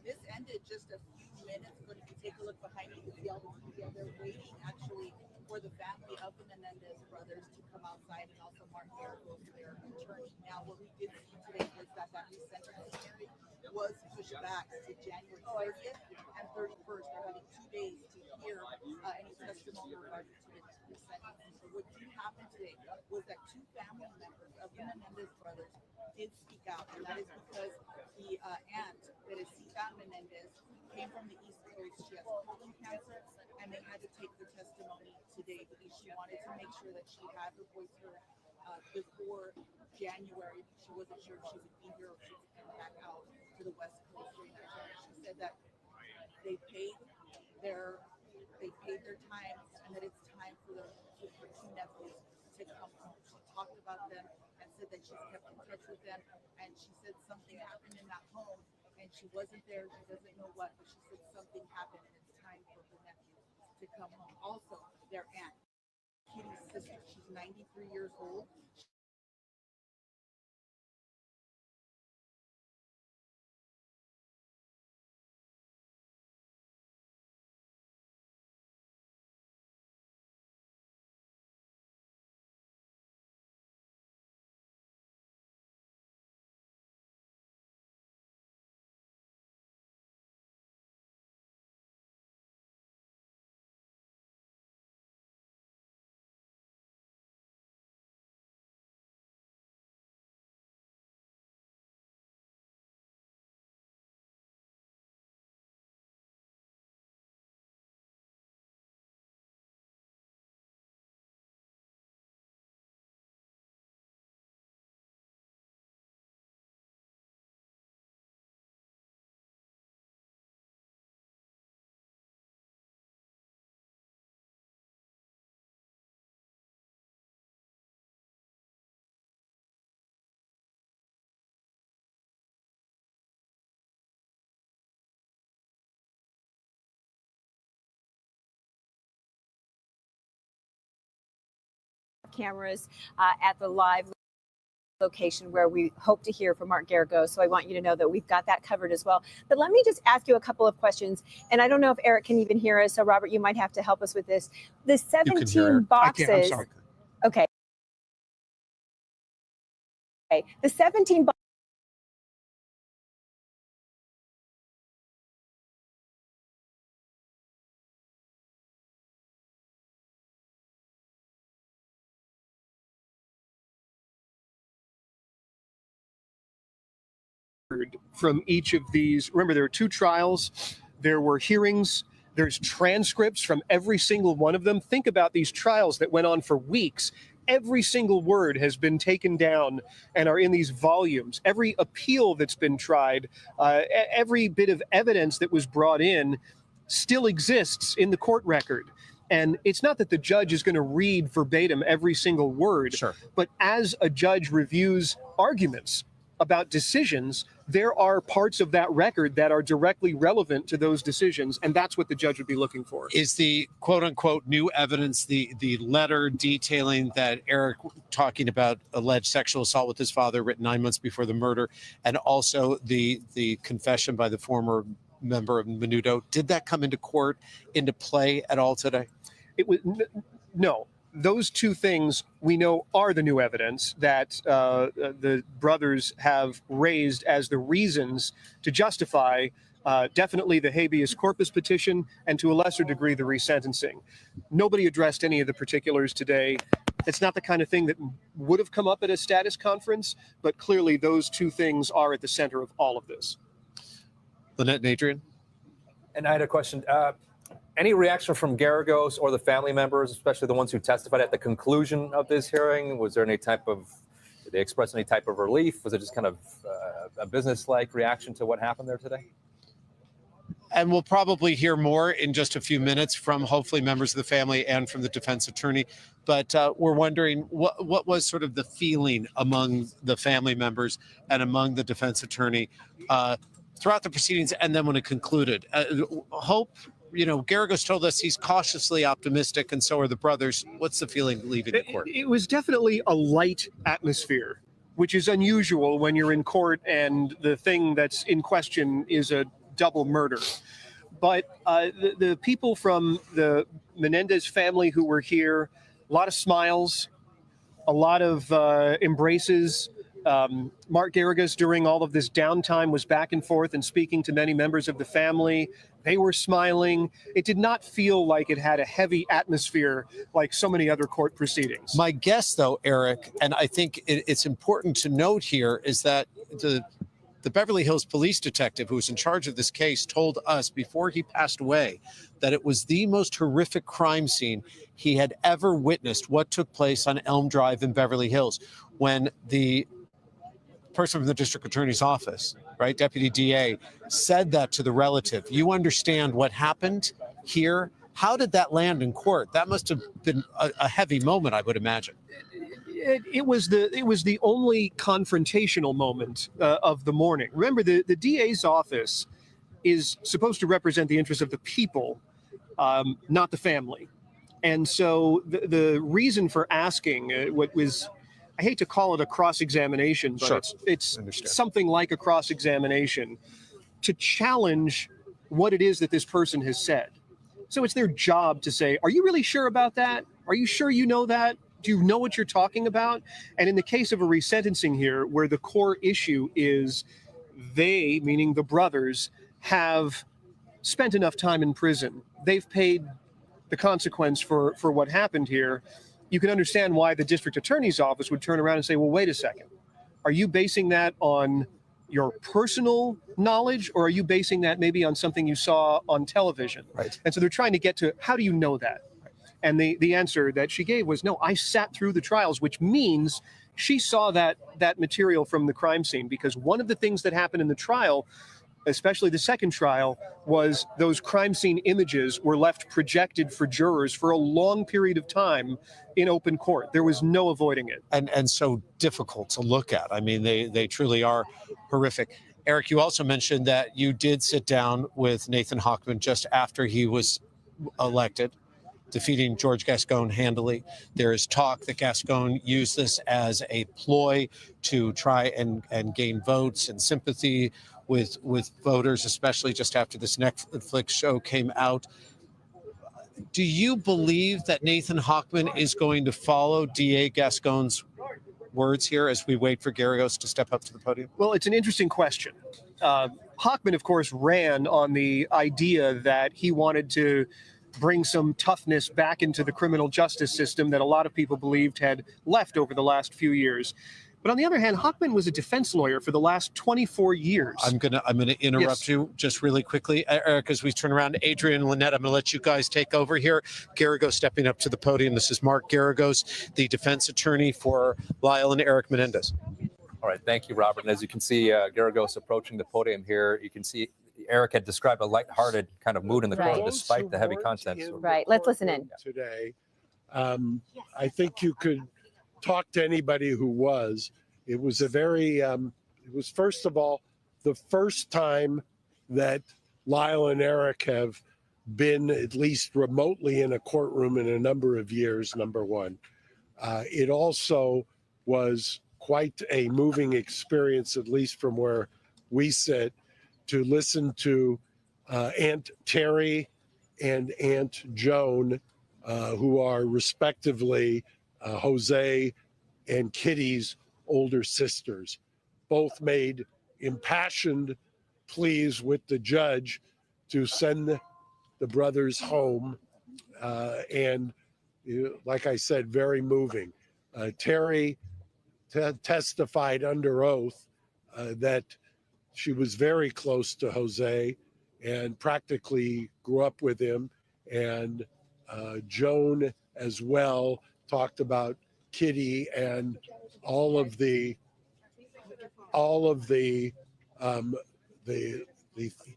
P: This ended just a few minutes ago. If you take a look behind you, you can see all the media. They're waiting actually for the family of the Menendez brothers to come outside and also Mark Garagos, their attorney. Now, what we did see today was that resentencing hearing was pushed back to January 30th and 31st. They're having 2 days to hear any testimony regarding to the resentencing. So what did happen today was that 2 family members of the Menendez brothers did speak out, and that is because the aunt, that is Sita Menendez, came from the East Coast. She has colon cancer, and they had to take the testimony today because she wanted to make sure that she had her voice heard before January. She wasn't sure if she would be here or she would come back out to the West Coast during that time. She said that they paid their time, and that it's time for her 2 nephews to come home. She talked about them and said that she's kept in touch with them, and she said something happened in that home and she wasn't there. She doesn't know what, but she said something happened and it's time for her nephews to come home. Also, their aunt, Kitty's sister, she's 93 years old.
Q: Cameras at the live location where we hope to hear from Mark Garagos. So I want you to know that we've got that covered as well. But let me just ask you a couple of questions. And I don't know if Eric can even hear us. So Robert, you might have to help us with this. The 17 boxes.
E: I can't, I'm sorry.
Q: Okay. Okay. The 17 boxes.
B: From each of these. Remember, there are 2 trials. There were hearings. There's transcripts from every single one of them. Think about these trials that went on for weeks. Every single word has been taken down and are in these volumes. Every appeal that's been tried, every bit of evidence that was brought in still exists in the court record. And it's not that the judge is going to read verbatim every single word, but as a judge reviews arguments about decisions, there are parts of that record that are directly relevant to those decisions, and that's what the judge would be looking for.
D: Is the quote-unquote new evidence the letter detailing that Eric talking about alleged sexual assault with his father written 9 months before the murder, and also the confession by the former member of Menudo, did that come into court, into play at all today?
B: It was no. Those 2 things we know are the new evidence that the brothers have raised as the reasons to justify definitely the habeas corpus petition and to a lesser degree the resentencing. Nobody addressed any of the particulars today. It's not the kind of thing that would have come up at a status conference, but clearly those 2 things are at the center of all of this.
D: Lynette and Adrian?
R: And I had a question. Any reaction from Garagos or the family members, especially the ones who testified at the conclusion of this hearing? Was there any type of, did they express any type of relief? Was it just kind of a business-like reaction to what happened there today?
D: And we'll probably hear more in just a few minutes from hopefully members of the family and from the defense attorney. But we're wondering what was sort of the feeling among the family members and among the defense attorney throughout the proceedings and then when it concluded. Hope, you know, Garagos told us he's cautiously optimistic, and so are the brothers. What's the feeling leaving the court?
B: It was definitely a light atmosphere, which is unusual when you're in court and the thing that's in question is a double murder. But the people from the Menendez family who were here, a lot of smiles, a lot of embraces. Mark Garagos, during all of this downtime, was back and forth and speaking to many members of the family. They were smiling. It did not feel like it had a heavy atmosphere like so many other court proceedings.
D: My guess, though, Eric, and I think it's important to note here, is that the Beverly Hills police detective who was in charge of this case told us before he passed away that it was the most horrific crime scene he had ever witnessed, what took place on Elm Drive in Beverly Hills, when the person from the district attorney's office, right, Deputy DA, said that to the relative. You understand what happened here? How did that land in court? That must have been a heavy moment, I would imagine.
B: It was the only confrontational moment of the morning. Remember, the DA's office is supposed to represent the interests of the people, not the family. And so the reason for asking what was, I hate to call it a cross-examination, but it's something like a cross-examination to challenge what it is that this person has said. So it's their job to say, are you really sure about that? Are you sure you know that? Do you know what you're talking about? And in the case of a resentencing here, where the core issue is they, meaning the brothers, have spent enough time in prison. They've paid the consequence for what happened here. You can understand why the district attorney's office would turn around and say, well, wait a second. Are you basing that on your personal knowledge, or are you basing that maybe on something you saw on television?
R: Right.
B: And so they're trying to get to, how do you know that? And the answer that she gave was, no, I sat through the trials, which means she saw that material from the crime scene, because one of the things that happened in the trial, especially the second trial, was those crime scene images were left projected for jurors for a long period of time in open court. There was no avoiding it.
D: And so difficult to look at. I mean, they truly are horrific. Eric, you also mentioned that you did sit down with Nathan Hochman just after he was elected. defeating George Gascon handily. There is talk that Gascon used this as a ploy to try and gain votes and sympathy with voters, especially just after this Netflix show came out. Do you believe that Nathan Hochman is going to follow DA Gascon's words here as we wait for Garagos to step up to the podium?
B: Well, it's an interesting question. Hochman, of course, ran on the idea that he wanted to bring some toughness back into the criminal justice system that a lot of people believed had left over the last few years. But on the other hand, Hochman was a defense lawyer for the last 24 years.
D: I'm gonna interrupt you just really quickly, Eric, as we turn around. Adrian and Lynette, I'm gonna let you guys take over here. Garagos stepping up to the podium. This is Mark Garagos, the defense attorney for Lyle and Eric Menendez.
R: All right, thank you, Robert. And as you can see, Garagos approaching the podium here, you can see Eric had described a lighthearted kind of mood in the crowd despite the heavy content. So.
J: Right, let's listen in.
E: Today, I think you could talk to anybody who was. It was a very, it was first of all, the first time that Lyle and Eric have been at least remotely in a courtroom in a number of years, number one. It also was quite a moving experience, at least from where we sit, to listen to Aunt Terry and Aunt Joan, who are respectively Jose and Kitty's older sisters. Both made impassioned pleas with the judge to send the brothers home. And like I said, very moving. Terry testified under oath that she was very close to Jose and practically grew up with him. And Joan as well talked about Kitty and all of the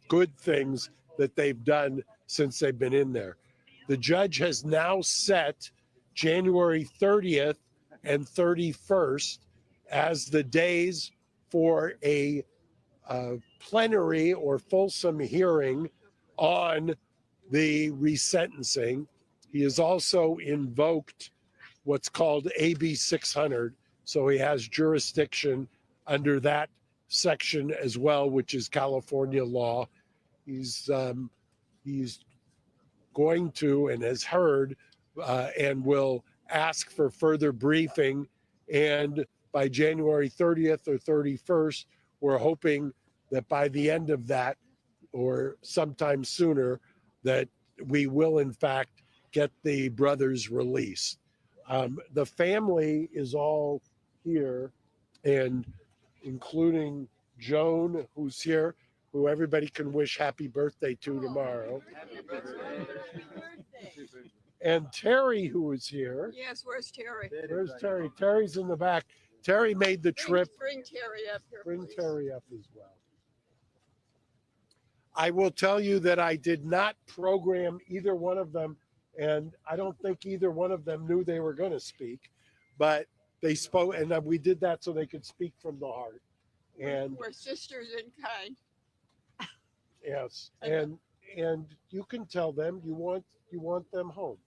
E: good things that they've done since they've been in there. The judge has now set January 30th and 31st as the days for a plenary or fulsome hearing on the resentencing. He has also invoked what's called AB 600, so he has jurisdiction under that section as well, which is California law. He's going to and has heard and will ask for further briefing. And by January 30th or 31st, we're hoping that by the end of that or sometime sooner, that we will in fact get the brothers released. The family is all here, and including Joan, who's here, who everybody can wish happy birthday to tomorrow. And Terry, who is here.
N: Yes, where's Terry?
E: Where's Terry? Terry's in the back. Terry made the trip.
N: Bring Terry up here.
E: Bring
N: please.
E: Terry up as well. I will tell you that I did not program either one of them, and I don't think either one of them knew they were going to speak, but they spoke, and we did that so they could speak from the heart. And
N: We're sisters in kind.
E: yes, and you can tell them you want them home.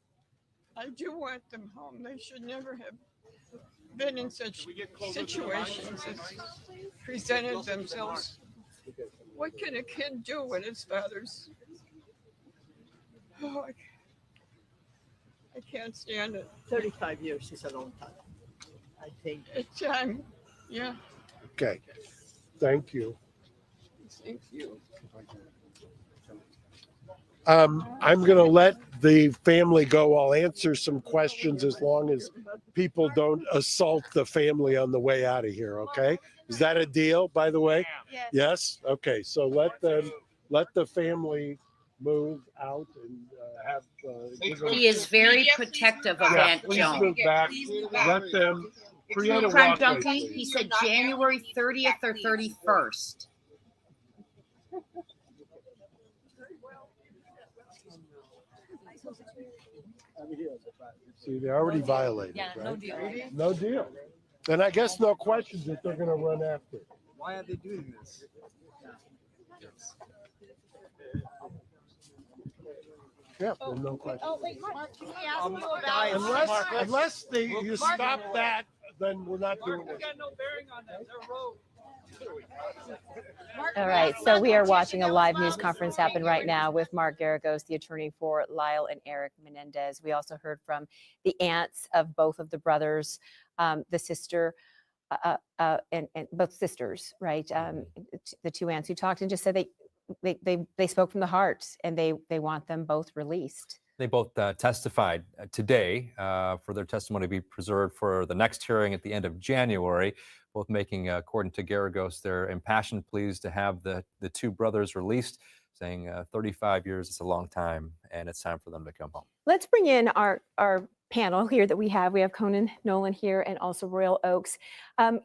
N: I do want them home. They should never have been in such situations as presented themselves. What can a kid do when his father's? Oh, I can't stand it.
S: 35 years is a long time. I think.
N: It's time. Yeah.
E: Okay, thank you.
N: Thank you.
E: I'm going to let the family go. I'll answer some questions as long as people don't assault the family on the way out of here. Okay. Is that a deal, by the way? Yes. Okay. So let the family move out and have.
C: He is very protective of Aunt
E: please
C: Joan.
E: move back. Let them create a
C: Crime
E: walkway,
C: Junkie,
E: please.
C: he said January 30th or 31st.
E: See, they already violated.
S: Yeah, no
E: right?
S: deal.
E: No deal. Then I guess no questions that they're going to run after.
S: Why are they doing this?
E: Yeah, no question.
P: Oh, wait, Mark, can we ask you about?
E: Unless you stop that, then we're not doing it.
F: got no bearing on that. They're rogue.
J: All right, so we are watching a live news conference happen right now with Mark Garagos, the attorney for Lyle and Eric Menendez. We also heard from the aunts of both of the brothers, the sister, and both sisters, right? The two aunts who talked and just said they spoke from the heart, and they want them both released.
R: They both testified today for their testimony to be preserved for the next hearing at the end of January, both making, according to Garagos, their impassioned pleas to have the two brothers released, saying 35 years is a long time, and it's time for them to come home.
J: Let's bring in our panel here that we have. We have Conan Nolan here and also Royal Oakes.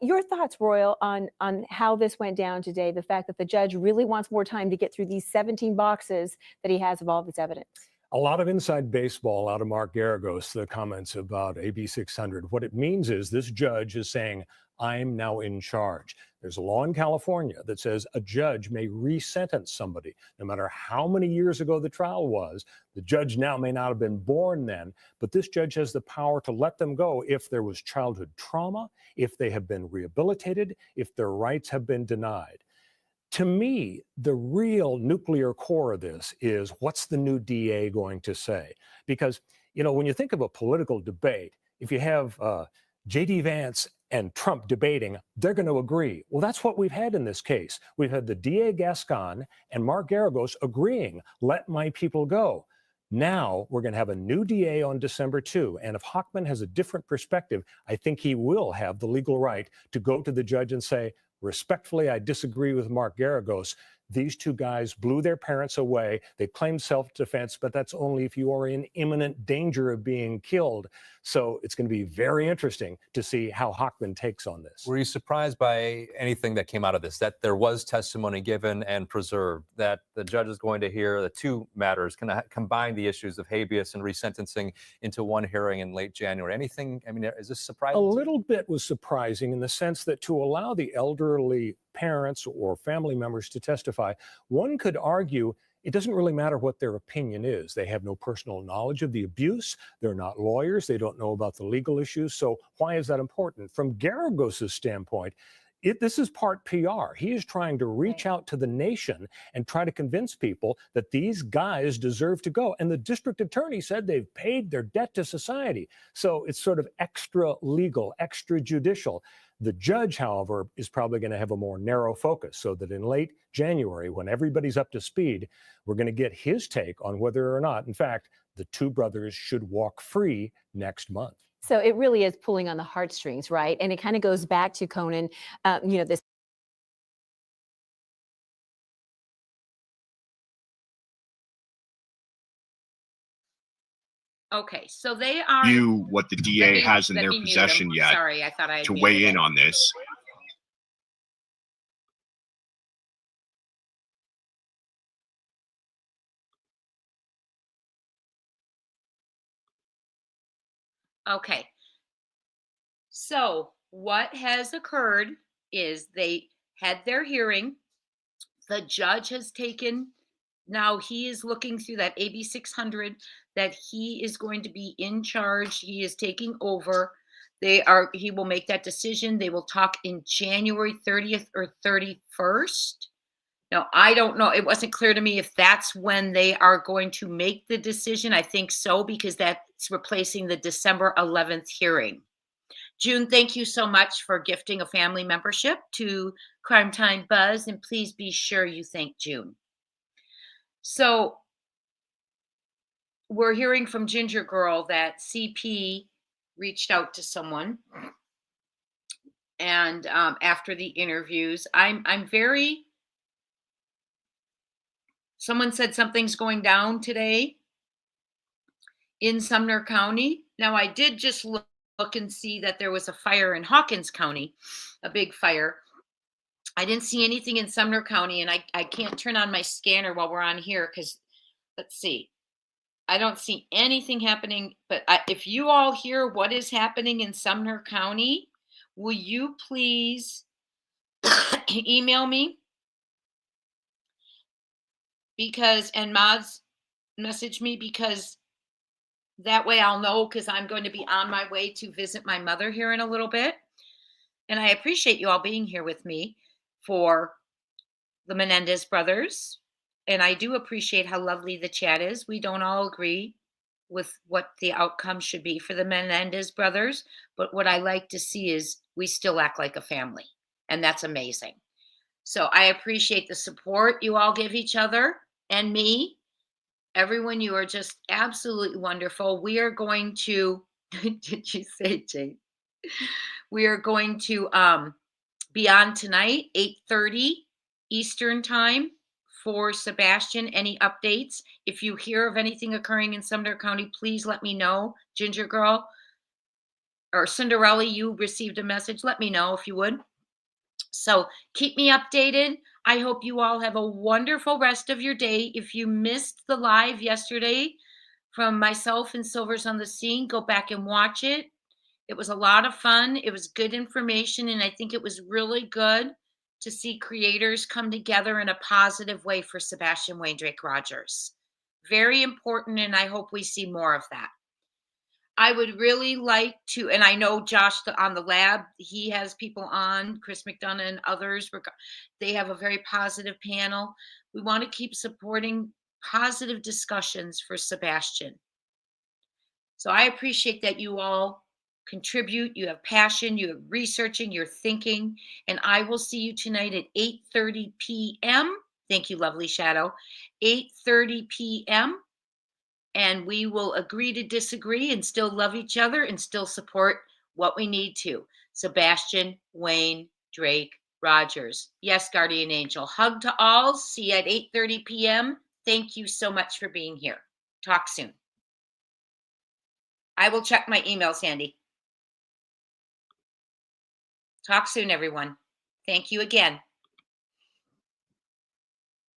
J: Your thoughts, Royal, on how this went down today, the fact that the judge really wants more time to get through these 17 boxes that he has of all this evidence.
H: A lot of inside baseball out of Mark Garagos, the comments about AB 600. What it means is this judge is saying, I'm now in charge. There's a law in California that says a judge may resentence somebody, no matter how many years ago the trial was. The judge now may not have been born then, but this judge has the power to let them go if there was childhood trauma, if they have been rehabilitated, if their rights have been denied. To me, the real nuclear core of this is what's the new DA going to say? Because, you know, when you think of a political debate, if you have J.D. Vance and Trump debating, they're going to agree. Well, that's what we've had in this case. We've had the DA Gascon and Mark Garagos agreeing, let my people go. Now we're going to have a new DA on December 2. And if Hochman has a different perspective, I think he will have the legal right to go to the judge and say, respectfully, I disagree with Mark Garagos. These two guys blew their parents away. They claim self-defense, but that's only if you are in imminent danger of being killed. So it's going to be very interesting to see how Hochman takes on this.
R: Were you surprised by anything that came out of this, that there was testimony given and preserved, that the judge is going to hear the two matters, kind of combine the issues of habeas and resentencing into one hearing in late January? Anything, I mean, is this surprising?
H: A little bit was surprising in the sense that to allow the elderly parents or family members to testify, one could argue it doesn't really matter what their opinion is. They have no personal knowledge of the abuse. They're not lawyers. They don't know about the legal issues. So why is that important? From Garagos' standpoint, this is part PR. He is trying to reach out to the nation and try to convince people that these guys deserve to go. And the district attorney said they've paid their debt to society. So it's sort of extra legal, extra judicial. The judge, however, is probably going to have a more narrow focus so that in late January, when everybody's up to speed, we're going to get his take on whether or not, in fact, the two brothers should walk free next month.
J: So it really is pulling on the heartstrings, right? And it kind of goes back to Conan, you know, this.
C: Okay, so they are
U: you what the DA has in their possession yet.
C: Sorry, I thought I had
U: to
C: muted
U: weigh in
C: him.
U: on this.
C: Okay. So what has occurred is they had their hearing. The judge has taken, now he is looking through that AB 600, that he is going to be in charge. He is taking over. He will make that decision. They will talk in January 30th or 31st. Now, I don't know. It wasn't clear to me if that's when they are going to make the decision. I think so, because that's replacing the December 11th hearing. June, thank you so much for gifting a family membership to Crime Time Buzz, and please be sure you thank June. So we're hearing from Ginger Girl that CP reached out to someone, and after the interviews, I'm very. Someone said something's going down today in Sumner County. Now, I did just look and see that there was a fire in Hawkins County, a big fire. I didn't see anything in Sumner County, and I can't turn on my scanner while we're on here because, let's see, I don't see anything happening. But if you all hear what is happening in Sumner County, will you please email me? Because, and Mods, message me, because that way I'll know, because I'm going to be on my way to visit my mother here in a little bit. And I appreciate you all being here with me for the Menendez brothers. And I do appreciate how lovely the chat is. We don't all agree with what the outcome should be for the Menendez brothers, but what I like to see is we still act like a family, and that's amazing. So I appreciate the support you all give each other and me. Everyone, you are just absolutely wonderful. We are going to, did you say, Jane? We are going to be on tonight, 8:30 Eastern time for Sebastian. Any updates? If you hear of anything occurring in Sumner County, please let me know. Ginger Girl or Cinderella, you received a message. Let me know if you would. So keep me updated. I hope you all have a wonderful rest of your day. If you missed the live yesterday from myself and Silvers on the Scene, go back and watch it. It was a lot of fun. It was good information, and I think it was really good to see creators come together in a positive way for Sebastian Wayne Drake Rogers. Very important, and I hope we see more of that. I would really like to, and I know Josh on the lab, he has people on, Chris McDonough and others. They have a very positive panel. We want to keep supporting positive discussions for Sebastian. So I appreciate that you all contribute, you have passion, you're researching, you're thinking, and I will see you tonight at 8:30 p.m. Thank you, lovely Shadow. 8:30 p.m. And we will agree to disagree and still love each other and still support what we need to. Sebastian Wayne Drake Rogers. Yes, Guardian Angel. Hug to all. See you at 8:30 p.m. Thank you so much for being here. Talk soon. I will check my email, Sandy. Talk soon, everyone. Thank you again.